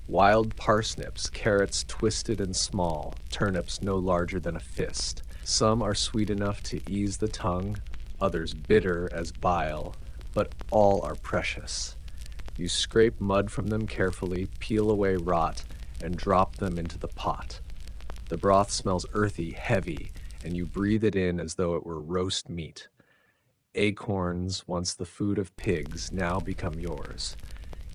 Wild parsnips, carrots twisted and small, turnips no larger than a fist. Some are sweet enough to ease the tongue, others bitter as bile, but all are precious. You scrape mud from them carefully, peel away rot, and drop them into the pot. The broth smells earthy, heavy, and you breathe it in as though it were roast meat. Acorns, once the food of pigs, now become yours.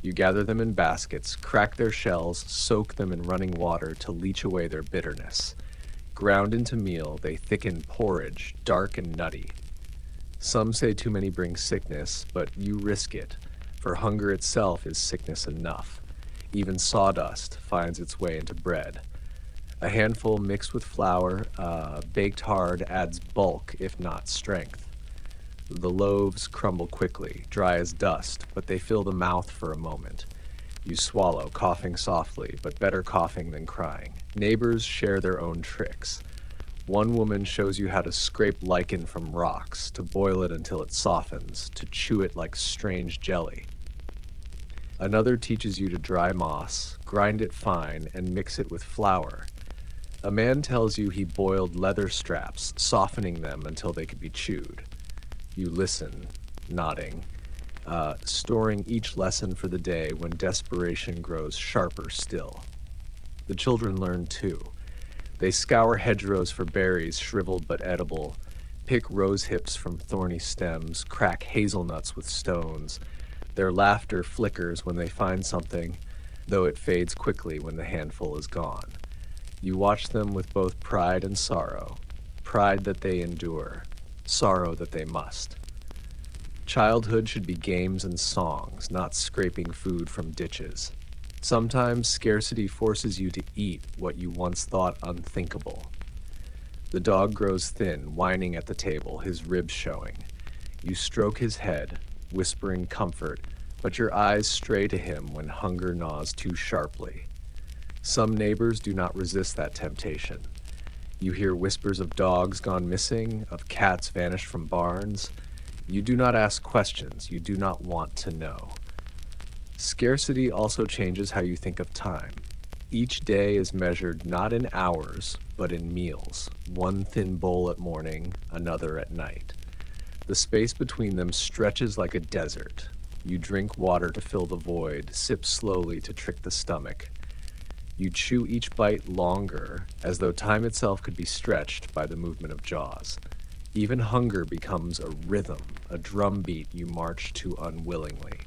You gather them in baskets, crack their shells, soak them in running water to leach away their bitterness. Ground into meal, they thicken porridge, dark and nutty. Some say too many bring sickness, but you risk it, for hunger itself is sickness enough. Even sawdust finds its way into bread. A handful mixed with flour, baked hard, adds bulk, if not strength. The loaves crumble quickly, dry as dust, but they fill the mouth for a moment. You swallow, coughing softly, but better coughing than crying. Neighbors share their own tricks. One woman shows you how to scrape lichen from rocks, to boil it until it softens, to chew it like strange jelly. Another teaches you to dry moss, grind it fine, and mix it with flour. A man tells you he boiled leather straps, softening them until they could be chewed. You listen, nodding, storing each lesson for the day when desperation grows sharper still. The children learn too. They scour hedgerows for berries, shriveled but edible, pick rose hips from thorny stems, crack hazelnuts with stones. Their laughter flickers when they find something, though it fades quickly when the handful is gone. You watch them with both pride and sorrow, pride that they endure, sorrow that they must. Childhood should be games and songs, not scraping food from ditches. Sometimes scarcity forces you to eat what you once thought unthinkable. The dog grows thin, whining at the table, his ribs showing. You stroke his head, whispering comfort, but your eyes stray to him when hunger gnaws too sharply. Some neighbors do not resist that temptation. You hear whispers of dogs gone missing, of cats vanished from barns. You do not ask questions, you do not want to know. Scarcity also changes how you think of time. Each day is measured not in hours, but in meals. One thin bowl at morning, another at night. The space between them stretches like a desert. You drink water to fill the void, sip slowly to trick the stomach. You chew each bite longer, as though time itself could be stretched by the movement of jaws. Even hunger becomes a rhythm, a drumbeat you march to unwillingly.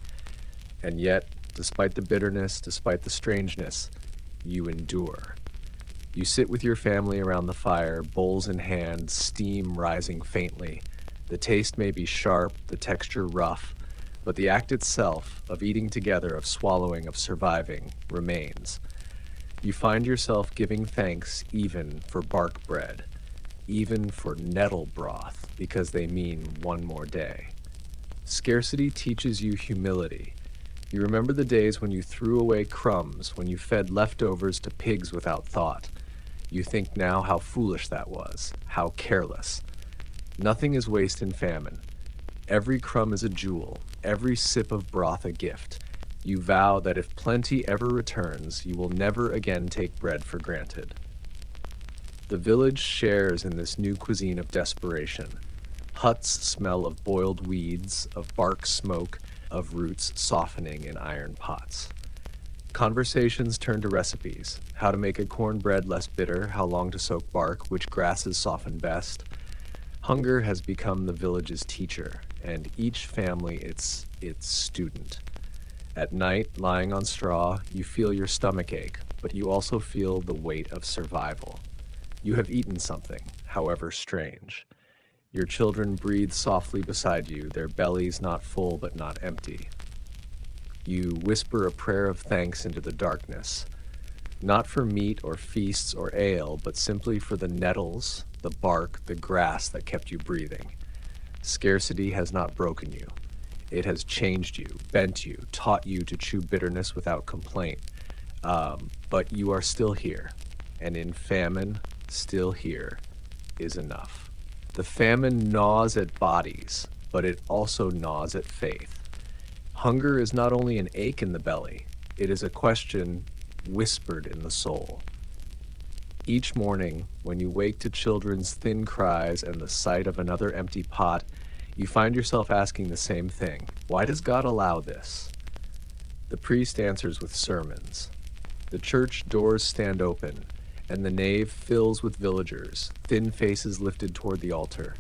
And yet, despite the bitterness, despite the strangeness, you endure. You sit with your family around the fire, bowls in hand, steam rising faintly. The taste may be sharp, the texture rough, but the act itself, of eating together, of swallowing, of surviving, remains. You find yourself giving thanks even for bark bread, even for nettle broth, because they mean one more day. Scarcity teaches you humility. You remember the days when you threw away crumbs, when you fed leftovers to pigs without thought. You think now how foolish that was, how careless. Nothing is waste in famine. Every crumb is a jewel, every sip of broth a gift. You vow that if plenty ever returns, you will never again take bread for granted. The village shares in this new cuisine of desperation. Huts smell of boiled weeds, of bark smoke, of roots softening in iron pots. Conversations turn to recipes, how to make a cornbread less bitter, how long to soak bark, which grasses soften best. Hunger has become the village's teacher, and each family its student. At night, lying on straw, you feel your stomach ache, but you also feel the weight of survival. You have eaten something, however strange. Your children breathe softly beside you, their bellies not full but not empty. You whisper a prayer of thanks into the darkness, not for meat or feasts or ale, but simply for the nettles, the bark, the grass that kept you breathing. Scarcity has not broken you. It has changed you, bent you, taught you to chew bitterness without complaint. But you are still here, and in famine, still here is enough. The famine gnaws at bodies, but it also gnaws at faith. Hunger is not only an ache in the belly, it is a question whispered in the soul. Each morning, when you wake to children's thin cries and the sight of another empty pot, you find yourself asking the same thing. Why does God allow this? The priest answers with sermons. The church doors stand open, and the nave fills with villagers, thin faces lifted toward the altar.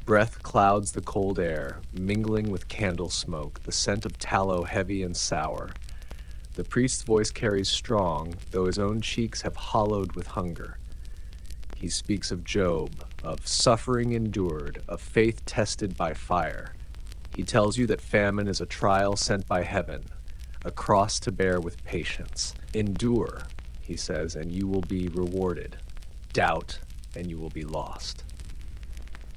Breath clouds the cold air, mingling with candle smoke, the scent of tallow heavy and sour. The priest's voice carries strong, though his own cheeks have hollowed with hunger. He speaks of Job, of suffering endured, of faith tested by fire. He tells you that famine is a trial sent by heaven, a cross to bear with patience. Endure, he says, and you will be rewarded. Doubt, and you will be lost.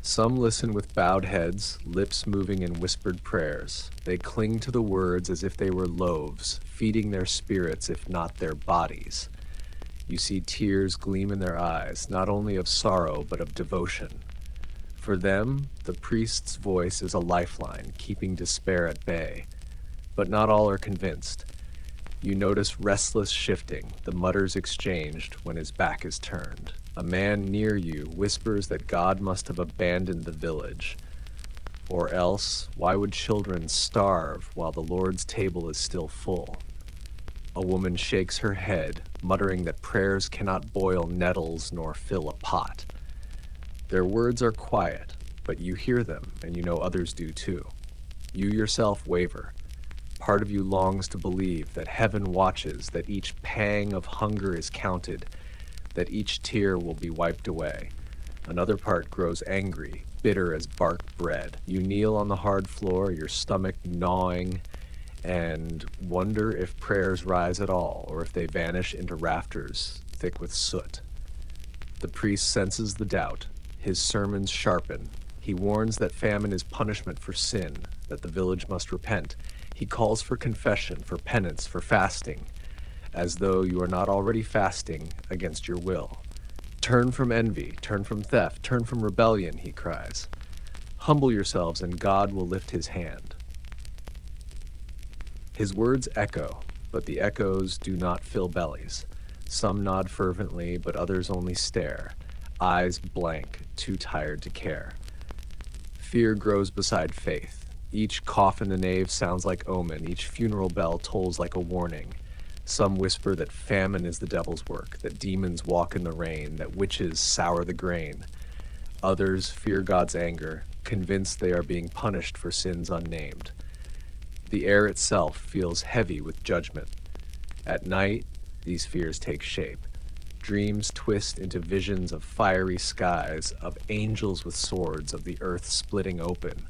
Some listen with bowed heads, lips moving in whispered prayers. They cling to the words as if they were loaves, feeding their spirits if not their bodies. You see tears gleam in their eyes, not only of sorrow but of devotion. For them, the priest's voice is a lifeline, keeping despair at bay. But not all are convinced. You notice restless shifting, the mutters exchanged when his back is turned. A man near you whispers that God must have abandoned the village. Or else, why would children starve while the Lord's table is still full? A woman shakes her head, muttering that prayers cannot boil nettles nor fill a pot. Their words are quiet, but you hear them, and you know others do too. You yourself waver. Part of you longs to believe that heaven watches, that each pang of hunger is counted, that each tear will be wiped away. Another part grows angry, bitter as bark bread. You kneel on the hard floor, your stomach gnawing, and wonder if prayers rise at all, or if they vanish into rafters thick with soot. The priest senses the doubt. His sermons sharpen. He warns that famine is punishment for sin, that the village must repent. He calls for confession, for penance, for fasting, as though you are not already fasting against your will. Turn from envy, turn from theft, turn from rebellion, he cries. Humble yourselves, and God will lift his hand. His words echo, but the echoes do not fill bellies. Some nod fervently, but others only stare, eyes blank, too tired to care. Fear grows beside faith. Each cough in the nave sounds like omen, each funeral bell tolls like a warning. Some whisper that famine is the devil's work, that demons walk in the rain, that witches sour the grain. Others fear God's anger, convinced they are being punished for sins unnamed. The air itself feels heavy with judgment. At night, these fears take shape. Dreams twist into visions of fiery skies, of angels with swords, of the earth splitting open.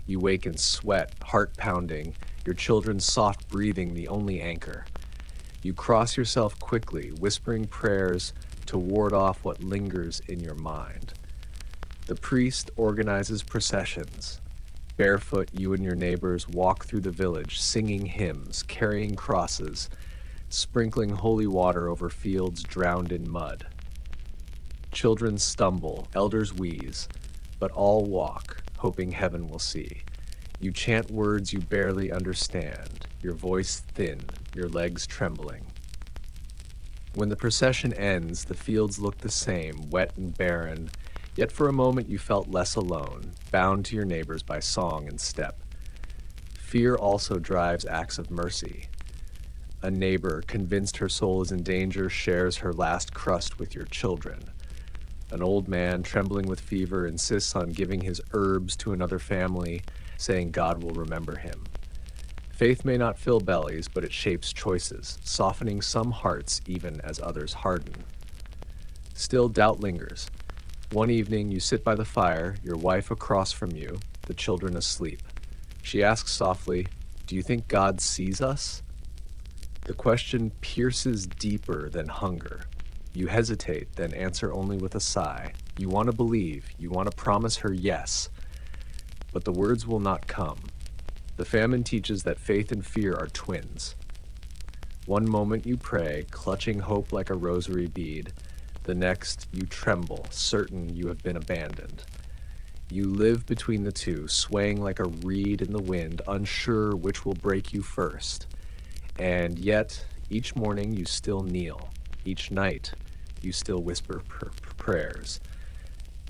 You wake in sweat, heart pounding, your children's soft breathing the only anchor. You cross yourself quickly, whispering prayers to ward off what lingers in your mind. The priest organizes processions. Barefoot, you and your neighbors walk through the village, singing hymns, carrying crosses, sprinkling holy water over fields drowned in mud. Children stumble, elders wheeze, but all walk, hoping heaven will see. You chant words you barely understand, your voice thin, your legs trembling. When the procession ends, the fields look the same, wet and barren, yet for a moment you felt less alone, bound to your neighbors by song and step. Fear also drives acts of mercy. A neighbor, convinced her soul is in danger, shares her last crust with your children. An old man, trembling with fever, insists on giving his herbs to another family, saying God will remember him. Faith may not fill bellies, but it shapes choices, softening some hearts even as others harden. Still, doubt lingers. One evening, you sit by the fire, your wife across from you, the children asleep. She asks softly, "Do you think God sees us?" The question pierces deeper than hunger. You hesitate, then answer only with a sigh. You want to believe, you want to promise her yes, but the words will not come. The famine teaches that faith and fear are twins. One moment you pray, clutching hope like a rosary bead. The next, you tremble, certain you have been abandoned. You live between the two, swaying like a reed in the wind, unsure which will break you first. And yet, each morning you still kneel. Each night, you still whisper prayers.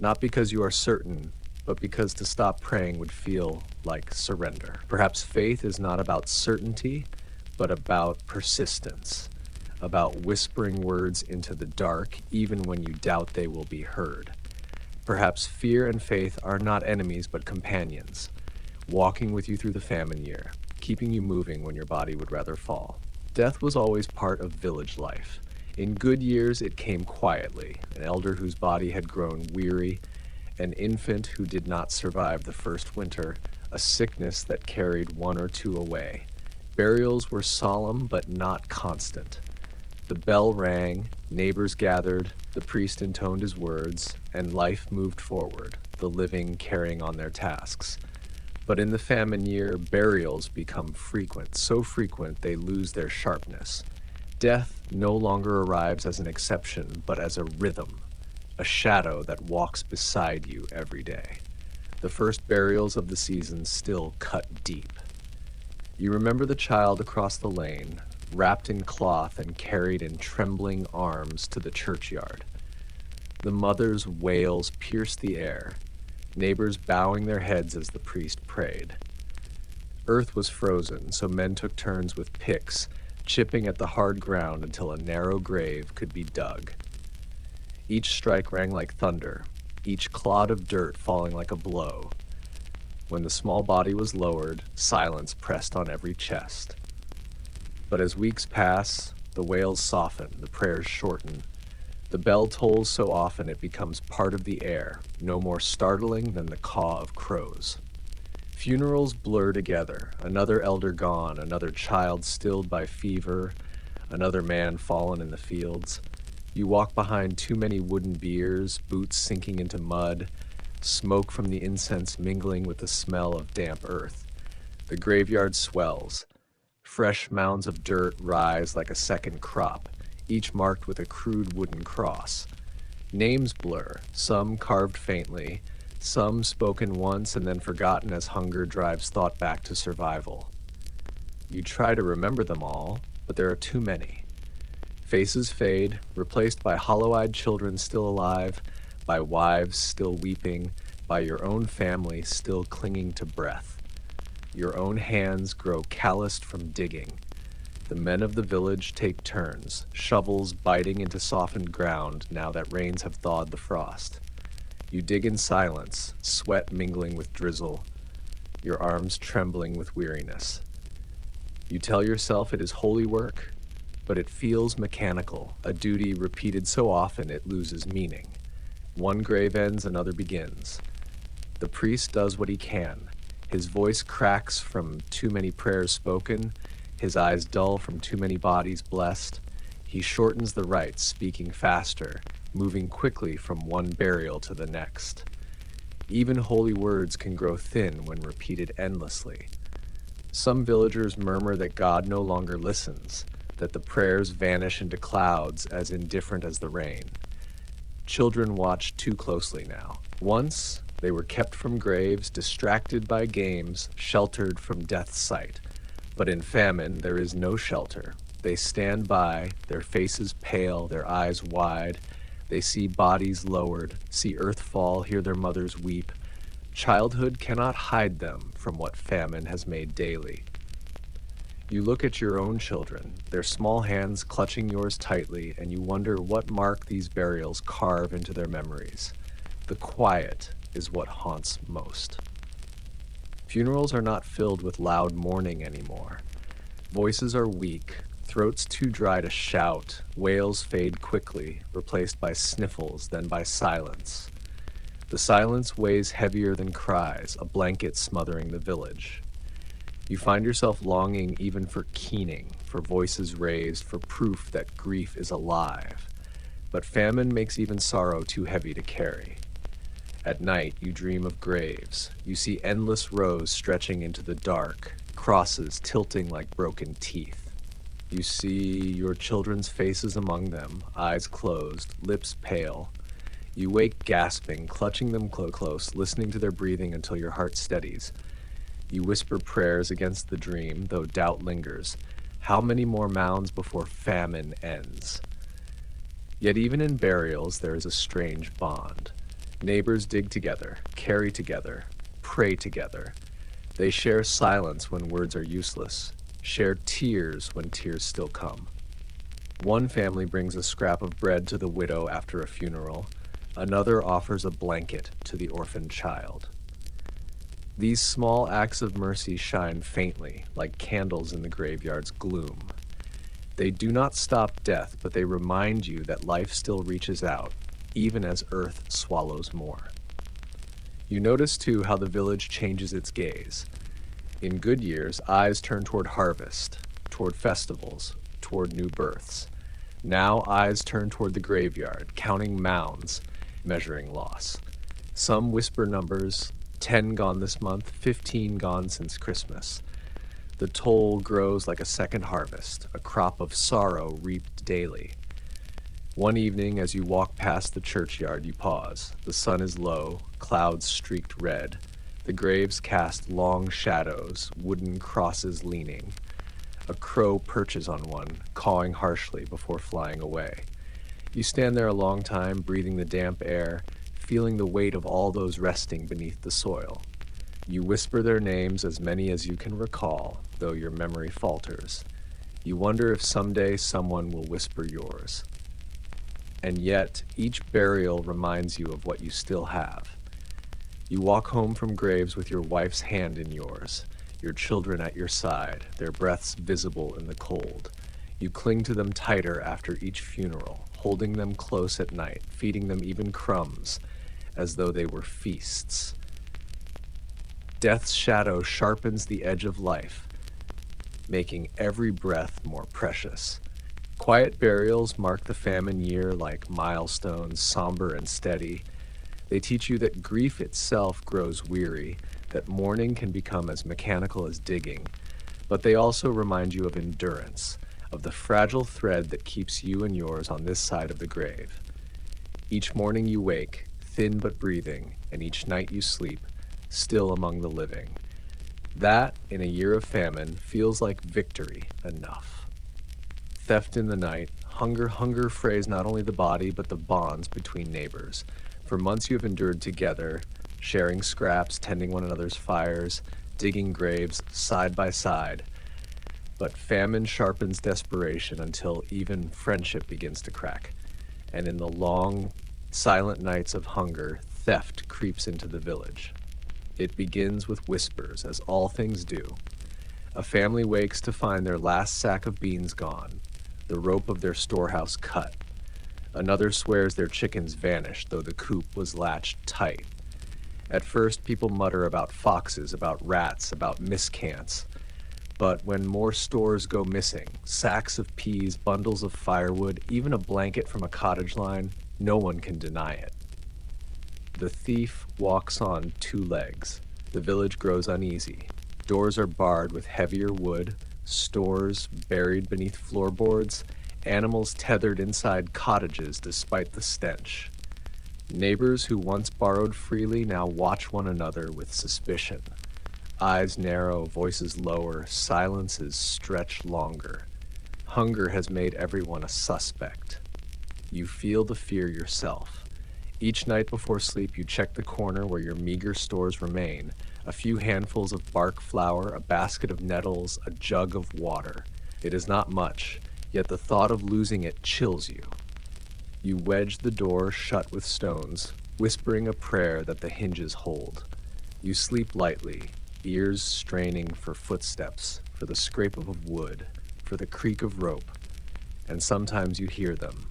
Not because you are certain, but because to stop praying would feel like surrender. Perhaps faith is not about certainty, but about persistence, about whispering words into the dark, even when you doubt they will be heard. Perhaps fear and faith are not enemies, but companions, walking with you through the famine year, keeping you moving when your body would rather fall. Death was always part of village life. In good years, it came quietly, an elder whose body had grown weary, an infant who did not survive the first winter, a sickness that carried one or two away. Burials were solemn but not constant. The bell rang, neighbors gathered, the priest intoned his words, and life moved forward, the living carrying on their tasks. But in the famine year, burials become frequent, so frequent they lose their sharpness. Death no longer arrives as an exception, but as a rhythm, a shadow that walks beside you every day. The first burials of the season still cut deep. You remember the child across the lane, wrapped in cloth and carried in trembling arms to the churchyard. The mother's wails pierced the air, neighbors bowing their heads as the priest prayed. Earth was frozen, so men took turns with picks, chipping at the hard ground until a narrow grave could be dug. Each strike rang like thunder, each clod of dirt falling like a blow. When the small body was lowered, silence pressed on every chest. But as weeks pass, the wails soften, the prayers shorten. The bell tolls so often it becomes part of the air, no more startling than the caw of crows. Funerals blur together, another elder gone, another child stilled by fever, another man fallen in the fields. You walk behind too many wooden biers, boots sinking into mud, smoke from the incense mingling with the smell of damp earth. The graveyard swells. Fresh mounds of dirt rise like a second crop, each marked with a crude wooden cross. Names blur, some carved faintly, some spoken once and then forgotten as hunger drives thought back to survival. You try to remember them all, but there are too many. Faces fade, replaced by hollow-eyed children still alive, by wives still weeping, by your own family still clinging to breath. Your own hands grow calloused from digging. The men of the village take turns, shovels biting into softened ground now that rains have thawed the frost. You dig in silence, sweat mingling with drizzle, your arms trembling with weariness. You tell yourself it is holy work, but it feels mechanical, a duty repeated so often it loses meaning. One grave ends, another begins. The priest does what he can. His voice cracks from too many prayers spoken, his eyes dull from too many bodies blessed. He shortens the rites, speaking faster, moving quickly from one burial to the next. Even holy words can grow thin when repeated endlessly. Some villagers murmur that God no longer listens, that the prayers vanish into clouds as indifferent as the rain. Children watch too closely now. Once, they were kept from graves, distracted by games, sheltered from death's sight. But in famine, there is no shelter. They stand by, their faces pale, their eyes wide. They see bodies lowered, see earth fall, hear their mothers weep. Childhood cannot hide them from what famine has made daily. You look at your own children, their small hands clutching yours tightly, and you wonder what mark these burials carve into their memories. The quiet is what haunts most. Funerals are not filled with loud mourning anymore. Voices are weak, throats too dry to shout, wails fade quickly, replaced by sniffles, then by silence. The silence weighs heavier than cries, a blanket smothering the village. You find yourself longing even for keening, for voices raised, for proof that grief is alive. But famine makes even sorrow too heavy to carry. At night, you dream of graves. You see endless rows stretching into the dark, crosses tilting like broken teeth. You see your children's faces among them, eyes closed, lips pale. You wake gasping, clutching them close, listening to their breathing until your heart steadies. You whisper prayers against the dream, though doubt lingers. How many more mounds before famine ends? Yet even in burials, there is a strange bond. Neighbors dig together, carry together, pray together. They share silence when words are useless, share tears when tears still come. One family brings a scrap of bread to the widow after a funeral. Another offers a blanket to the orphaned child. These small acts of mercy shine faintly, like candles in the graveyard's gloom. They do not stop death, but they remind you that life still reaches out, even as earth swallows more. You notice, too, how the village changes its gaze. In good years, eyes turn toward harvest, toward festivals, toward new births. Now eyes turn toward the graveyard, counting mounds, measuring loss. Some whisper numbers, 10 gone this month, 15 gone since Christmas. The toll grows like a second harvest, a crop of sorrow reaped daily. One evening, as you walk past the churchyard, you pause. The sun is low, clouds streaked red. The graves cast long shadows, wooden crosses leaning. A crow perches on one, cawing harshly before flying away. You stand there a long time, breathing the damp air, feeling the weight of all those resting beneath the soil. You whisper their names, as many as you can recall, though your memory falters. You wonder if someday someone will whisper yours. And yet, each burial reminds you of what you still have. You walk home from graves with your wife's hand in yours, your children at your side, their breaths visible in the cold. You cling to them tighter after each funeral, holding them close at night, feeding them even crumbs, as though they were feasts. Death's shadow sharpens the edge of life, making every breath more precious. Quiet burials mark the famine year like milestones, somber and steady. They teach you that grief itself grows weary, that mourning can become as mechanical as digging, but they also remind you of endurance, of the fragile thread that keeps you and yours on this side of the grave. Each morning you wake, thin but breathing, and each night you sleep, still among the living. That, in a year of famine, feels like victory enough. Theft in the night, hunger frays not only the body, but the bonds between neighbors. For months you have endured together, sharing scraps, tending one another's fires, digging graves side by side. But famine sharpens desperation until even friendship begins to crack. And in the long, silent nights of hunger, theft creeps into the village. It begins with whispers, as all things do. A family wakes to find their last sack of beans gone, the rope of their storehouse cut. Another swears their chickens vanished, though the coop was latched tight. At first, people mutter about foxes, about rats, about miscants. But when more stores go missing, sacks of peas, bundles of firewood, even a blanket from a cottage line, no one can deny it. The thief walks on two legs. The village grows uneasy. Doors are barred with heavier wood, stores buried beneath floorboards, animals tethered inside cottages despite the stench. Neighbors who once borrowed freely now watch one another with suspicion. Eyes narrow, voices lower, silences stretch longer. Hunger has made everyone a suspect. You feel the fear yourself. Each night before sleep, you check the corner where your meager stores remain. A few handfuls of bark flour, a basket of nettles, a jug of water. It is not much, yet the thought of losing it chills you. You wedge the door shut with stones, whispering a prayer that the hinges hold. You sleep lightly, ears straining for footsteps, for the scrape of wood, for the creak of rope, and sometimes you hear them.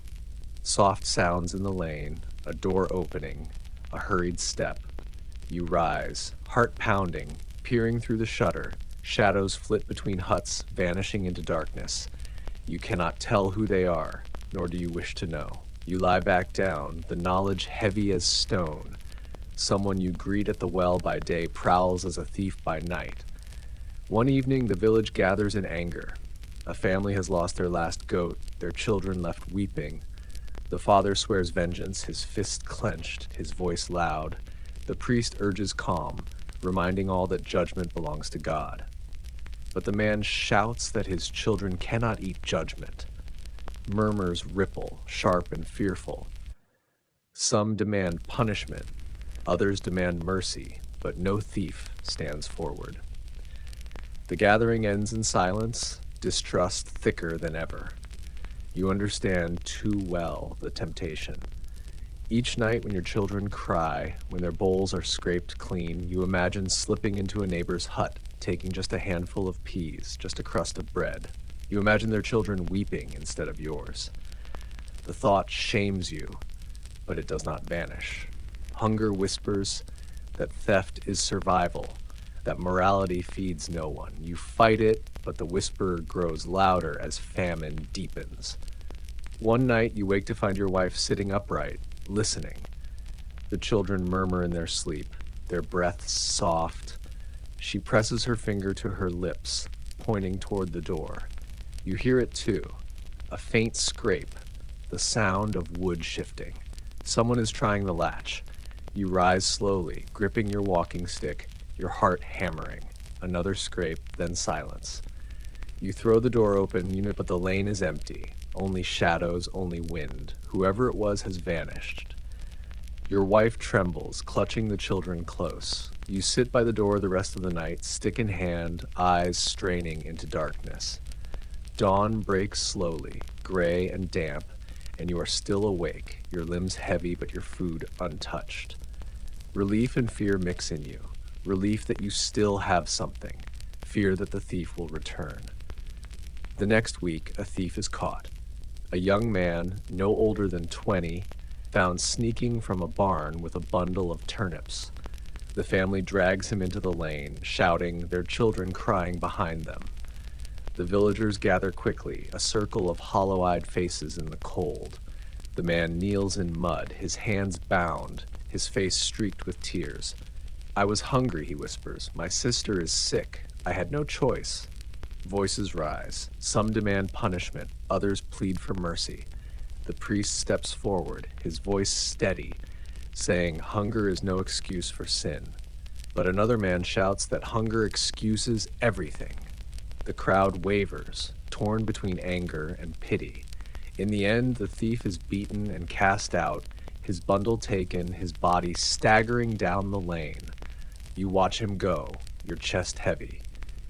Soft sounds in the lane, a door opening, a hurried step. You rise, heart pounding, peering through the shutter. Shadows flit between huts, vanishing into darkness. You cannot tell who they are, nor do you wish to know. You lie back down, the knowledge heavy as stone. Someone you greet at the well by day prowls as a thief by night. One evening, the village gathers in anger. A family has lost their last goat, their children left weeping. The father swears vengeance, his fist clenched, his voice loud. The priest urges calm, reminding all that judgment belongs to God. But the man shouts that his children cannot eat judgment. Murmurs ripple, sharp and fearful. Some demand punishment, others demand mercy, but no thief stands forward. The gathering ends in silence, distrust thicker than ever. You understand too well the temptation. Each night when your children cry, when their bowls are scraped clean, you imagine slipping into a neighbor's hut, taking just a handful of peas, just a crust of bread. You imagine their children weeping instead of yours. The thought shames you, but it does not vanish. Hunger whispers that theft is survival, that morality feeds no one. You fight it, but the whisper grows louder as famine deepens. One night you wake to find your wife sitting upright, listening. The children murmur in their sleep, their breaths soft. She presses her finger to her lips, pointing toward the door. You hear it too, a faint scrape, the sound of wood shifting. Someone is trying the latch. You rise slowly, gripping your walking stick, your heart hammering. Another scrape, then silence. You throw the door open, but the lane is empty. Only shadows, only wind. Whoever it was has vanished. Your wife trembles, clutching the children close. You sit by the door the rest of the night, stick in hand, eyes straining into darkness. Dawn breaks slowly, gray and damp, and you are still awake, your limbs heavy but your food untouched. Relief and fear mix in you. Relief that you still have something. Fear that the thief will return. The next week, a thief is caught. A young man, no older than 20, found sneaking from a barn with a bundle of turnips. The family drags him into the lane, shouting, their children crying behind them. The villagers gather quickly, a circle of hollow-eyed faces in the cold. The man kneels in mud, his hands bound, his face streaked with tears. I was hungry, he whispers. My sister is sick. I had no choice. Voices rise. Some demand punishment, others plead for mercy. The priest steps forward, his voice steady, saying hunger is no excuse for sin. But another man shouts that hunger excuses everything. The crowd wavers, torn between anger and pity. In the end, the thief is beaten and cast out, his bundle taken, his body staggering down the lane. You watch him go, your chest heavy.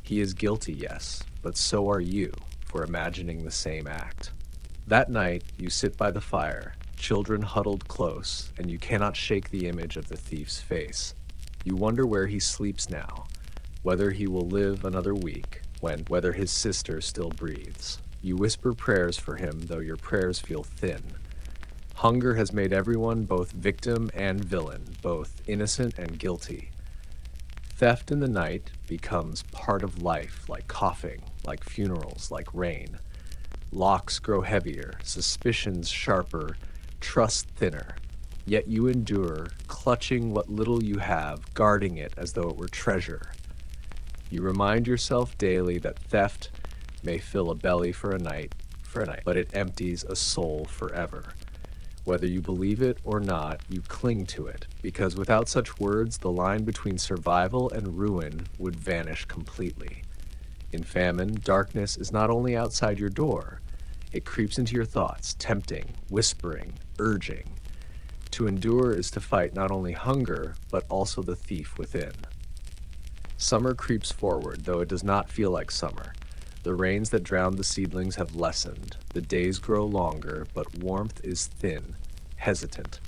He is guilty, yes, but so are you for imagining the same act. That night, you sit by the fire, children huddled close, and you cannot shake the image of the thief's face. You wonder where he sleeps now, whether he will live another week, whether his sister still breathes. You whisper prayers for him, though your prayers feel thin. Hunger has made everyone both victim and villain, both innocent and guilty. Theft in the night becomes part of life, like coughing, like funerals, like rain. Locks grow heavier, suspicions sharper, trust thinner. Yet you endure, clutching what little you have, guarding it as though it were treasure. You remind yourself daily that theft may fill a belly for a night, but it empties a soul forever. Whether you believe it or not, you cling to it, because without such words, the line between survival and ruin would vanish completely. In famine, darkness is not only outside your door, it creeps into your thoughts, tempting, whispering, urging. To endure is to fight not only hunger, but also the thief within. Summer creeps forward, though it does not feel like summer. The rains that drowned the seedlings have lessened. The days grow longer, but warmth is thin, hesitant.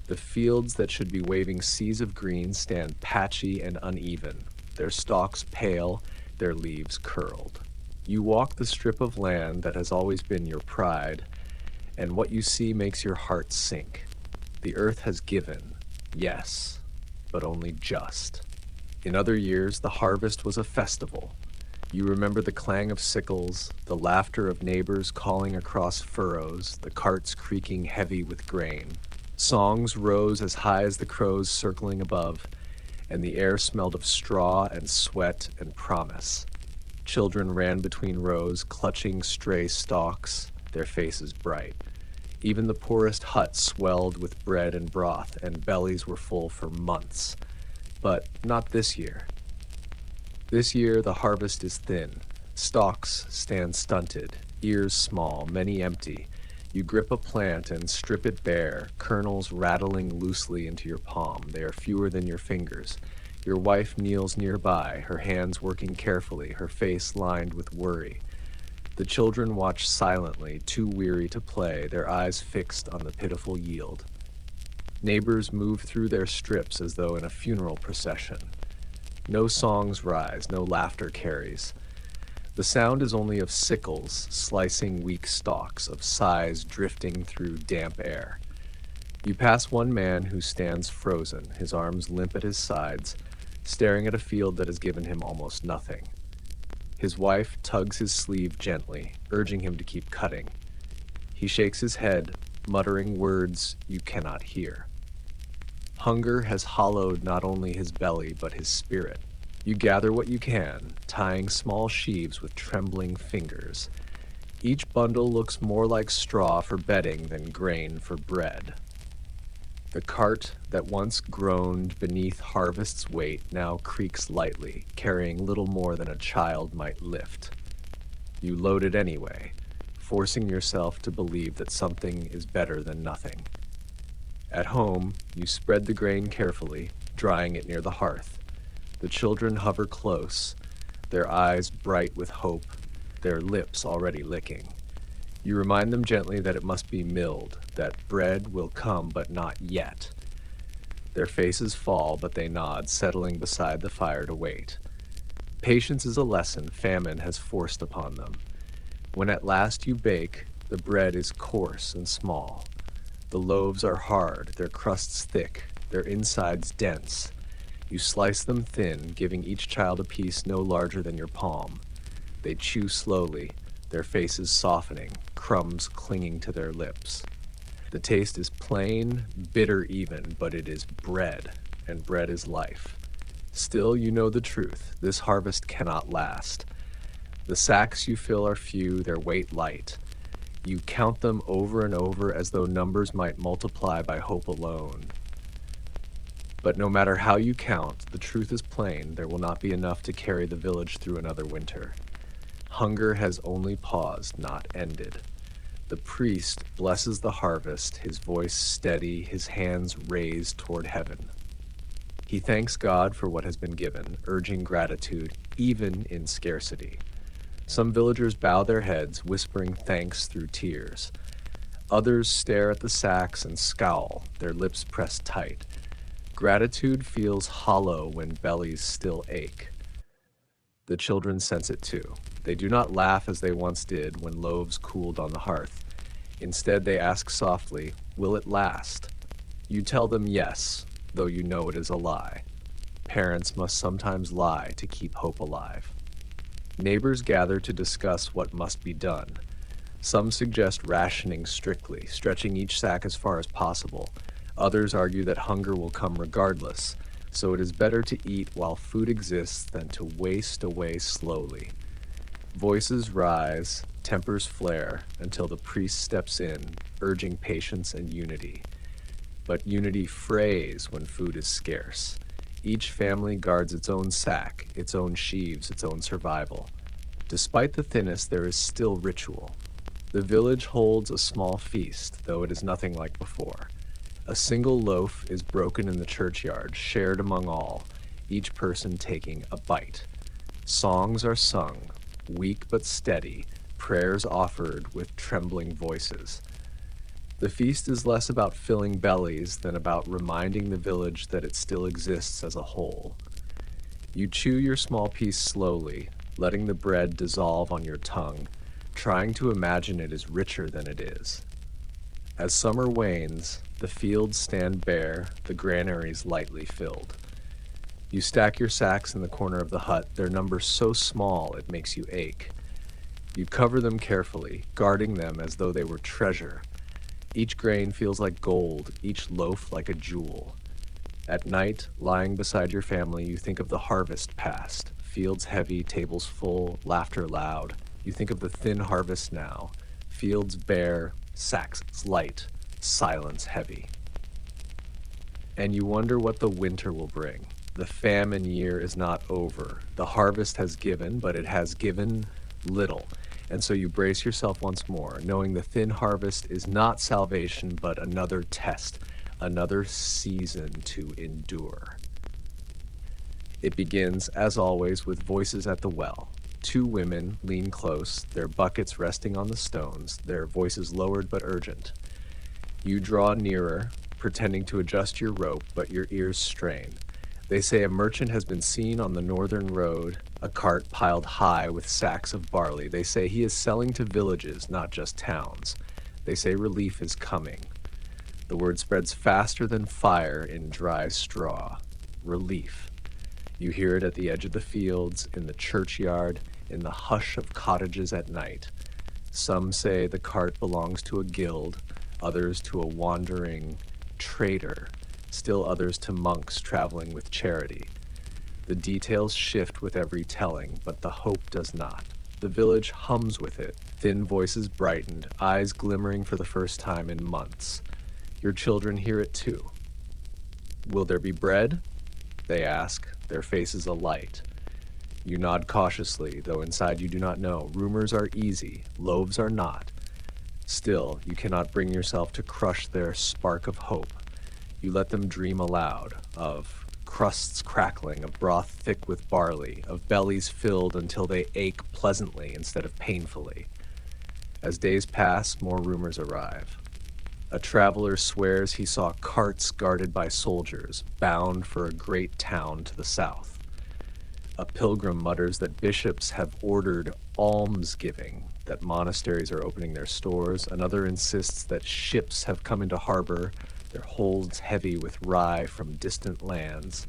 The fields that should be waving seas of green stand patchy and uneven. their stalks pale, their leaves curled. You walk the strip of land that has always been your pride, and what you see makes your heart sink. The earth has given, yes, but only just. In other years, the harvest was a festival. You remember the clang of sickles, the laughter of neighbors calling across furrows, the carts creaking heavy with grain. Songs rose as high as the crows circling above, and the air smelled of straw and sweat and promise. Children ran between rows, clutching stray stalks, their faces bright. Even the poorest hut swelled with bread and broth, and bellies were full for months. But not this year. This year the harvest is thin. Stalks stand stunted, ears small, many empty. You grip a plant and strip it bare, kernels rattling loosely into your palm. They are fewer than your fingers. Your wife kneels nearby, her hands working carefully, her face lined with worry. The children watch silently, too weary to play, their eyes fixed on the pitiful yield. Neighbors move through their strips as though in a funeral procession. No songs rise, no laughter carries. The sound is only of sickles slicing weak stalks, of sighs drifting through damp air. You pass one man who stands frozen, his arms limp at his sides, staring at a field that has given him almost nothing. His wife tugs his sleeve gently, urging him to keep cutting. He shakes his head, muttering words you cannot hear. Hunger has hollowed not only his belly, but his spirit. You gather what you can, tying small sheaves with trembling fingers. Each bundle looks more like straw for bedding than grain for bread. The cart that once groaned beneath harvest's weight now creaks lightly, carrying little more than a child might lift. You load it anyway, forcing yourself to believe that something is better than nothing. At home, you spread the grain carefully, drying it near the hearth. The children hover close, their eyes bright with hope, their lips already licking. You remind them gently that it must be milled, that bread will come but not yet. Their faces fall, but they nod, settling beside the fire to wait. Patience is a lesson famine has forced upon them. When at last you bake, the bread is coarse and small. The loaves are hard, their crusts thick, their insides dense. You slice them thin, giving each child a piece no larger than your palm. They chew slowly, their faces softening, crumbs clinging to their lips. The taste is plain, bitter even, but it is bread, and bread is life. Still, you know the truth. This harvest cannot last. The sacks you fill are few, their weight light. You count them over and over as though numbers might multiply by hope alone. But no matter how you count, the truth is plain, there will not be enough to carry the village through another winter. Hunger has only paused, not ended. The priest blesses the harvest, his voice steady, his hands raised toward heaven. He thanks God for what has been given, urging gratitude even in scarcity. Some villagers bow their heads, whispering thanks through tears. Others stare at the sacks and scowl, their lips pressed tight. Gratitude feels hollow when bellies still ache. The children sense it too. They do not laugh as they once did when loaves cooled on the hearth. Instead, they ask softly, "Will it last?" You tell them yes, though you know it is a lie. Parents must sometimes lie to keep hope alive. Neighbors gather to discuss what must be done. Some suggest rationing strictly, stretching each sack as far as possible. Others argue that hunger will come regardless, so it is better to eat while food exists than to waste away slowly. Voices rise, tempers flare, until the priest steps in, urging patience and unity. But unity frays when food is scarce. Each family guards its own sack, its own sheaves, its own survival. Despite the thinness, there is still ritual. The village holds a small feast, though it is nothing like before. A single loaf is broken in the churchyard, shared among all, each person taking a bite. Songs are sung, weak but steady, prayers offered with trembling voices. The feast is less about filling bellies than about reminding the village that it still exists as a whole. You chew your small piece slowly, letting the bread dissolve on your tongue, trying to imagine it is richer than it is. As summer wanes, the fields stand bare, the granaries lightly filled. You stack your sacks in the corner of the hut, their number so small it makes you ache. You cover them carefully, guarding them as though they were treasure. Each grain feels like gold, each loaf like a jewel. At night, lying beside your family, you think of the harvest past, fields heavy, tables full, laughter loud. You think of the thin harvest now, fields bare, sacks light, silence heavy. And you wonder what the winter will bring. The famine year is not over. The harvest has given, but it has given little. And so you brace yourself once more, knowing the thin harvest is not salvation, but another test, another season to endure. It begins, as always, with voices at the well. Two women lean close, their buckets resting on the stones, their voices lowered but urgent. You draw nearer, pretending to adjust your rope, but your ears strain. They say a merchant has been seen on the northern road, a cart piled high with sacks of barley. They say he is selling to villages, not just towns. They say relief is coming. The word spreads faster than fire in dry straw. Relief. You hear it at the edge of the fields, in the churchyard, in the hush of cottages at night. Some say the cart belongs to a guild, others to a wandering trader, still others to monks traveling with charity. The details shift with every telling, but the hope does not. The village hums with it, thin voices brightened, eyes glimmering for the first time in months. Your children hear it too. Will there be bread? They ask, their faces alight. You nod cautiously, though inside you do not know. Rumors are easy, loaves are not. Still, you cannot bring yourself to crush their spark of hope. You let them dream aloud, of crusts crackling, of broth thick with barley, of bellies filled until they ache pleasantly instead of painfully. As days pass, more rumors arrive. A traveler swears he saw carts guarded by soldiers, bound for a great town to the south. A pilgrim mutters that bishops have ordered almsgiving, that monasteries are opening their stores. Another insists that ships have come into harbor, their holds heavy with rye from distant lands.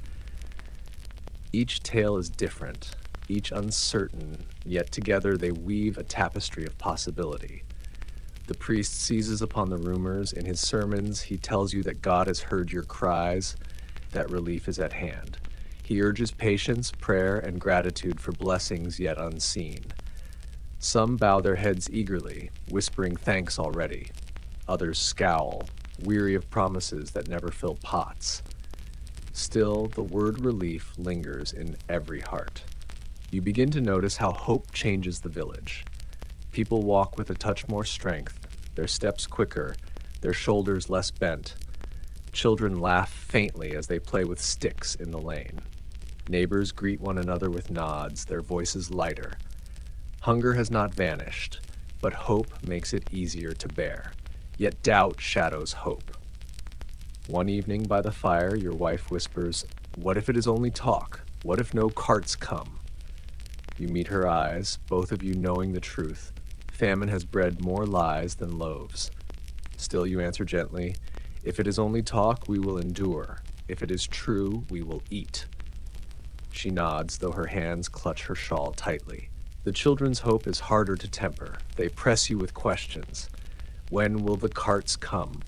Each tale is different, each uncertain, yet together they weave a tapestry of possibility. The priest seizes upon the rumors. In his sermons, he tells you that God has heard your cries, that relief is at hand. He urges patience, prayer, and gratitude for blessings yet unseen. Some bow their heads eagerly, whispering thanks already. Others scowl, weary of promises that never fill pots. Still, the word relief lingers in every heart. You begin to notice how hope changes the village. People walk with a touch more strength, their steps quicker, their shoulders less bent. Children laugh faintly as they play with sticks in the lane. Neighbors greet one another with nods, their voices lighter. Hunger has not vanished, but hope makes it easier to bear. Yet doubt shadows hope. One evening by the fire, your wife whispers, "What if it is only talk? What if no carts come?" You meet her eyes, both of you knowing the truth. Famine has bred more lies than loaves. Still you answer gently, "If it is only talk, we will endure. If it is true, we will eat." She nods, though her hands clutch her shawl tightly. The children's hope is harder to temper. They press you with questions. When will the carts come?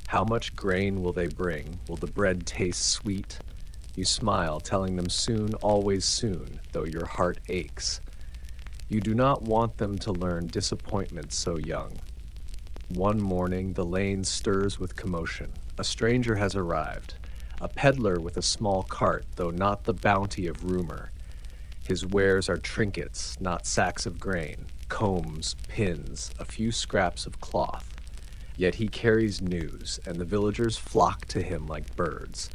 How much grain will they bring? Will the bread taste sweet? You smile, telling them soon, always soon, though your heart aches. You do not want them to learn disappointment so young. One morning, the lane stirs with commotion. A stranger has arrived, a peddler with a small cart, though not the bounty of rumor. His wares are trinkets, not sacks of grain, combs, pins, a few scraps of cloth. Yet he carries news, and the villagers flock to him like birds.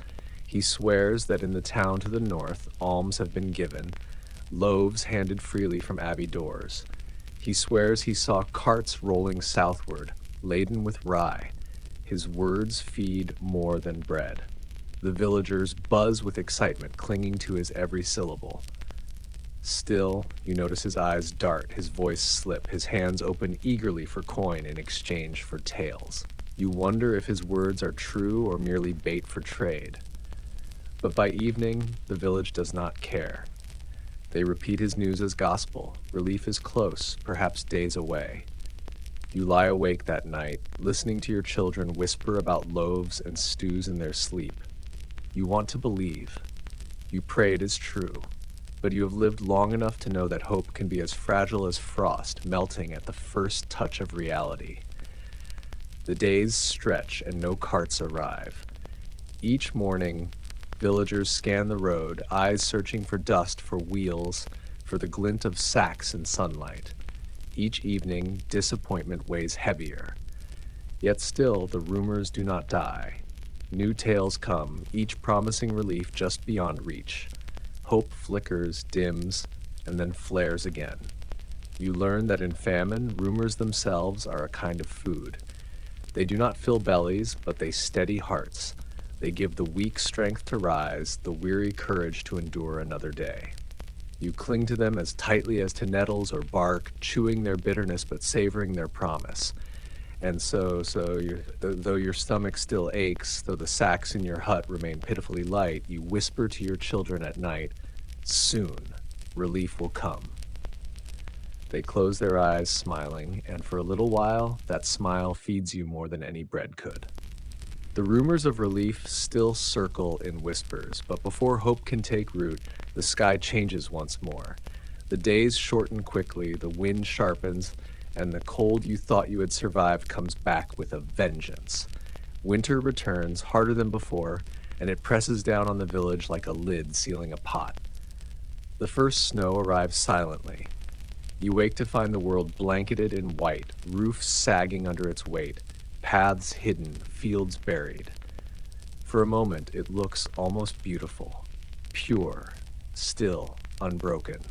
He swears that in the town to the north, alms have been given, loaves handed freely from abbey doors. He swears he saw carts rolling southward, laden with rye. His words feed more than bread. The villagers buzz with excitement, clinging to his every syllable. Still, you notice his eyes dart, his voice slip, his hands open eagerly for coin in exchange for tales. You wonder if his words are true or merely bait for trade. But by evening, the village does not care. They repeat his news as gospel. Relief is close, perhaps days away. You lie awake that night, listening to your children whisper about loaves and stews in their sleep. You want to believe. You pray it is true. But you have lived long enough to know that hope can be as fragile as frost, melting at the first touch of reality. The days stretch and no carts arrive. Each morning, villagers scan the road, eyes searching for dust, for wheels, for the glint of sacks in sunlight. Each evening, disappointment weighs heavier. Yet still, the rumors do not die. New tales come, each promising relief just beyond reach. Hope flickers, dims, and then flares again. You learn that in famine, rumors themselves are a kind of food. They do not fill bellies, but they steady hearts. They give the weak strength to rise, the weary courage to endure another day. You cling to them as tightly as to nettles or bark, chewing their bitterness but savoring their promise. And though your stomach still aches, though the sacks in your hut remain pitifully light, you whisper to your children at night, "Soon, relief will come." They close their eyes, smiling, and for a little while, that smile feeds you more than any bread could. The rumors of relief still circle in whispers, but before hope can take root, the sky changes once more. The days shorten quickly, the wind sharpens, and the cold you thought you had survived comes back with a vengeance. Winter returns, harder than before, and it presses down on the village like a lid sealing a pot. The first snow arrives silently. You wake to find the world blanketed in white, roofs sagging under its weight, paths hidden, fields buried. For a moment, it looks almost beautiful, pure, still, unbroken.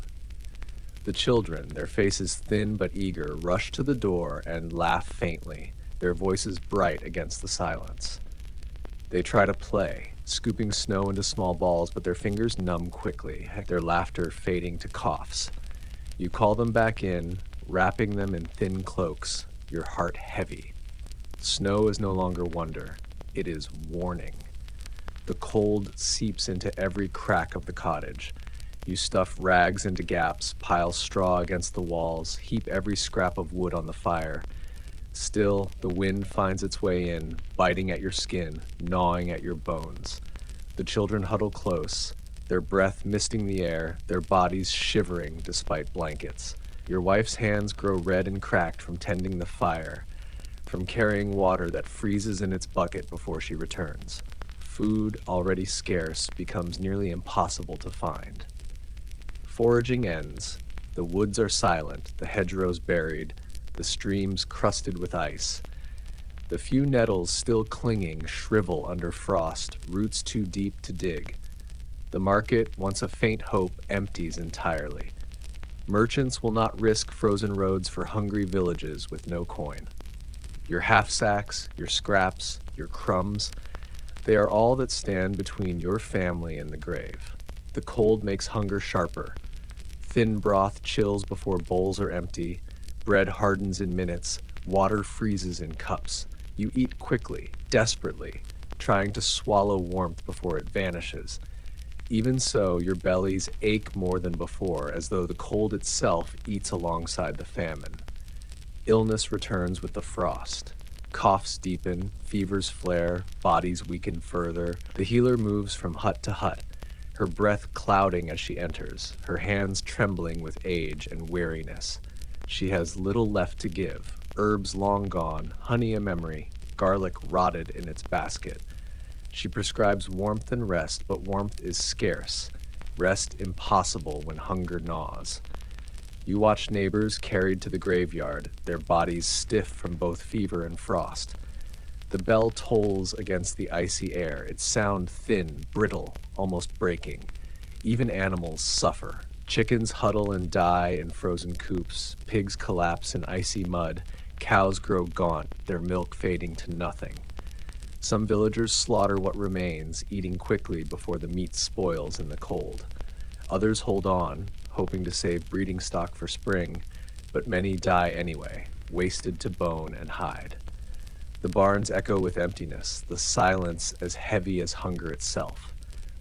The children, their faces thin but eager, rush to the door and laugh faintly, their voices bright against the silence. They try to play, scooping snow into small balls, but their fingers numb quickly, their laughter fading to coughs. You call them back in, wrapping them in thin cloaks, your heart heavy. Snow is no longer wonder, it is warning. The cold seeps into every crack of the cottage. You stuff rags into gaps, pile straw against the walls, heap every scrap of wood on the fire. Still, the wind finds its way in, biting at your skin, gnawing at your bones. The children huddle close, their breath misting the air, their bodies shivering despite blankets. Your wife's hands grow red and cracked from tending the fire, from carrying water that freezes in its bucket before she returns. Food, already scarce, becomes nearly impossible to find. Foraging ends. The woods are silent, the hedgerows buried, the streams crusted with ice. The few nettles still clinging shrivel under frost, roots too deep to dig. The market, once a faint hope, empties entirely. Merchants will not risk frozen roads for hungry villages with no coin. Your half-sacks, your scraps, your crumbs, they are all that stand between your family and the grave. The cold makes hunger sharper. Thin broth chills before bowls are empty, bread hardens in minutes, water freezes in cups. You eat quickly, desperately, trying to swallow warmth before it vanishes. Even so, your bellies ache more than before, as though the cold itself eats alongside the famine. Illness returns with the frost. Coughs deepen, fevers flare, bodies weaken further. The healer moves from hut to hut, her breath clouding as she enters, her hands trembling with age and weariness. She has little left to give, herbs long gone, honey a memory, garlic rotted in its basket. She prescribes warmth and rest, but warmth is scarce, rest impossible when hunger gnaws. You watch neighbors carried to the graveyard, their bodies stiff from both fever and frost. The bell tolls against the icy air, its sound thin, brittle, almost breaking. Even animals suffer. Chickens huddle and die in frozen coops, pigs collapse in icy mud, cows grow gaunt, their milk fading to nothing. Some villagers slaughter what remains, eating quickly before the meat spoils in the cold. Others hold on, hoping to save breeding stock for spring, but many die anyway, wasted to bone and hide. The barns echo with emptiness, the silence as heavy as hunger itself.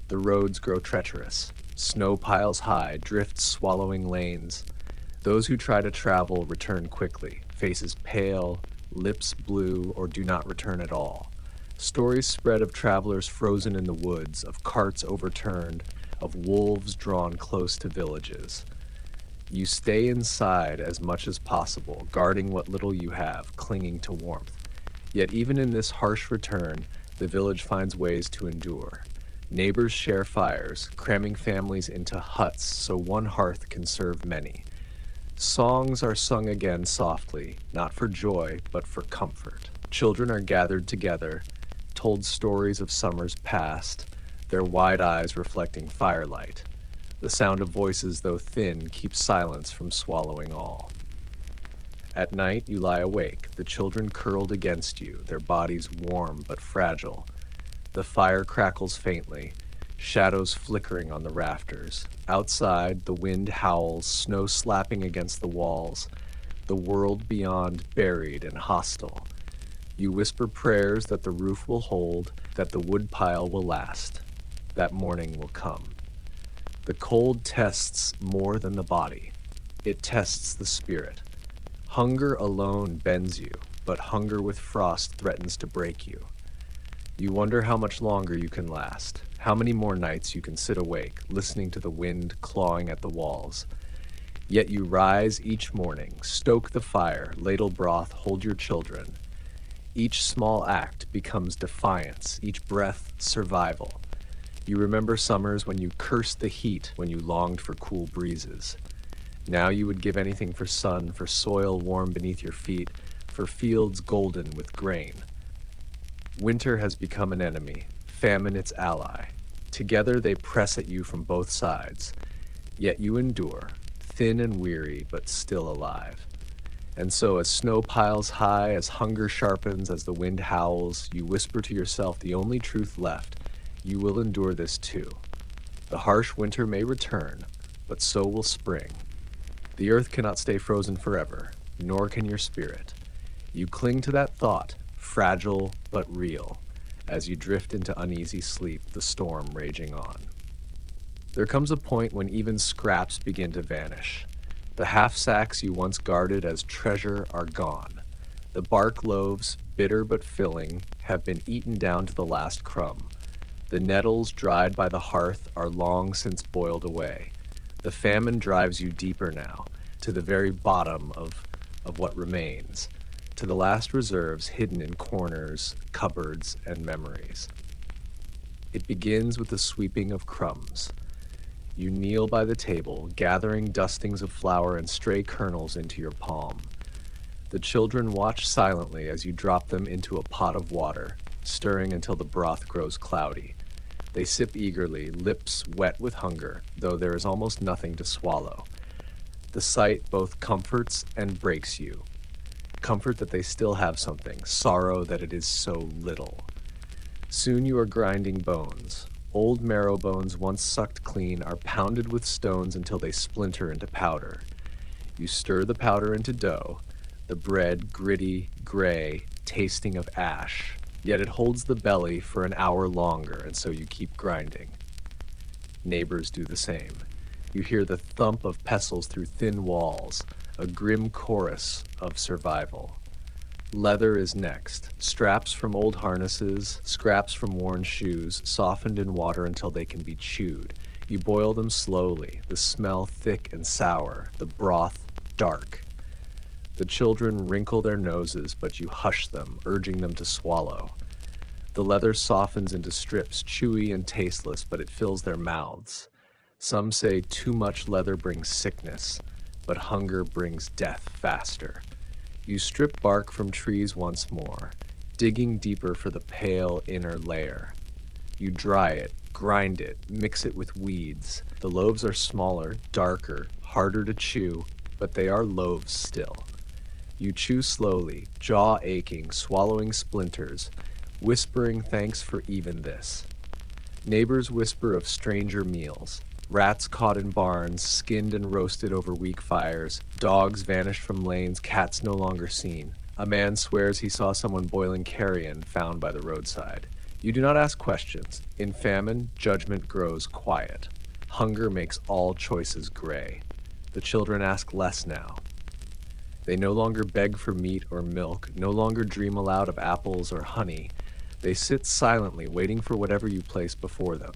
The roads grow treacherous. Snow piles high, drifts swallowing lanes. Those who try to travel return quickly, faces pale, lips blue, or do not return at all. Stories spread of travelers frozen in the woods, of carts overturned, of wolves drawn close to villages. You stay inside as much as possible, guarding what little you have, clinging to warmth. Yet even in this harsh return, the village finds ways to endure. Neighbors share fires, cramming families into huts so one hearth can serve many. Songs are sung again softly, not for joy, but for comfort. Children are gathered together, told stories of summers past, their wide eyes reflecting firelight. The sound of voices, though thin, keeps silence from swallowing all. At night, you lie awake, the children curled against you, their bodies warm but fragile. The fire crackles faintly, shadows flickering on the rafters. Outside, the wind howls, snow slapping against the walls, the world beyond buried and hostile. You whisper prayers that the roof will hold, that the woodpile will last, that morning will come. The cold tests more than the body. It tests the spirit. Hunger alone bends you, but hunger with frost threatens to break you. You wonder how much longer you can last, how many more nights you can sit awake, listening to the wind clawing at the walls. Yet you rise each morning, stoke the fire, ladle broth, hold your children. Each small act becomes defiance, each breath survival. You remember summers when you cursed the heat, when you longed for cool breezes. Now you would give anything for sun, for soil warm beneath your feet, for fields golden with grain. Winter has become an enemy, famine its ally. Together they press at you from both sides. Yet you endure, thin and weary, but still alive. And so as snow piles high, as hunger sharpens, as the wind howls, you whisper to yourself the only truth left: you will endure this too. The harsh winter may return, but so will spring. The earth cannot stay frozen forever, nor can your spirit. You cling to that thought, fragile but real, as you drift into uneasy sleep, the storm raging on. There comes a point when even scraps begin to vanish. The half-sacks you once guarded as treasure are gone. The bark loaves, bitter but filling, have been eaten down to the last crumb. The nettles dried by the hearth are long since boiled away. The famine drives you deeper now, to the very bottom of what remains, to the last reserves hidden in corners, cupboards, and memories. It begins with the sweeping of crumbs. You kneel by the table, gathering dustings of flour and stray kernels into your palm. The children watch silently as you drop them into a pot of water, stirring until the broth grows cloudy. They sip eagerly, lips wet with hunger, though there is almost nothing to swallow. The sight both comforts and breaks you. Comfort that they still have something, sorrow that it is so little. Soon you are grinding bones. Old marrow bones once sucked clean are pounded with stones until they splinter into powder. You stir the powder into dough, the bread gritty, gray, tasting of ash. Yet it holds the belly for an hour longer, and so you keep grinding. Neighbors do the same. You hear the thump of pestles through thin walls, a grim chorus of survival. Leather is next. Straps from old harnesses, scraps from worn shoes, softened in water until they can be chewed. You boil them slowly, the smell thick and sour, the broth dark. The children wrinkle their noses, but you hush them, urging them to swallow. The leather softens into strips, chewy and tasteless, but it fills their mouths. Some say too much leather brings sickness, but hunger brings death faster. You strip bark from trees once more, digging deeper for the pale inner layer. You dry it, grind it, mix it with weeds. The loaves are smaller, darker, harder to chew, but they are loaves still. You chew slowly, jaw aching, swallowing splinters, whispering thanks for even this. Neighbors whisper of stranger meals. Rats caught in barns, skinned and roasted over weak fires. Dogs vanished from lanes, cats no longer seen. A man swears he saw someone boiling carrion found by the roadside. You do not ask questions. In famine, judgment grows quiet. Hunger makes all choices gray. The children ask less now. They no longer beg for meat or milk, no longer dream aloud of apples or honey. They sit silently, waiting for whatever you place before them.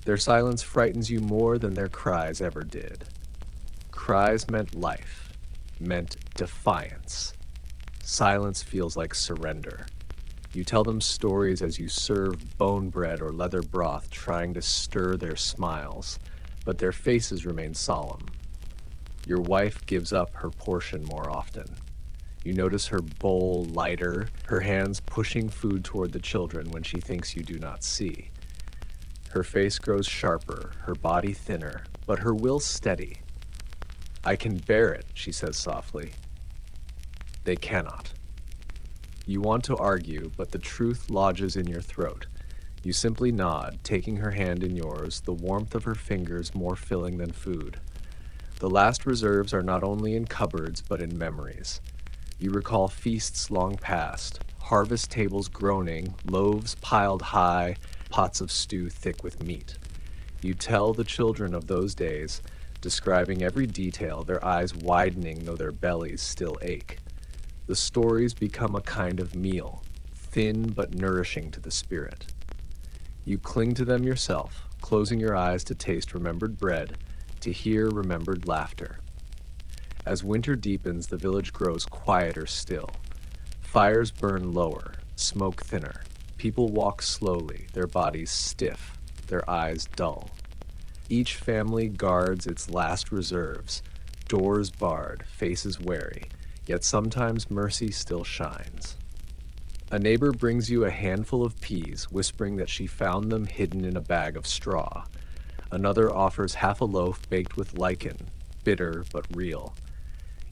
Their silence frightens you more than their cries ever did. Cries meant life, meant defiance. Silence feels like surrender. You tell them stories as you serve bone bread or leather broth, trying to stir their smiles, but their faces remain solemn. Your wife gives up her portion more often. You notice her bowl lighter, her hands pushing food toward the children when she thinks you do not see. Her face grows sharper, her body thinner, but her will steady. I can bear it, she says softly. They cannot. You want to argue, but the truth lodges in your throat. You simply nod, taking her hand in yours, the warmth of her fingers more filling than food. The last reserves are not only in cupboards, but in memories. You recall feasts long past, harvest tables groaning, loaves piled high, pots of stew thick with meat. You tell the children of those days, describing every detail, their eyes widening though their bellies still ache. The stories become a kind of meal, thin but nourishing to the spirit. You cling to them yourself, closing your eyes to taste remembered bread, to hear remembered laughter. As winter deepens, the village grows quieter still. Fires burn lower, smoke thinner. People walk slowly, their bodies stiff, their eyes dull. Each family guards its last reserves, doors barred, faces wary, yet sometimes mercy still shines. A neighbor brings you a handful of peas, whispering that she found them hidden in a bag of straw. Another offers half a loaf baked with lichen, bitter but real.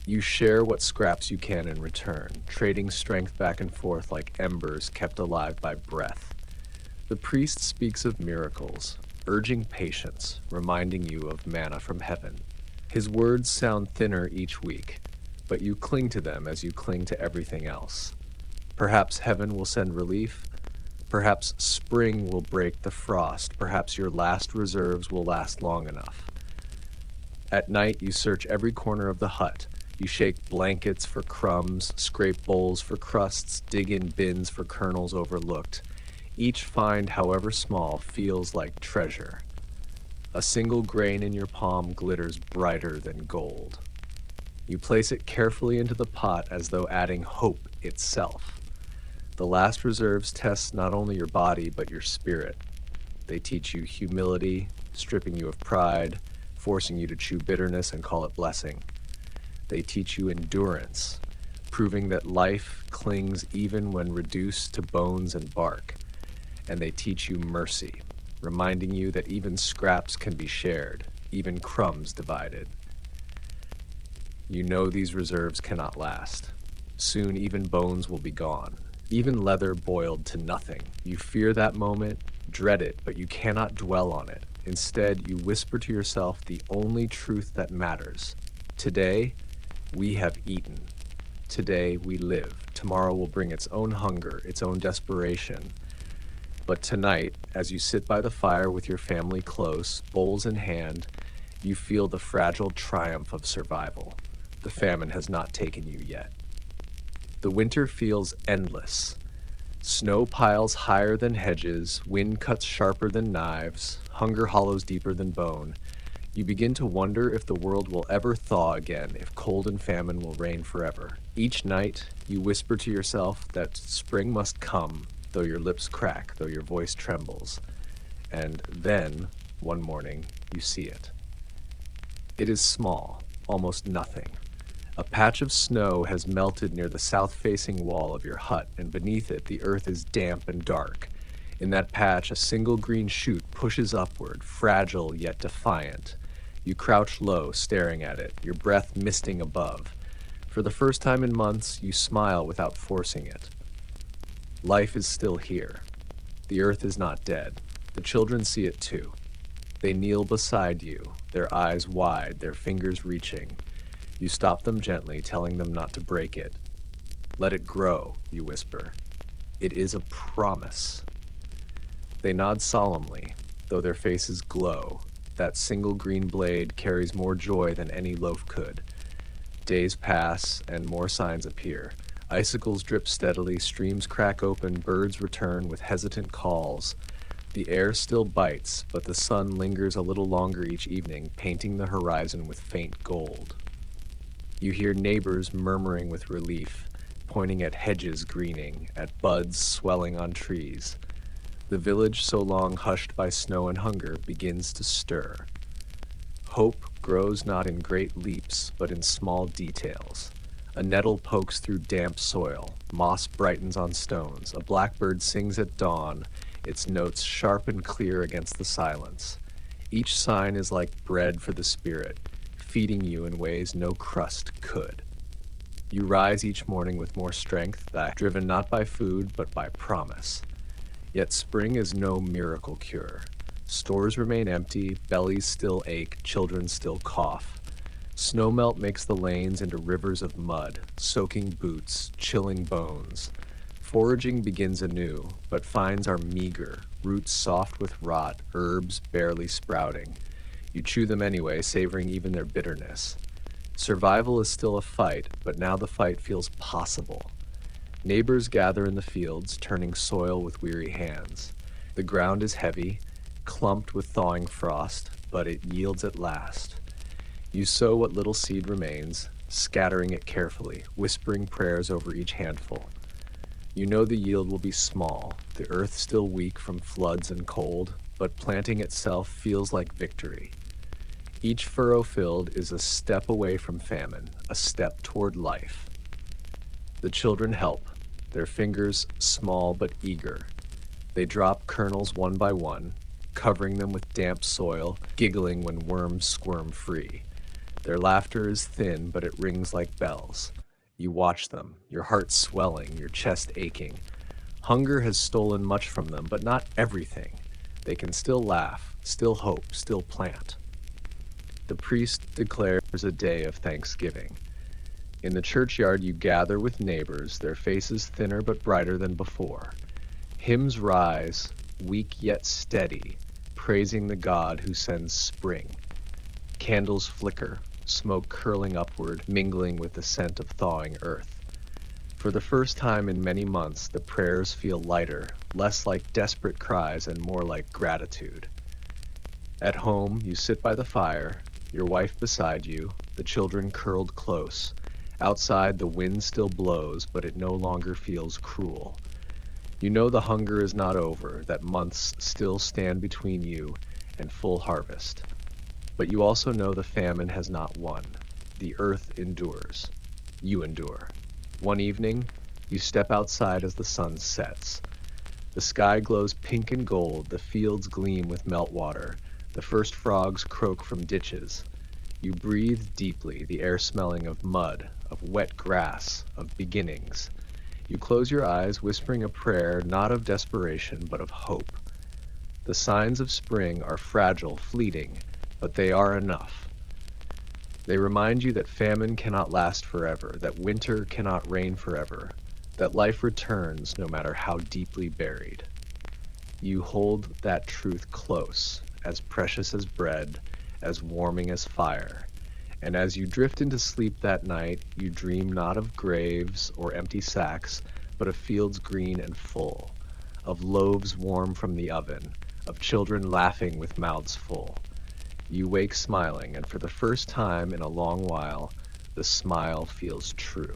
You share what scraps you can in return, trading strength back and forth like embers kept alive by breath. The priest speaks of miracles, urging patience, reminding you of manna from heaven. His words sound thinner each week, but you cling to them as you cling to everything else. Perhaps heaven will send relief. Perhaps spring will break the frost. Perhaps your last reserves will last long enough. At night, you search every corner of the hut. You shake blankets for crumbs, scrape bowls for crusts, dig in bins for kernels overlooked. Each find, however small, feels like treasure. A single grain in your palm glitters brighter than gold. You place it carefully into the pot as though adding hope itself. The last reserves test not only your body, but your spirit. They teach you humility, stripping you of pride, forcing you to chew bitterness and call it blessing. They teach you endurance, proving that life clings even when reduced to bones and bark. And they teach you mercy, reminding you that even scraps can be shared, even crumbs divided. You know these reserves cannot last. Soon even bones will be gone, even leather boiled to nothing. You fear that moment, dread it, but you cannot dwell on it. Instead, you whisper to yourself the only truth that matters. Today, we have eaten. Today, we live. Tomorrow will bring its own hunger, its own desperation. But tonight, as you sit by the fire with your family close, bowls in hand, you feel the fragile triumph of survival. The famine has not taken you yet. The winter feels endless. Snow piles higher than hedges, wind cuts sharper than knives, hunger hollows deeper than bone. You begin to wonder if the world will ever thaw again, if cold and famine will reign forever. Each night, you whisper to yourself that spring must come, though your lips crack, though your voice trembles. And then, one morning, you see it. It is small, almost nothing. A patch of snow has melted near the south-facing wall of your hut, and beneath it, the earth is damp and dark. In that patch, a single green shoot pushes upward, fragile yet defiant. You crouch low, staring at it, your breath misting above. For the first time in months, you smile without forcing it. Life is still here. The earth is not dead. The children see it too. They kneel beside you, their eyes wide, their fingers reaching. You stop them gently, telling them not to break it. Let it grow, you whisper. It is a promise. They nod solemnly, though their faces glow. That single green blade carries more joy than any loaf could. Days pass, and more signs appear. Icicles drip steadily, streams crack open, birds return with hesitant calls. The air still bites, but the sun lingers a little longer each evening, painting the horizon with faint gold. You hear neighbors murmuring with relief, pointing at hedges greening, at buds swelling on trees. The village, so long hushed by snow and hunger, begins to stir. Hope grows not in great leaps, but in small details. A nettle pokes through damp soil, moss brightens on stones, a blackbird sings at dawn, its notes sharp and clear against the silence. Each sign is like bread for the spirit, feeding you in ways no crust could. You rise each morning with more strength, driven not by food, but by promise. Yet spring is no miracle cure. Stores remain empty, bellies still ache, children still cough. Snowmelt makes the lanes into rivers of mud, soaking boots, chilling bones. Foraging begins anew, but finds are meager, roots soft with rot, herbs barely sprouting. You chew them anyway, savoring even their bitterness. Survival is still a fight, but now the fight feels possible. Neighbors gather in the fields, turning soil with weary hands. The ground is heavy, clumped with thawing frost, but it yields at last. You sow what little seed remains, scattering it carefully, whispering prayers over each handful. You know the yield will be small, the earth still weak from floods and cold, but planting itself feels like victory. Each furrow filled is a step away from famine, a step toward life. The children help, their fingers small but eager. They drop kernels one by one, covering them with damp soil, giggling when worms squirm free. Their laughter is thin, but it rings like bells. You watch them, your heart swelling, your chest aching. Hunger has stolen much from them, but not everything. They can still laugh, still hope, still plant. The priest declares a day of thanksgiving. In the churchyard you gather with neighbors, their faces thinner but brighter than before. Hymns rise, weak yet steady, praising the God who sends spring. Candles flicker, smoke curling upward, mingling with the scent of thawing earth. For the first time in many months, the prayers feel lighter, less like desperate cries and more like gratitude. At home, you sit by the fire, your wife beside you, the children curled close. Outside, the wind still blows, but it no longer feels cruel. You know the hunger is not over, that months still stand between you and full harvest. But you also know the famine has not won. The earth endures. You endure. One evening, you step outside as the sun sets. The sky glows pink and gold, the fields gleam with meltwater, the first frogs croak from ditches. You breathe deeply, the air smelling of mud, of wet grass, of beginnings. You close your eyes, whispering a prayer not of desperation, but of hope. The signs of spring are fragile, fleeting, but they are enough. They remind you that famine cannot last forever, that winter cannot reign forever, that life returns no matter how deeply buried. You hold that truth close, as precious as bread, as warming as fire. And as you drift into sleep that night, you dream not of graves or empty sacks, but of fields green and full, of loaves warm from the oven, of children laughing with mouths full. You wake smiling, and for the first time in a long while, the smile feels true.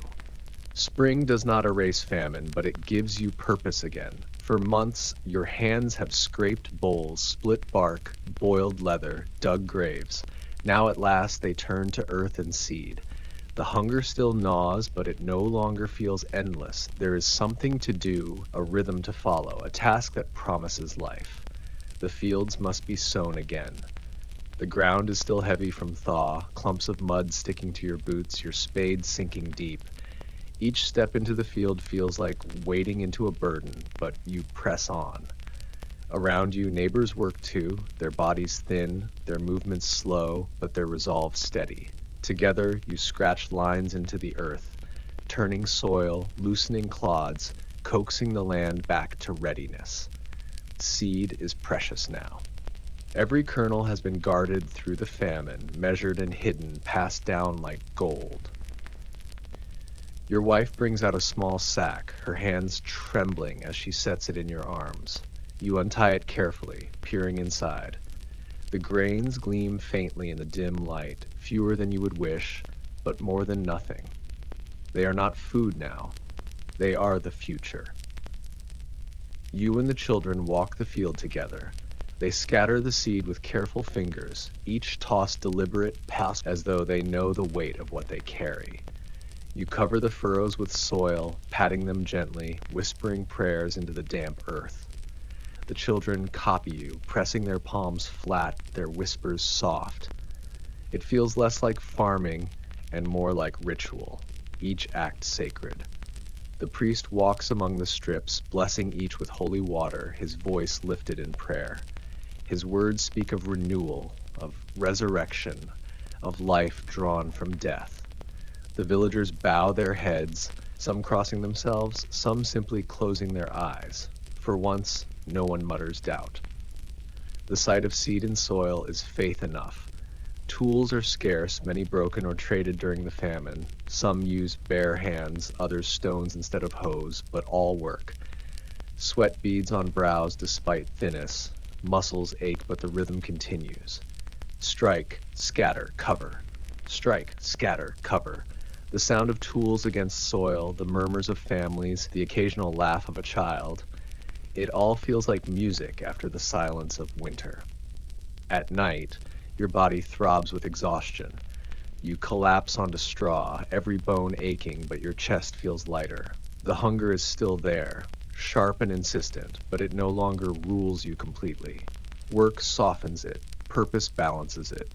Spring does not erase famine, but it gives you purpose again. For months, your hands have scraped bowls, split bark, boiled leather, dug graves. Now at last they turn to earth and seed. The hunger still gnaws, but it no longer feels endless. There is something to do, a rhythm to follow, a task that promises life. The fields must be sown again. The ground is still heavy from thaw, clumps of mud sticking to your boots, your spade sinking deep. Each step into the field feels like wading into a burden, but you press on. Around you, neighbors work too, their bodies thin, their movements slow, but their resolve steady. Together, you scratch lines into the earth, turning soil, loosening clods, coaxing the land back to readiness. Seed is precious now. Every kernel has been guarded through the famine, measured and hidden, passed down like gold. Your wife brings out a small sack, her hands trembling as she sets it in your arms. You untie it carefully, peering inside. The grains gleam faintly in the dim light, fewer than you would wish, but more than nothing. They are not food now. They are the future. You and the children walk the field together. They scatter the seed with careful fingers, each toss deliberate, past as though they know the weight of what they carry. You cover the furrows with soil, patting them gently, whispering prayers into the damp earth. The children copy you, pressing their palms flat, their whispers soft. It feels less like farming and more like ritual, each act sacred. The priest walks among the strips, blessing each with holy water, his voice lifted in prayer. His words speak of renewal, of resurrection, of life drawn from death. The villagers bow their heads, some crossing themselves, some simply closing their eyes. For once, no one mutters doubt. The sight of seed and soil is faith enough. Tools are scarce, many broken or traded during the famine. Some use bare hands, others stones instead of hoes, but all work. Sweat beads on brows despite thinness. Muscles ache, but the rhythm continues. Strike, scatter, cover. Strike, scatter, cover. The sound of tools against soil, the murmurs of families, the occasional laugh of a child. It all feels like music after the silence of winter. At night, your body throbs with exhaustion. You collapse onto straw, every bone aching, but your chest feels lighter. The hunger is still there, sharp and insistent, but it no longer rules you completely. Work softens it, purpose balances it.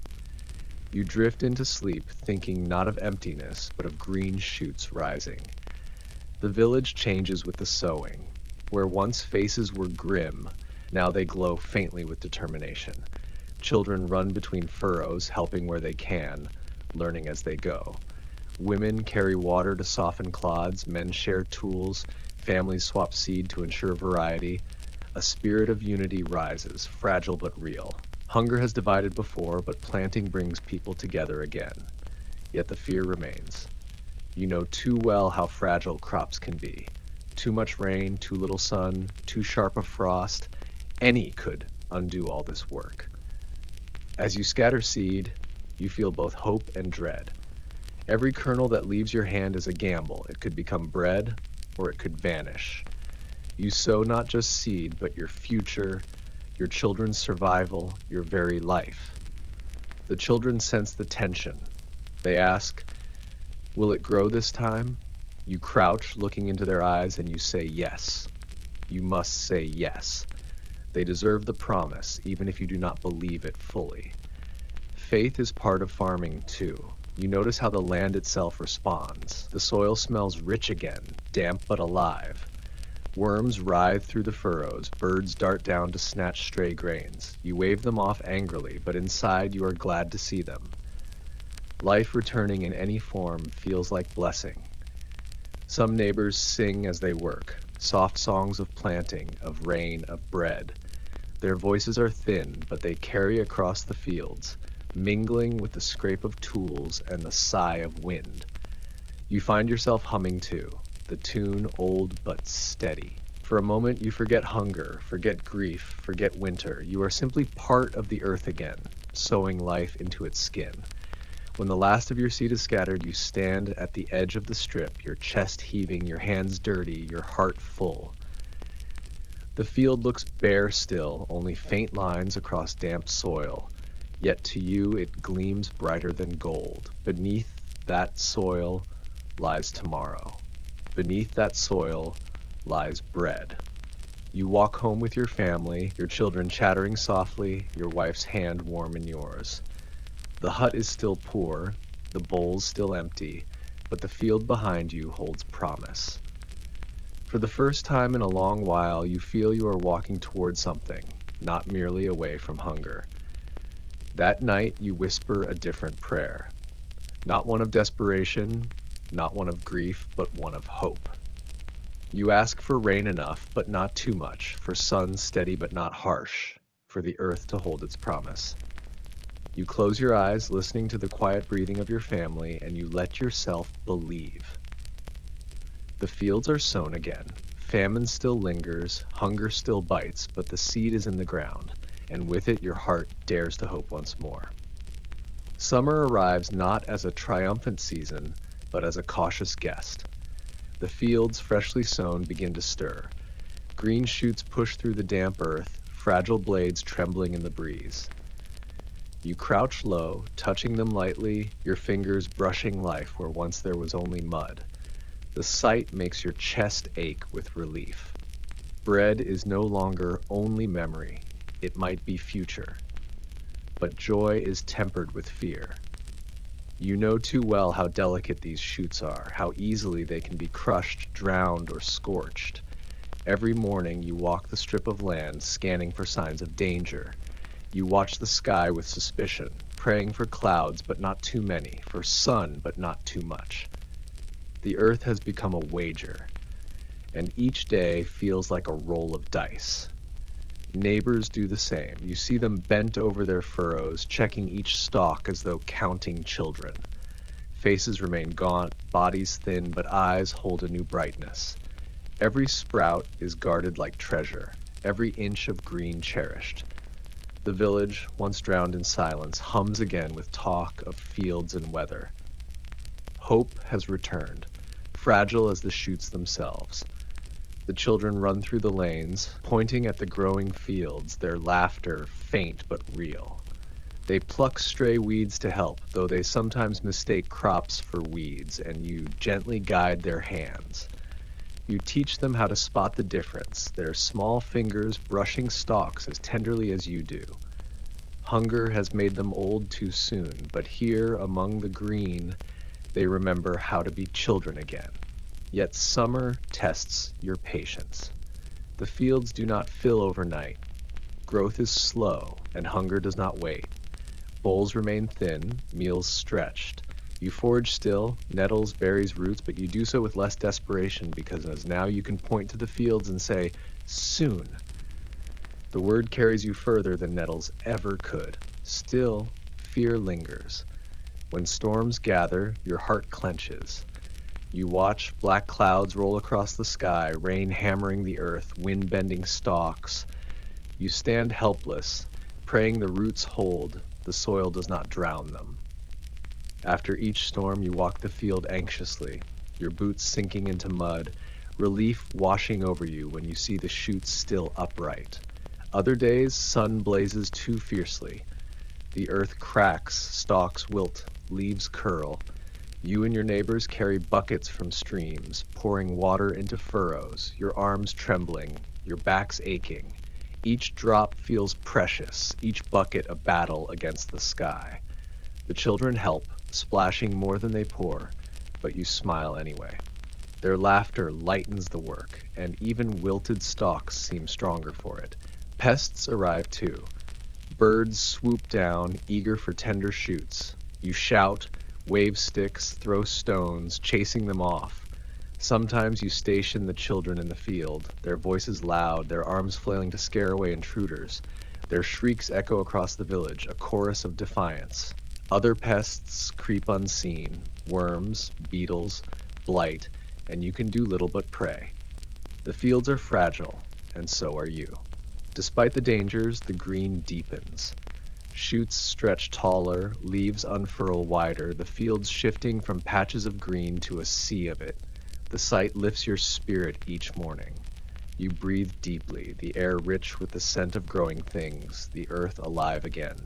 You drift into sleep, thinking not of emptiness, but of green shoots rising. The village changes with the sowing. Where once faces were grim, now they glow faintly with determination. Children run between furrows, helping where they can, learning as they go. Women carry water to soften clods, men share tools, families swap seed to ensure variety. A spirit of unity rises, fragile but real. Hunger has divided before, but planting brings people together again. Yet the fear remains. You know too well how fragile crops can be. Too much rain, too little sun, too sharp a frost. Any could undo all this work. As you scatter seed, you feel both hope and dread. Every kernel that leaves your hand is a gamble. It could become bread, or it could vanish. You sow not just seed, but your future, your children's survival, your very life. The children sense the tension. They ask, "Will it grow this time?" You crouch, looking into their eyes, and you say yes. You must say yes. They deserve the promise, even if you do not believe it fully. Faith is part of farming, too. You notice how the land itself responds. The soil smells rich again, damp but alive. Worms writhe through the furrows, birds dart down to snatch stray grains. You wave them off angrily, but inside you are glad to see them. Life returning in any form feels like blessing. Some neighbors sing as they work, soft songs of planting, of rain, of bread. Their voices are thin, but they carry across the fields, mingling with the scrape of tools and the sigh of wind. You find yourself humming too, the tune old but steady. For a moment you forget hunger, forget grief, forget winter. You are simply part of the earth again, sowing life into its skin. When the last of your seed is scattered, you stand at the edge of the strip, your chest heaving, your hands dirty, your heart full. The field looks bare still, only faint lines across damp soil. Yet to you it gleams brighter than gold. Beneath that soil lies tomorrow. Beneath that soil lies bread. You walk home with your family, your children chattering softly, your wife's hand warm in yours. The hut is still poor, the bowls still empty, but the field behind you holds promise. For the first time in a long while, you feel you are walking toward something, not merely away from hunger. That night, you whisper a different prayer. Not one of desperation, not one of grief, but one of hope. You ask for rain enough, but not too much, for sun steady but not harsh, for the earth to hold its promise. You close your eyes, listening to the quiet breathing of your family, and you let yourself believe. The fields are sown again. Famine still lingers, hunger still bites, but the seed is in the ground, and with it your heart dares to hope once more. Summer arrives not as a triumphant season, but as a cautious guest. The fields, freshly sown, begin to stir. Green shoots push through the damp earth, fragile blades trembling in the breeze. You crouch low, touching them lightly, your fingers brushing life where once there was only mud. The sight makes your chest ache with relief. Bread is no longer only memory, it might be future. But joy is tempered with fear. You know too well how delicate these shoots are, how easily they can be crushed, drowned, or scorched. Every morning you walk the strip of land, scanning for signs of danger. You watch the sky with suspicion, praying for clouds, but not too many, for sun, but not too much. The earth has become a wager, and each day feels like a roll of dice. Neighbors do the same. You see them bent over their furrows, checking each stalk as though counting children. Faces remain gaunt, bodies thin, but eyes hold a new brightness. Every sprout is guarded like treasure, every inch of green cherished. The village, once drowned in silence, hums again with talk of fields and weather. Hope has returned, fragile as the shoots themselves. The children run through the lanes, pointing at the growing fields, their laughter faint but real. They pluck stray weeds to help, though they sometimes mistake crops for weeds, and you gently guide their hands. You teach them how to spot the difference, their small fingers brushing stalks as tenderly as you do. Hunger has made them old too soon, but here among the green, they remember how to be children again. Yet summer tests your patience. The fields do not fill overnight. Growth is slow, and hunger does not wait. Bowls remain thin, meals stretched. You forage still, nettles, berries, roots, but you do so with less desperation because as now you can point to the fields and say, soon. The word carries you further than nettles ever could. Still, fear lingers. When storms gather, your heart clenches. You watch black clouds roll across the sky, rain hammering the earth, wind bending stalks. You stand helpless, praying the roots hold, the soil does not drown them. After each storm, you walk the field anxiously, your boots sinking into mud, relief washing over you when you see the shoots still upright. Other days, sun blazes too fiercely. The earth cracks, stalks wilt, leaves curl. You and your neighbors carry buckets from streams, pouring water into furrows, your arms trembling, your backs aching. Each drop feels precious, each bucket a battle against the sky. The children help, splashing more than they pour, but you smile anyway. Their laughter lightens the work, and even wilted stalks seem stronger for it. Pests arrive too. Birds swoop down, eager for tender shoots. You shout, wave sticks, throw stones, chasing them off. Sometimes you station the children in the field, their voices loud, their arms flailing to scare away intruders. Their shrieks echo across the village, a chorus of defiance. Other pests creep unseen, worms, beetles, blight, and you can do little but pray. The fields are fragile, and so are you. Despite the dangers, the green deepens. Shoots stretch taller, leaves unfurl wider, the fields shifting from patches of green to a sea of it. The sight lifts your spirit each morning. You breathe deeply, the air rich with the scent of growing things, the earth alive again.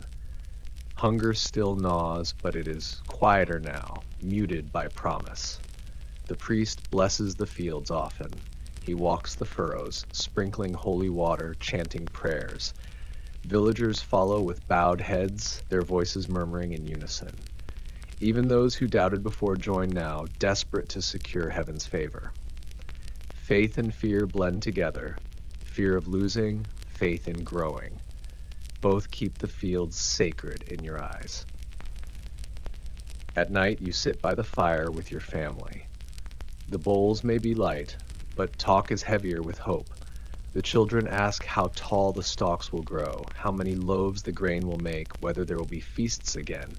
Hunger still gnaws, but it is quieter now, muted by promise. The priest blesses the fields often. He walks the furrows, sprinkling holy water, chanting prayers. Villagers follow with bowed heads, their voices murmuring in unison. Even those who doubted before join now, desperate to secure heaven's favor. Faith and fear blend together, fear of losing, faith in growing. Both keep the fields sacred in your eyes. At night, you sit by the fire with your family. The bowls may be light, but talk is heavier with hope. The children ask how tall the stalks will grow, how many loaves the grain will make, whether there will be feasts again.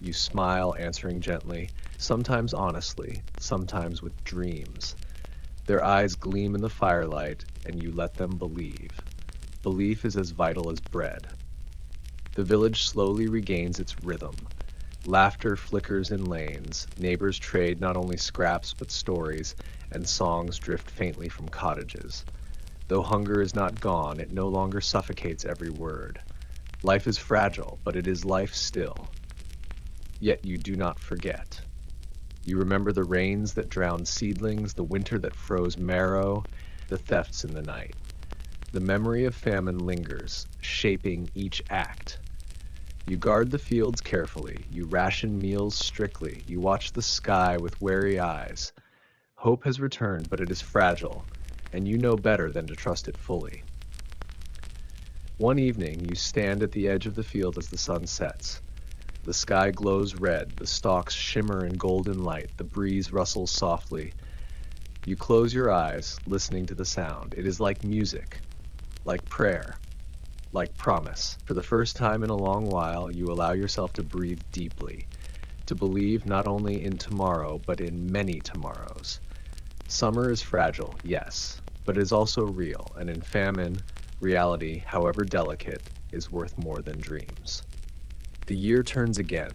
You smile, answering gently, sometimes honestly, sometimes with dreams. Their eyes gleam in the firelight, and you let them believe. Belief is as vital as bread. The village slowly regains its rhythm. Laughter flickers in lanes, neighbors trade not only scraps but stories, and songs drift faintly from cottages. Though hunger is not gone, it no longer suffocates every word. Life is fragile, but it is life still. Yet you do not forget. You remember the rains that drowned seedlings, the winter that froze marrow, the thefts in the night. The memory of famine lingers, shaping each act. You guard the fields carefully, you ration meals strictly, you watch the sky with wary eyes. Hope has returned, but it is fragile, and you know better than to trust it fully. One evening, you stand at the edge of the field as the sun sets. The sky glows red, the stalks shimmer in golden light, the breeze rustles softly. You close your eyes, listening to the sound. It is like music, like prayer, like promise. For the first time in a long while, you allow yourself to breathe deeply, to believe not only in tomorrow, but in many tomorrows. Summer is fragile, yes, but it is also real, and in famine, reality, however delicate, is worth more than dreams. The year turns again.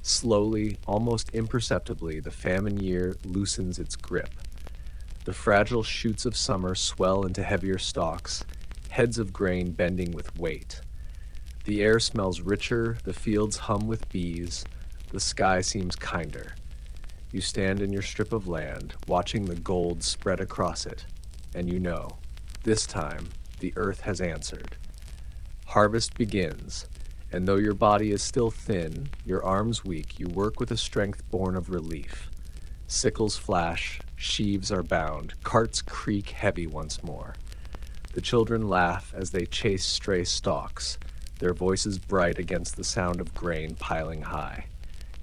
Slowly, almost imperceptibly, the famine year loosens its grip. The fragile shoots of summer swell into heavier stalks, heads of grain bending with weight. The air smells richer, the fields hum with bees, the sky seems kinder. You stand in your strip of land, watching the gold spread across it, and you know, this time, the earth has answered. Harvest begins, and though your body is still thin, your arms weak, you work with a strength born of relief. Sickles flash, sheaves are bound, carts creak heavy once more. The children laugh as they chase stray stalks, their voices bright against the sound of grain piling high.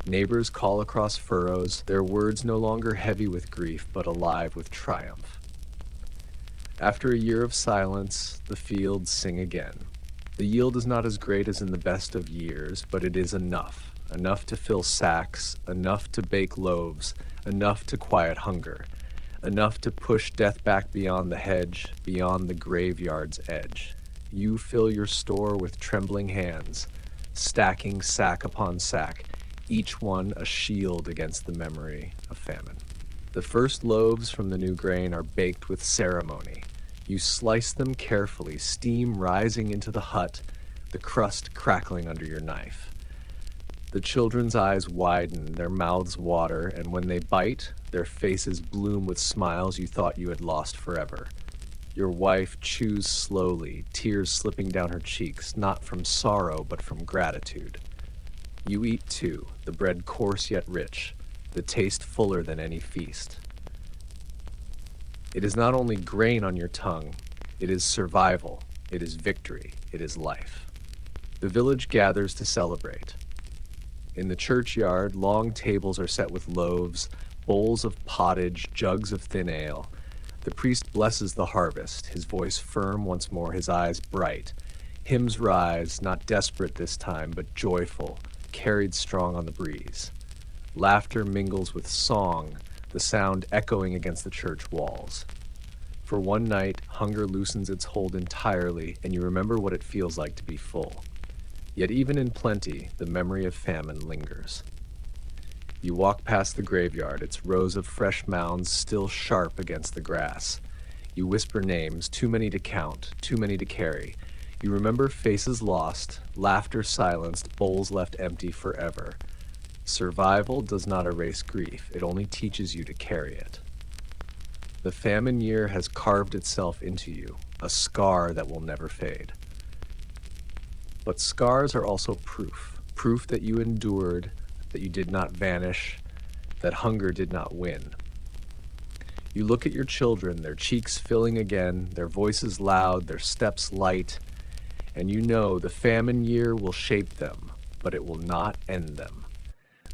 Neighbors call across furrows, their words no longer heavy with grief, but alive with triumph. After a year of silence, the fields sing again. The yield is not as great as in the best of years, but it is enough. Enough to fill sacks, enough to bake loaves, enough to quiet hunger. Enough to push death back beyond the hedge, beyond the graveyard's edge. You fill your store with trembling hands, stacking sack upon sack, each one a shield against the memory of famine. The first loaves from the new grain are baked with ceremony. You slice them carefully, steam rising into the hut, the crust crackling under your knife. The children's eyes widen, their mouths water, and when they bite, their faces bloom with smiles you thought you had lost forever. Your wife chews slowly, tears slipping down her cheeks, not from sorrow, but from gratitude. You eat too, the bread coarse yet rich, the taste fuller than any feast. It is not only grain on your tongue, it is survival, it is victory, it is life. The village gathers to celebrate. In the churchyard, long tables are set with loaves, bowls of pottage, jugs of thin ale. The priest blesses the harvest, his voice firm once more, his eyes bright. Hymns rise, not desperate this time, but joyful, carried strong on the breeze. Laughter mingles with song, the sound echoing against the church walls. For one night, hunger loosens its hold entirely, and you remember what it feels like to be full. Yet even in plenty, the memory of famine lingers. You walk past the graveyard, its rows of fresh mounds still sharp against the grass. You whisper names, too many to count, too many to carry. You remember faces lost, laughter silenced, bowls left empty forever. Survival does not erase grief, it only teaches you to carry it. The famine year has carved itself into you, a scar that will never fade. But scars are also proof that you endured, that you did not vanish, that hunger did not win. You look at your children, their cheeks filling again, their voices loud, their steps light, and you know the famine year will shape them, but it will not end them.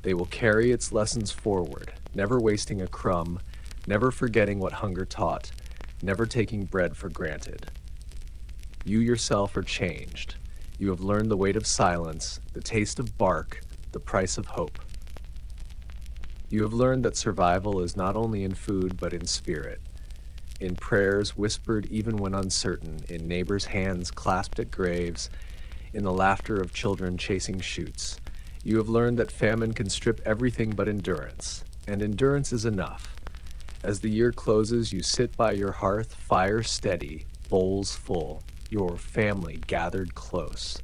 They will carry its lessons forward, never wasting a crumb, never forgetting what hunger taught, never taking bread for granted. You yourself are changed. You have learned the weight of silence, the taste of bark, the price of hope. You have learned that survival is not only in food but in spirit, in prayers whispered even when uncertain, in neighbors' hands clasped at graves, in the laughter of children chasing shoots. You have learned that famine can strip everything but endurance, and endurance is enough. As the year closes, you sit by your hearth, fire steady, bowls full, your family gathered close.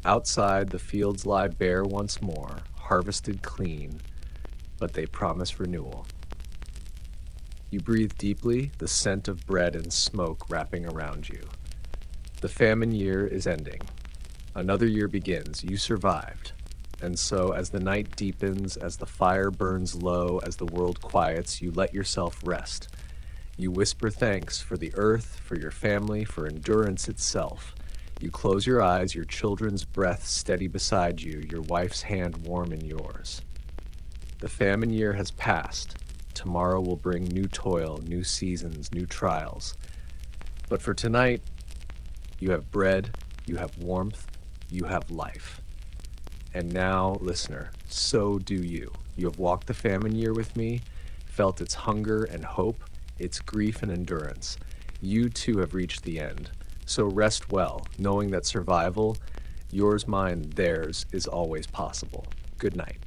Outside, the fields lie bare once more, harvested clean, but they promise renewal. You breathe deeply, the scent of bread and smoke wrapping around you. The famine year is ending. Another year begins. You survived. And so, as the night deepens, as the fire burns low, as the world quiets, you let yourself rest. You whisper thanks for the earth, for your family, for endurance itself. You close your eyes, your children's breath steady beside you, your wife's hand warm in yours. The famine year has passed. Tomorrow will bring new toil, new seasons, new trials. But for tonight, you have bread, you have warmth, you have life. And now, listener, so do you. You have walked the famine year with me, felt its hunger and hope, its grief and endurance. You too have reached the end. So rest well, knowing that survival, yours, mine, theirs, is always possible. Good night.